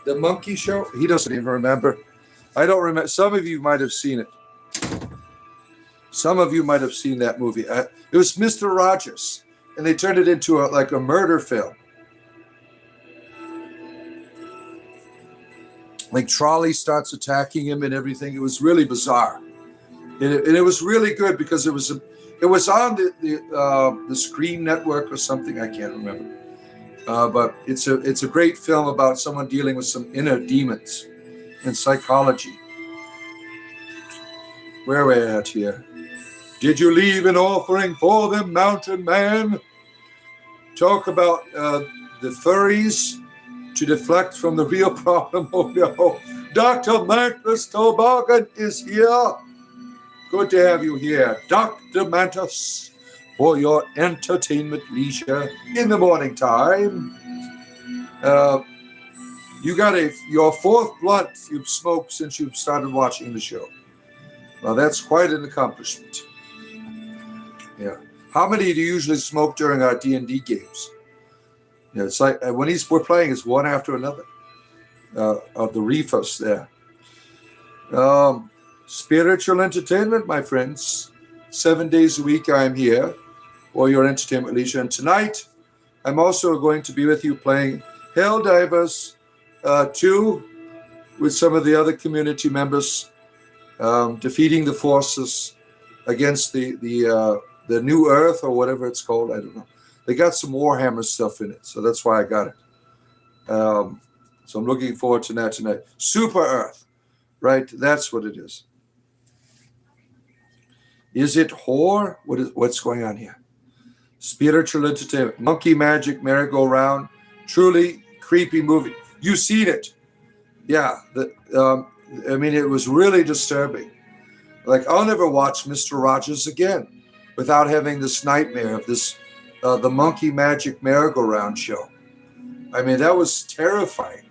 The Monkey Show? He doesn't even remember. I don't remember. Some of you might have seen it. Some of you might have seen that movie. It was Mr. Rogers, and they turned it into a murder film. Like Trolley starts attacking him and everything. It was really bizarre, and it was really good because it was on the Screen Network or something. I can't remember. But it's a great film about someone dealing with some inner demons and psychology. Where are we at here? Did you leave an offering for them, Mountain Man? Talk about the furries to deflect from the real problem. Oh no, Dr. Mantis Toboggan is here. Good to have you here, Dr. Mantis, for your entertainment leisure in the morning time. You got your fourth blunt you've smoked since you've started watching the show. Well, that's quite an accomplishment. Yeah. How many do you usually smoke during our D&D games? Yeah, it's like when we're playing, it's one after another of the reefers there. Spiritual entertainment, my friends. 7 days a week I'm here for your entertainment leisure. And tonight, I'm also going to be with you playing Helldivers 2 with some of the other community members. defeating the forces against the New Earth or whatever it's called. I don't know. They got some Warhammer stuff in it, so that's why I got it. So I'm looking forward to that tonight. Super Earth, right? That's what it is. Is it horror? What's going on here? Spiritual entertainment, monkey magic, merry-go-round, truly creepy movie. You've seen it, yeah. I mean, it was really disturbing. Like, I'll never watch Mr. Rogers again without having this nightmare of this, the monkey magic merry-go-round show. I mean, that was terrifying,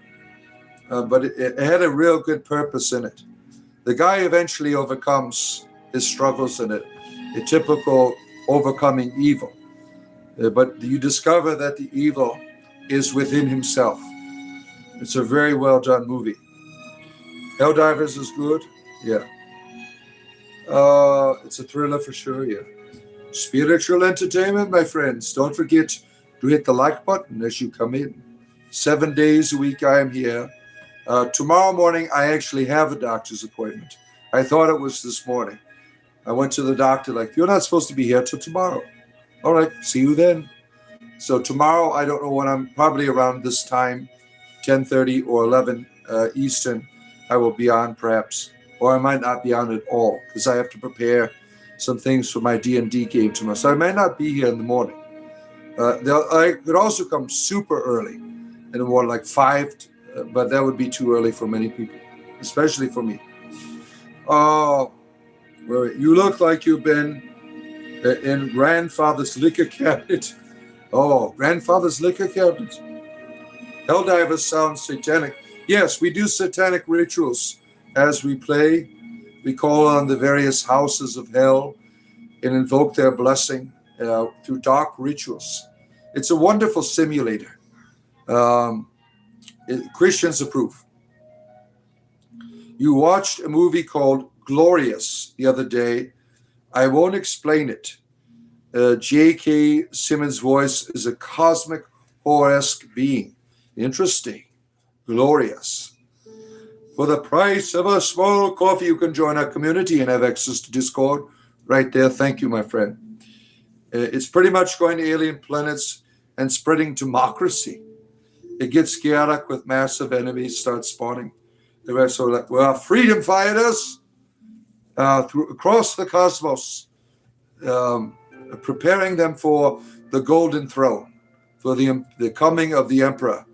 but it had a real good purpose in it. The guy eventually overcomes his struggles in it, a typical overcoming evil. But you discover that the evil is within himself. It's a very well done movie. Helldivers is good, yeah. It's a thriller for sure, yeah. Spiritual entertainment, my friends. Don't forget to hit the like button as you come in. 7 days a week I am here. Tomorrow morning I actually have a doctor's appointment. I thought it was this morning. I went to the doctor like, you're not supposed to be here till tomorrow. All right, see you then. So tomorrow, I don't know when, I'm probably around this time, 10:30 or 11 Eastern, I will be on perhaps, or I might not be on at all because I have to prepare some things for my D&D game tomorrow. So I might not be here in the morning. I could also come super early in the morning, like 5, but that would be too early for many people, especially for me. Oh, you look like you've been in grandfather's liquor cabinet. Oh, grandfather's liquor cabinet. Helldivers sounds satanic. Yes, we do satanic rituals as we play. We call on the various houses of hell and invoke their blessing through dark rituals. It's a wonderful simulator. Christians approve. You watched a movie called Glorious the other day. I won't explain it. J.K. Simmons' voice is a cosmic horror-esque being. Interesting. Glorious. For the price of a small coffee, you can join our community and have access to Discord right there. Thank you, my friend. It's pretty much going to alien planets and spreading democracy. It gets chaotic with massive enemies start spawning. The rest are like, well, freedom fighters across the cosmos, preparing them for the golden throne, for the coming of the emperor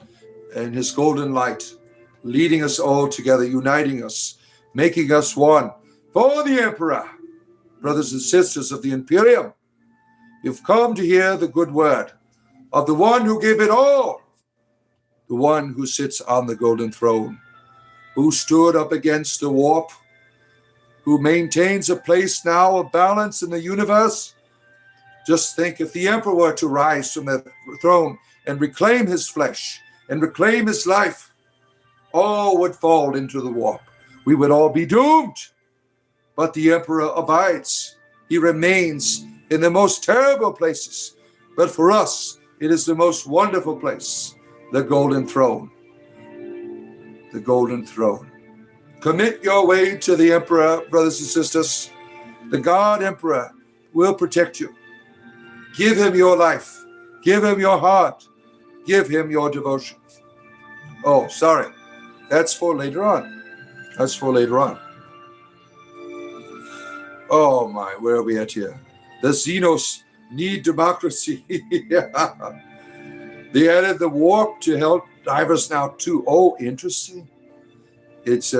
and his golden light, leading us all together, uniting us, making us one for the emperor. Brothers and sisters of the Imperium, you've come to hear the good word of the one who gave it all, the one who sits on the golden throne, who stood up against the warp, who maintains a place now of balance in the universe. Just think if the emperor were to rise from that throne and reclaim his flesh and reclaim his life, all would fall into the warp. We would all be doomed. But the emperor abides. He remains in the most terrible places. But for us, it is the most wonderful place, the golden throne. The golden throne. Commit your way to the emperor, brothers and sisters. The God emperor will protect you. Give him your life. Give him your heart. Give him your devotion. Oh, sorry. That's for later on. That's for later on. Oh my, where are we at here? The Xenos need democracy. Yeah. They added the warp to Helldivers now too. Oh, interesting. It's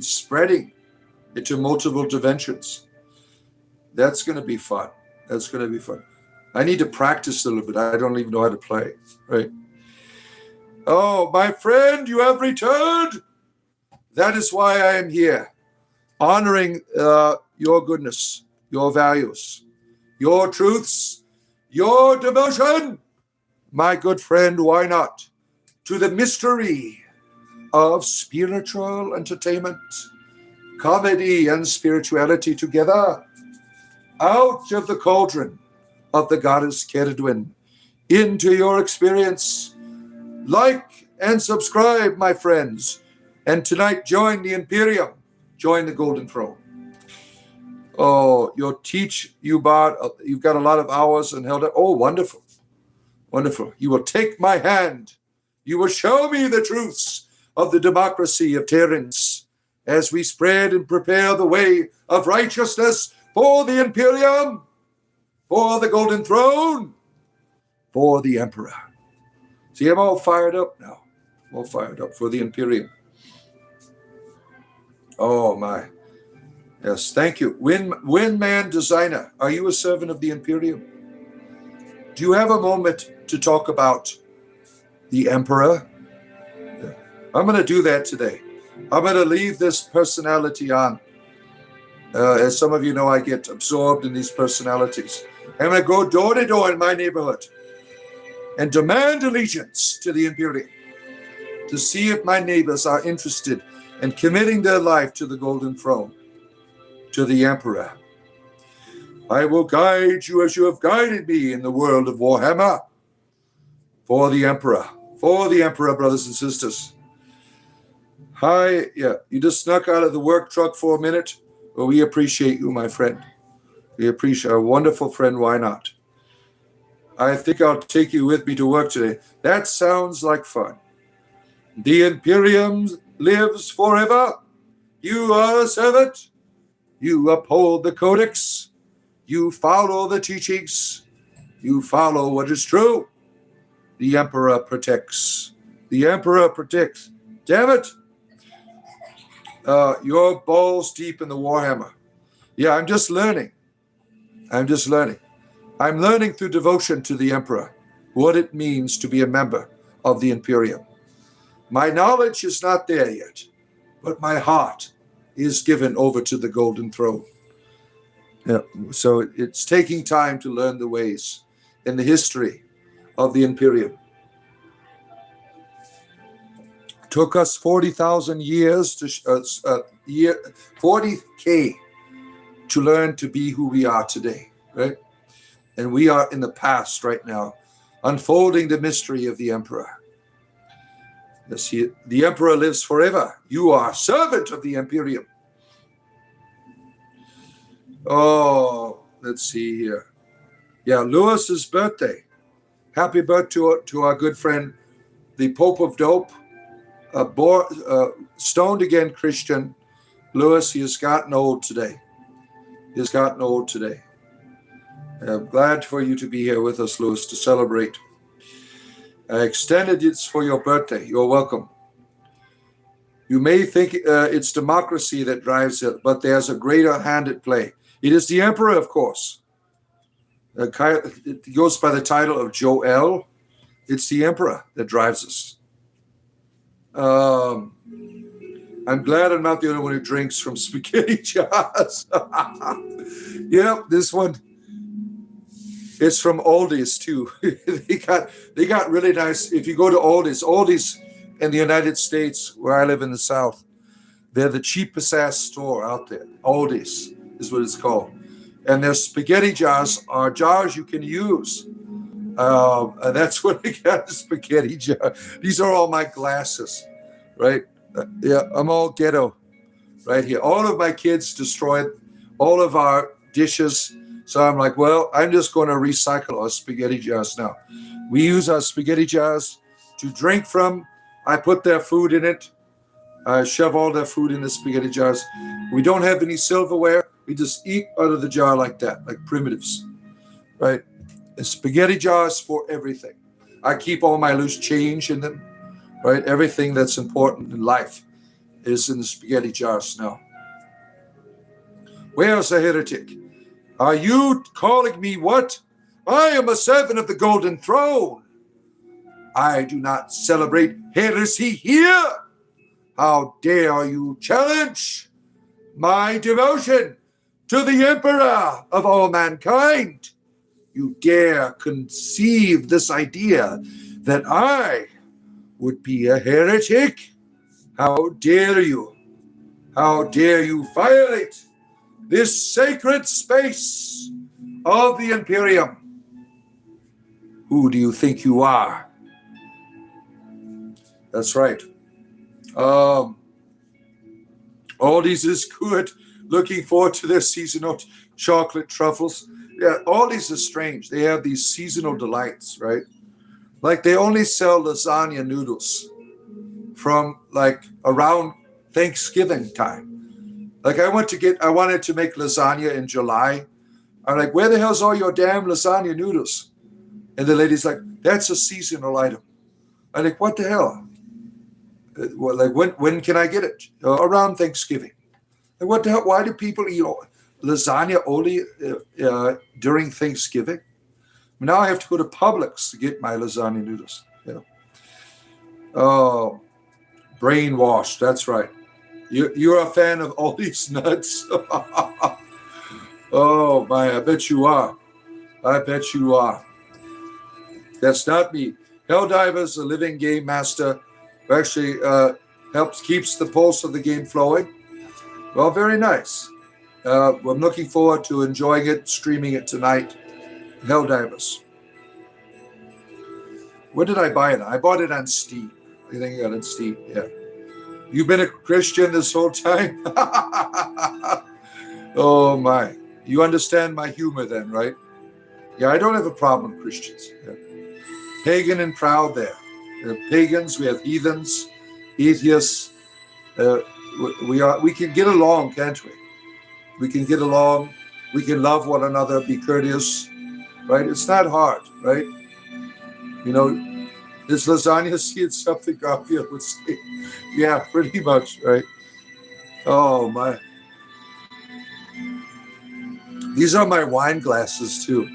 spreading into multiple dimensions. That's going to be fun. That's going to be fun. I need to practice a little bit. I don't even know how to play. Right. Oh, my friend, you have returned. That is why I am here, honoring your goodness, your values, your truths, your devotion. My good friend, why not? To the mystery of spiritual entertainment, comedy and spirituality together, out of the cauldron of the goddess Ceridwen, into your experience. Like and subscribe, my friends, and tonight join the Imperium. join the golden throne. Oh, you've got a lot of hours and held it. Oh, wonderful. Wonderful. You will take my hand. You will show me the truths of the democracy of Terence as we spread and prepare the way of righteousness for the Imperium, for the golden throne, for the Emperor. See, I'm all fired up now. All fired up for the Imperium. Oh, my. Yes, thank you. Windman Designer, are you a servant of the Imperium? Do you have a moment to talk about the Emperor? Yeah. I'm going to do that today. I'm going to leave this personality on. As some of you know, I get absorbed in these personalities. I'm going to go door to door in my neighborhood and demand allegiance to the Imperium to see if my neighbors are interested in committing their life to the golden throne, to the Emperor. I will guide you as you have guided me in the world of Warhammer. For the Emperor, brothers and sisters. Hi, yeah, you just snuck out of the work truck for a minute. Well, we appreciate you, my friend. We appreciate our wonderful friend. Why not? I think I'll take you with me to work today. That sounds like fun. The Imperium lives forever. You are a servant. You uphold the codex. You follow the teachings. You follow what is true. The Emperor protects. The Emperor protects. Damn it. You're balls deep in the Warhammer. Yeah, I'm just learning. I'm learning through devotion to the Emperor what it means to be a member of the Imperium. My knowledge is not there yet, but my heart is given over to the golden throne. Yeah, so it's taking time to learn the ways and the history of the Imperium. Took us 40,000 years to 40K to learn to be who we are today, right? And we are in the past right now, unfolding the mystery of the Emperor. Yes, the Emperor lives forever. You are servant of the Imperium. Oh, let's see here. Yeah, Lewis's birthday. Happy birthday to our good friend, the Pope of Dope, stoned again Christian. Lewis, he has gotten old today. I'm glad for you to be here with us, Lewis, to celebrate. I extended it for your birthday. You're welcome. You may think it's democracy that drives it, but there's a greater hand at play. It is the Emperor, of course. It goes by the title of Joel. It's the Emperor that drives us. I'm glad I'm not the only one who drinks from spaghetti jars. Yep, this one. It's from Aldi's too. they got really nice. If you go to Aldi's in the United States, where I live in the South, they're the cheapest ass store out there. Aldi's is what it's called, and their spaghetti jars are jars you can use. And that's what I got, a spaghetti jar. These are all my glasses, right? Yeah, I'm all ghetto right here. All of my kids destroyed all of our dishes. So I'm like, well, I'm just going to recycle our spaghetti jars now. We use our spaghetti jars to drink from. I put their food in it. I shove all their food in the spaghetti jars. We don't have any silverware. We just eat out of the jar like that, like primitives, right? And spaghetti jars for everything. I keep all my loose change in them, right? Everything that's important in life is in the spaghetti jars now. Where's the heretic? Are you calling me what? I am a servant of the golden throne. I do not celebrate heresy here. How dare you challenge my devotion to the Emperor of all mankind? You dare conceive this idea that I would be a heretic? How dare you? How dare you violate this sacred space of the Imperium? Who do you think you are? That's right. Aldi's is good. Looking forward to their seasonal chocolate truffles. Yeah, Aldi's is strange. They have these seasonal delights, right? Like they only sell lasagna noodles from like around Thanksgiving time. Like I wanted to make lasagna in July. I'm like, where the hell's all your damn lasagna noodles? And the lady's like, that's a seasonal item. I'm like, what the hell? Well, like when can I get it? Around Thanksgiving. Like, what the hell? Why do people eat lasagna only during Thanksgiving? Now I have to go to Publix to get my lasagna noodles. Yeah. Oh, brainwashed. That's right. You're a fan of all these nuts. Oh my, I bet you are. I bet you are. That's not me. Helldivers, a living game master, who actually keeps the pulse of the game flowing. Well, very nice. I'm looking forward to enjoying it, streaming it tonight. Helldivers. Where did I buy it? I bought it on Steam. I think I got it on Steam. Yeah. You've been a Christian this whole time? Oh my. You understand my humor then, right? Yeah, I don't have a problem with Christians. Yeah. Pagan and proud there. We have pagans, we have heathens, atheists. We can get along, can't we? We can get along. We can love one another, be courteous, right? It's not hard, right? You know, is lasagna seeing something Garfield would say? Yeah, pretty much, right? Oh my. These are my wine glasses too.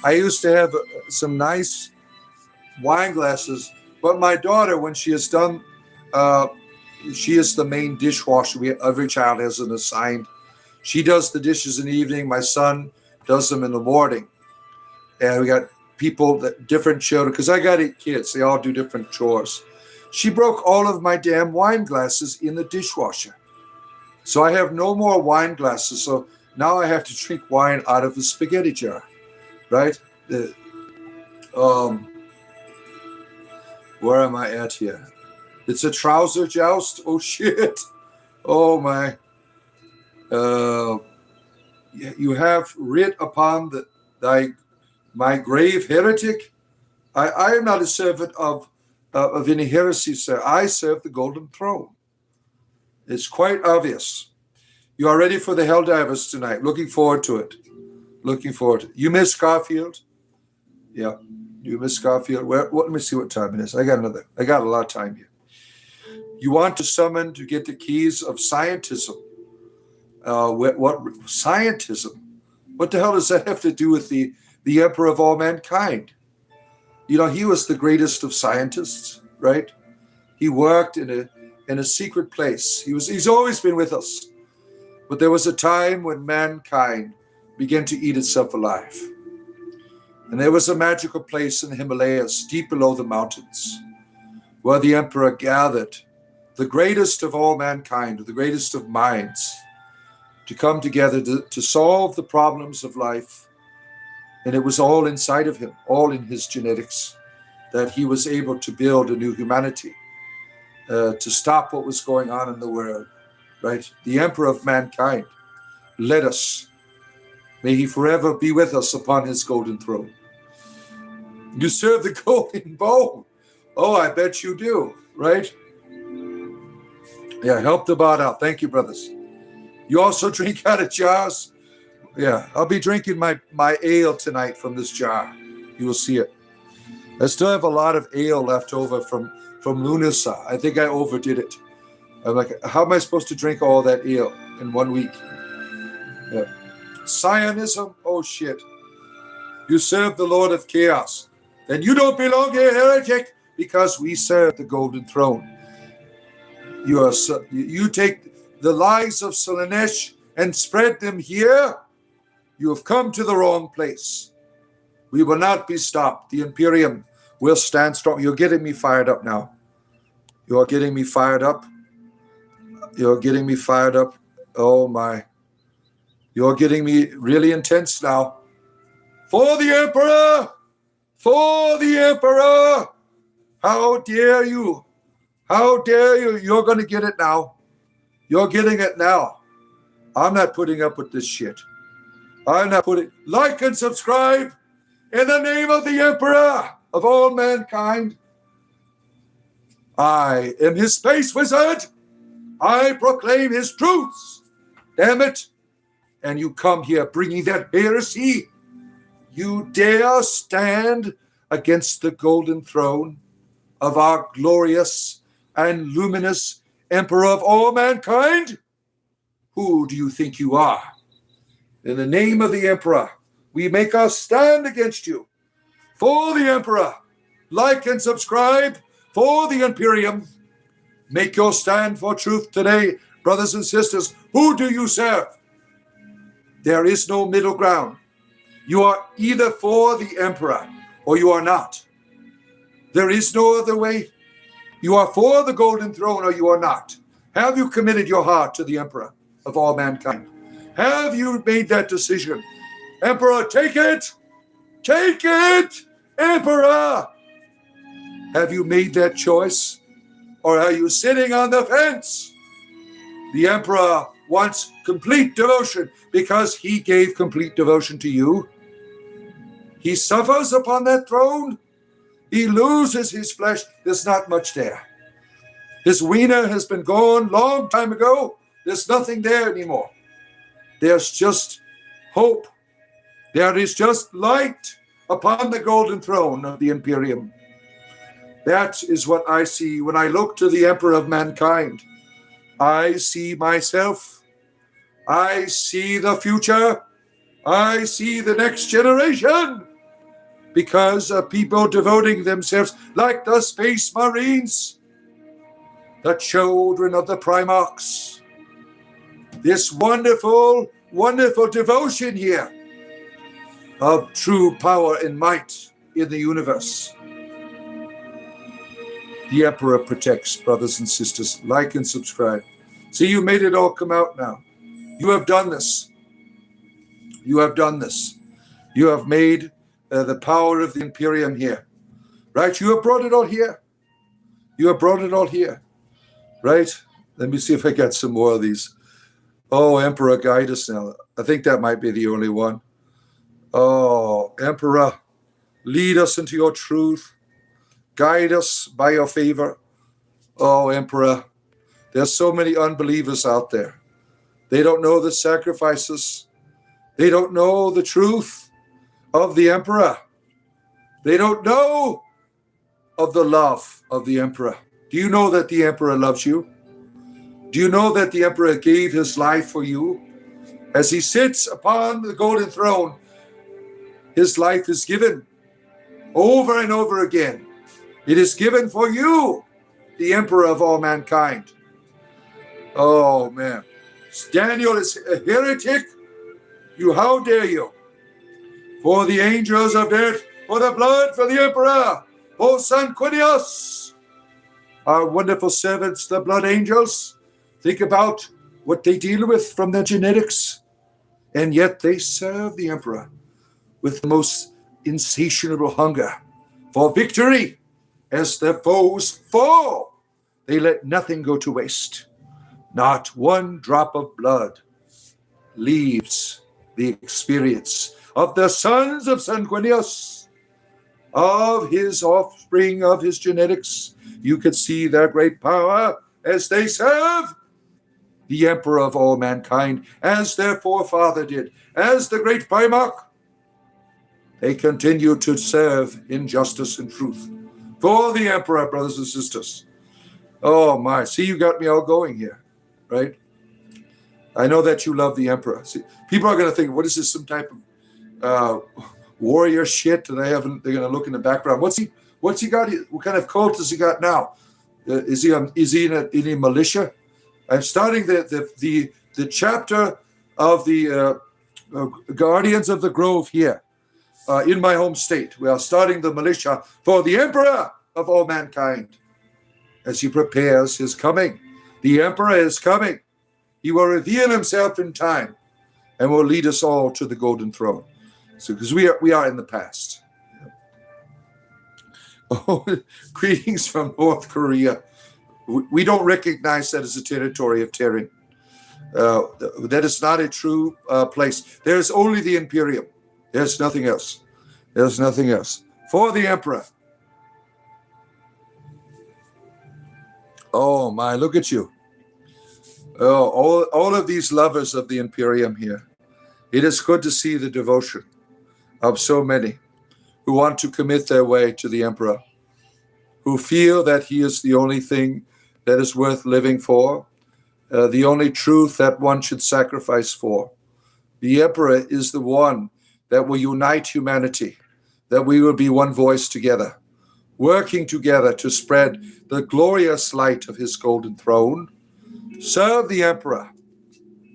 I used to have some nice wine glasses, but my daughter, when she is done, she is the main dishwasher. Every child has an assigned. She does the dishes in the evening. My son does them in the morning. And we got people, different children, because I got 8 kids. They all do different chores. She broke all of my damn wine glasses in the dishwasher. So I have no more wine glasses. So now I have to drink wine out of a spaghetti jar, right? Where am I at here? It's a trouser joust. Oh shit! Oh my! You have writ upon my grave, heretic. I am not a servant of any heresy, sir. I serve the golden throne. It's quite obvious. You are ready for the Helldivers tonight. Looking forward to it. Looking forward to it. You miss Garfield? Yeah. You miss Garfield? Let me see what time it is. I got a lot of time here. You want to summon to get the keys of scientism. What scientism? What the hell does that have to do with the emperor of all mankind? You know, he was the greatest of scientists, right? He worked in a secret place. He's always been with us. But there was a time when mankind began to eat itself alive. And there was a magical place in the Himalayas, deep below the mountains, where the emperor gathered the greatest of all mankind, the greatest of minds, to come together to solve the problems of life. And it was all inside of him, all in his genetics, that he was able to build a new humanity, to stop what was going on in the world, right? The emperor of mankind led us. May he forever be with us upon his golden throne. You serve the golden bowl. Oh, I bet you do, right? Yeah, help the bot out. Thank you, brothers. You also drink out of jars? Yeah, I'll be drinking my ale tonight from this jar. You will see it. I still have a lot of ale left over from Lunasa. I think I overdid it. I'm like, how am I supposed to drink all that ale in 1 week? Yeah. Zionism? Oh, shit. You serve the Lord of Chaos. Then you don't belong here, heretic, because we serve the golden throne. You take the lies of Slaanesh and spread them here. You have come to the wrong place. We will not be stopped. The Imperium will stand strong. You're getting me fired up now. You're getting me fired up. You're getting me fired up. Oh, my. You're getting me really intense now. For the Emperor! For the Emperor! How dare you? How dare you? You're going to get it now. You're getting it now. I'm not putting up with this shit. I'm not putting... Like and subscribe in the name of the Emperor of all mankind. I am his space wizard. I proclaim his truths. Damn it. And you come here bringing that heresy. You dare stand against the golden throne of our glorious and luminous Emperor of all mankind? Who do you think you are? In the name of the Emperor, we make our stand against you. For the Emperor, like and subscribe for the Imperium. Make your stand for truth today, brothers and sisters. Who do you serve? There is no middle ground. You are either for the Emperor or you are not. There is no other way. You are for the golden throne or you are not. Have you committed your heart to the Emperor of all mankind? Have you made that decision? Emperor, take it! Take it! Emperor! Have you made that choice? Or are you sitting on the fence? The Emperor wants complete devotion because he gave complete devotion to you. He suffers upon that throne. He loses his flesh. There's not much there. His wiener has been gone long time ago. There's nothing there anymore. There's just hope. There is just light upon the golden throne of the Imperium. That is what I see when I look to the Emperor of mankind. I see myself. I see the future. I see the next generation. Because of people devoting themselves like the Space Marines, the children of the Primarchs. This wonderful, wonderful devotion here of true power and might in the universe. The Emperor protects, brothers and sisters. Like and subscribe. See, you made it all come out now. You have done this. You have done this. You have made the power of the Imperium here. Right? You have brought it all here. You have brought it all here. Right? Let me see if I got some more of these. Oh, Emperor, guide us now. I think that might be the only one. Oh, Emperor, lead us into your truth. Guide us by your favor. Oh, Emperor, there's so many unbelievers out there. They don't know the sacrifices. They don't know the truth of the Emperor. They don't know of the love of the Emperor. Do you know that the Emperor loves you? Do you know that the Emperor gave his life for you? As he sits upon the golden throne, his life is given over and over again. It is given for you, the Emperor of all mankind. Oh, man. Daniel is a heretic. How dare you? For the angels of death, for the blood, for the Emperor, O Sanguinius, our wonderful servants, the blood angels. Think about what they deal with from their genetics. And yet they serve the Emperor with the most insatiable hunger for victory. As their foes fall, they let nothing go to waste. Not one drop of blood leaves the experience of the sons of Sanguinius, of his offspring, of his genetics. You could see their great power as they serve the Emperor of all mankind, as their forefather did, as the great Primarch. They continue to serve in justice and truth for the Emperor, brothers and sisters. Oh my, see, you got me all going here, right? I know that you love the Emperor. See, people are going to think, what is this, some type of warrior shit that they're going to look in the background. What's he got? What kind of cult has he got now? Is he in a militia? I'm starting the chapter of the Guardians of the Grove here in my home state. We are starting the militia for the Emperor of all mankind as he prepares his coming. The Emperor is coming. He will reveal himself in time and will lead us all to the golden throne. So, because we are in the past. Oh, greetings from North Korea. We don't recognize that as a territory of Terran. That is not a true place. There's only the Imperium. There's nothing else. There's nothing else. For the Emperor. Oh my, look at you. Oh, all of these lovers of the Imperium here. It is good to see the devotion of so many who want to commit their way to the Emperor, who feel that he is the only thing that is worth living for, the only truth that one should sacrifice for. The Emperor is the one that will unite humanity, that we will be one voice together, working together to spread the glorious light of his golden throne. Serve the Emperor,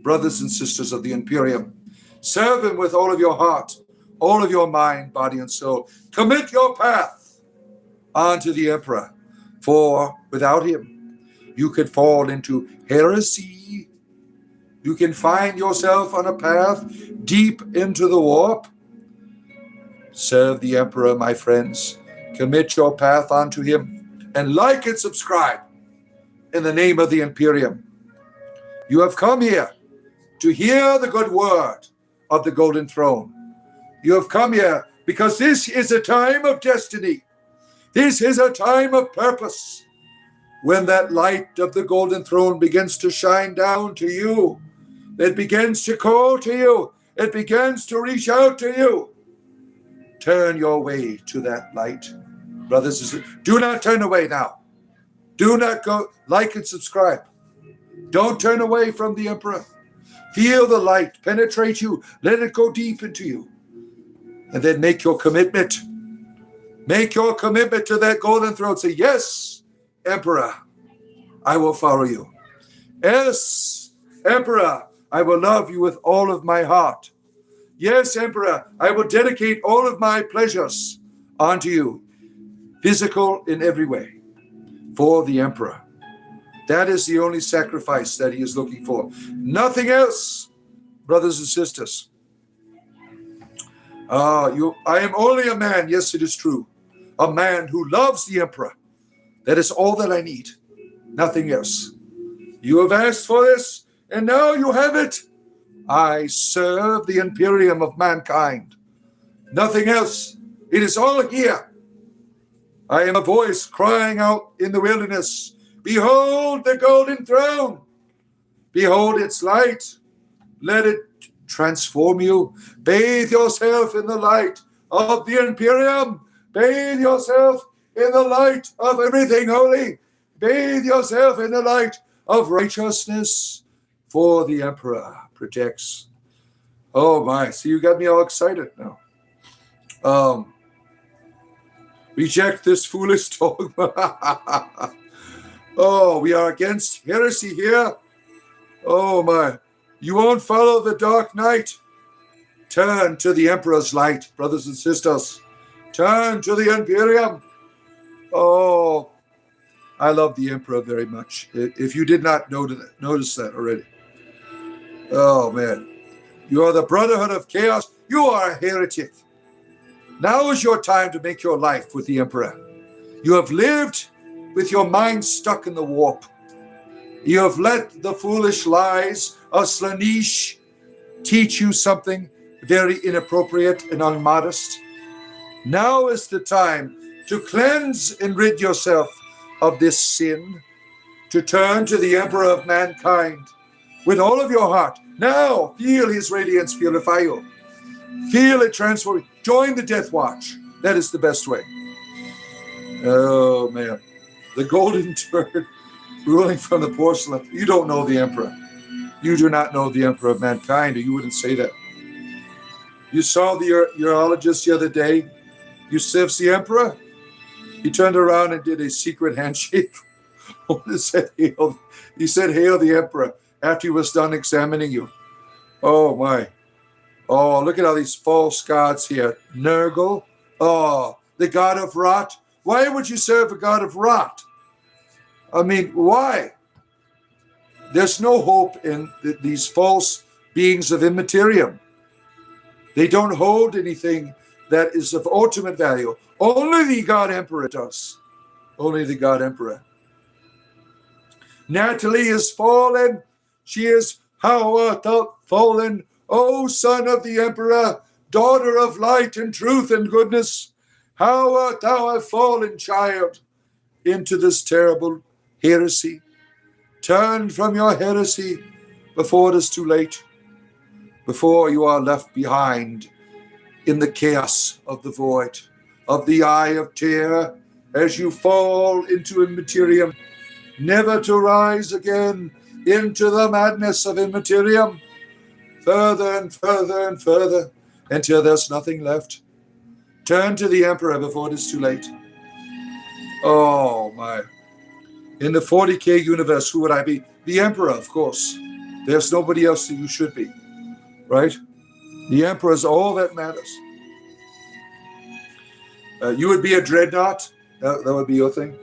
brothers and sisters of the Imperium. Serve him with all of your heart, all of your mind, body, and soul. Commit your path onto the Emperor, for without him, you could fall into heresy. You can find yourself on a path deep into the warp. Serve the Emperor, my friends. Commit your path onto him, and like and subscribe in the name of the Imperium. You have come here to hear the good word of the Golden Throne. You have come here because this is a time of destiny. This is a time of purpose. When that light of the Golden Throne begins to shine down to you, it begins to call to you, it begins to reach out to you. Turn your way to that light. Brothers and sisters, do not turn away now. Do not go, like and subscribe. Don't turn away from the Emperor. Feel the light penetrate you. Let it go deep into you. And then make your commitment. Make your commitment to that Golden Throne. Say, yes, Emperor, I will follow you. Yes, Emperor, I will love you with all of my heart. Yes, Emperor, I will dedicate all of my pleasures unto you, physical in every way, for the Emperor. That is the only sacrifice that he is looking for. Nothing else, brothers and sisters. I am only a man, yes, it is true, a man who loves the Emperor. That is all that I need, nothing else. You have asked for this, and now you have it. I serve the Imperium of mankind. Nothing else. It is all here. I am a voice crying out in the wilderness, behold the Golden Throne. Behold its light. Let it transform you. Bathe yourself in the light of the Imperium. Bathe yourself in the light of everything holy. Bathe yourself in the light of righteousness, for the Emperor protects. Oh my, see, you got me all excited now. Reject this foolish dogma. Oh, we are against heresy here. Oh my, you won't follow the dark night. Turn to the Emperor's light, brothers and sisters. Turn to the Imperium. Oh, I love the Emperor very much. If you did not notice that already. Oh man, you are the Brotherhood of Chaos. You are a heretic. Now is your time to make your life with the Emperor. You have lived with your mind stuck in the warp. You have let the foolish lies of Slaanesh teach you something very inappropriate and unmodest. Now is the time to cleanse and rid yourself of this sin, to turn to the Emperor of mankind with all of your heart. Now feel his radiance purify you. Feel it transform. Join the Death Watch. That is the best way. Oh man, the golden turd ruling from the porcelain. You don't know the Emperor. You do not know the Emperor of mankind, or you wouldn't say that. You saw the urologist the other day. You serve the Emperor. He turned around and did a secret handshake. He said, hail the Emperor after he was done examining you. Oh my. Oh, look at all these false gods here. Nurgle. Oh, the god of rot. Why would you serve a god of rot? I mean, why? There's no hope in these false beings of immaterium. They don't hold anything that is of ultimate value. Only the God Emperor does. Only the God Emperor. Natalie is fallen. She is, how art thou fallen, O son of the emperor, daughter of light and truth and goodness. How art thou a fallen child into this terrible heresy? Turn from your heresy before it is too late, before you are left behind in the chaos of the void, of the eye of terror, as you fall into immaterium, never to rise again into the madness of immaterium, further and further and further, until there's nothing left. Turn to the emperor before it is too late. Oh my. In the 40K universe, who would I be? The emperor, of course. There's nobody else that you should be, right? The emperor is all that matters. You would be a dreadnought. That would be your thing.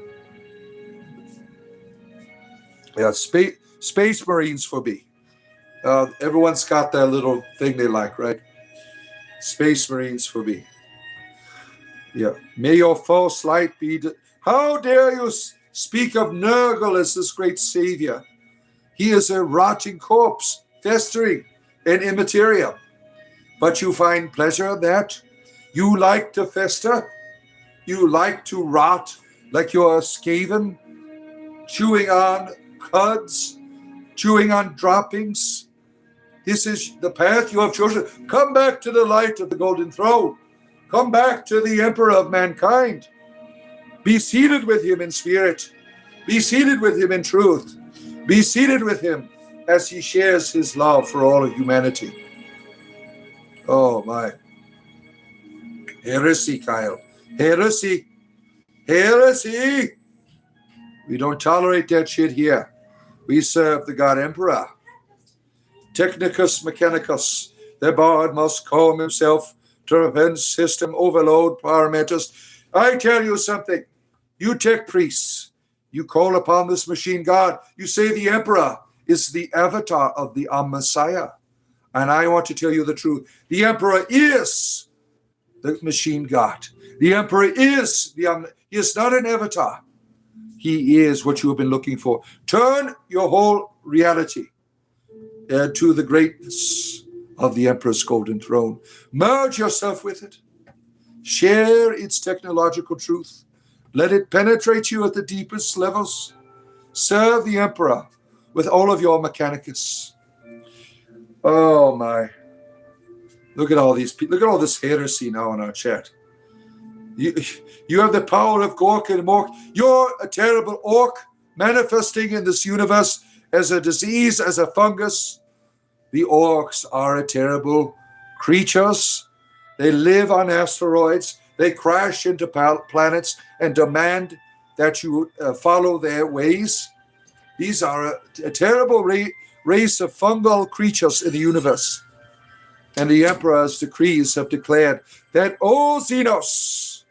Yeah, Space Marines for me. Everyone's got their little thing they like, right? Space Marines for me. Yeah. May your false light be... How dare you speak of Nurgle as this great savior? He is a rotting corpse, festering in immaterium. But you find pleasure in that? You like to fester? You like to rot like you're a Skaven, chewing on cuds, chewing on droppings? This is the path you have chosen. Come back to the light of the golden throne. Come back to the emperor of mankind. Be seated with him in spirit. Be seated with him in truth. Be seated with him as he shares his love for all of humanity. Oh my. Heresy, Kyle. Heresy. Heresy. We don't tolerate that shit here. We serve the God Emperor. Technicus Mechanicus. The bard must calm himself to prevent system overload parameters. I tell you something. You tech priests, you call upon this machine god. You say the Emperor is the avatar of the Messiah. And I want to tell you the truth. The Emperor is the machine god. The Emperor is he is not an avatar. He is what you have been looking for. Turn your whole reality to the greatness of the Emperor's golden throne. Merge yourself with it. Share its technological truth. Let it penetrate you at the deepest levels. Serve the Emperor with all of your mechanicus. Oh my. Look at all these people. Look at all this heresy now in our chat. You have the power of Gork and Mork. You're a terrible orc manifesting in this universe as a disease, as a fungus. The orcs are a terrible creatures. They live on asteroids. They crash into planets and demand that you follow their ways. These are a terrible race of fungal creatures in the universe. And the Emperor's decrees have declared that all Xenos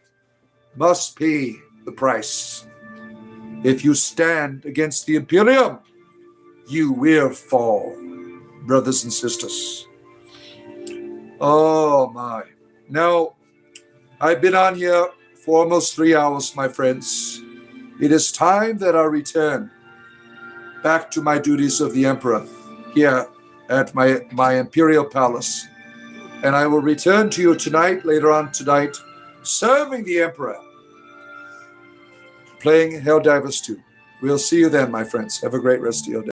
must pay the price. If you stand against the Imperium, you will fall, brothers and sisters. Oh my. Now, I've been on here for almost 3 hours, my friends. It is time that I return back to my duties of the Emperor here at my Imperial Palace. And I will return to you tonight, later on tonight, serving the Emperor, playing Helldivers 2. We'll see you then, my friends. Have a great rest of your day.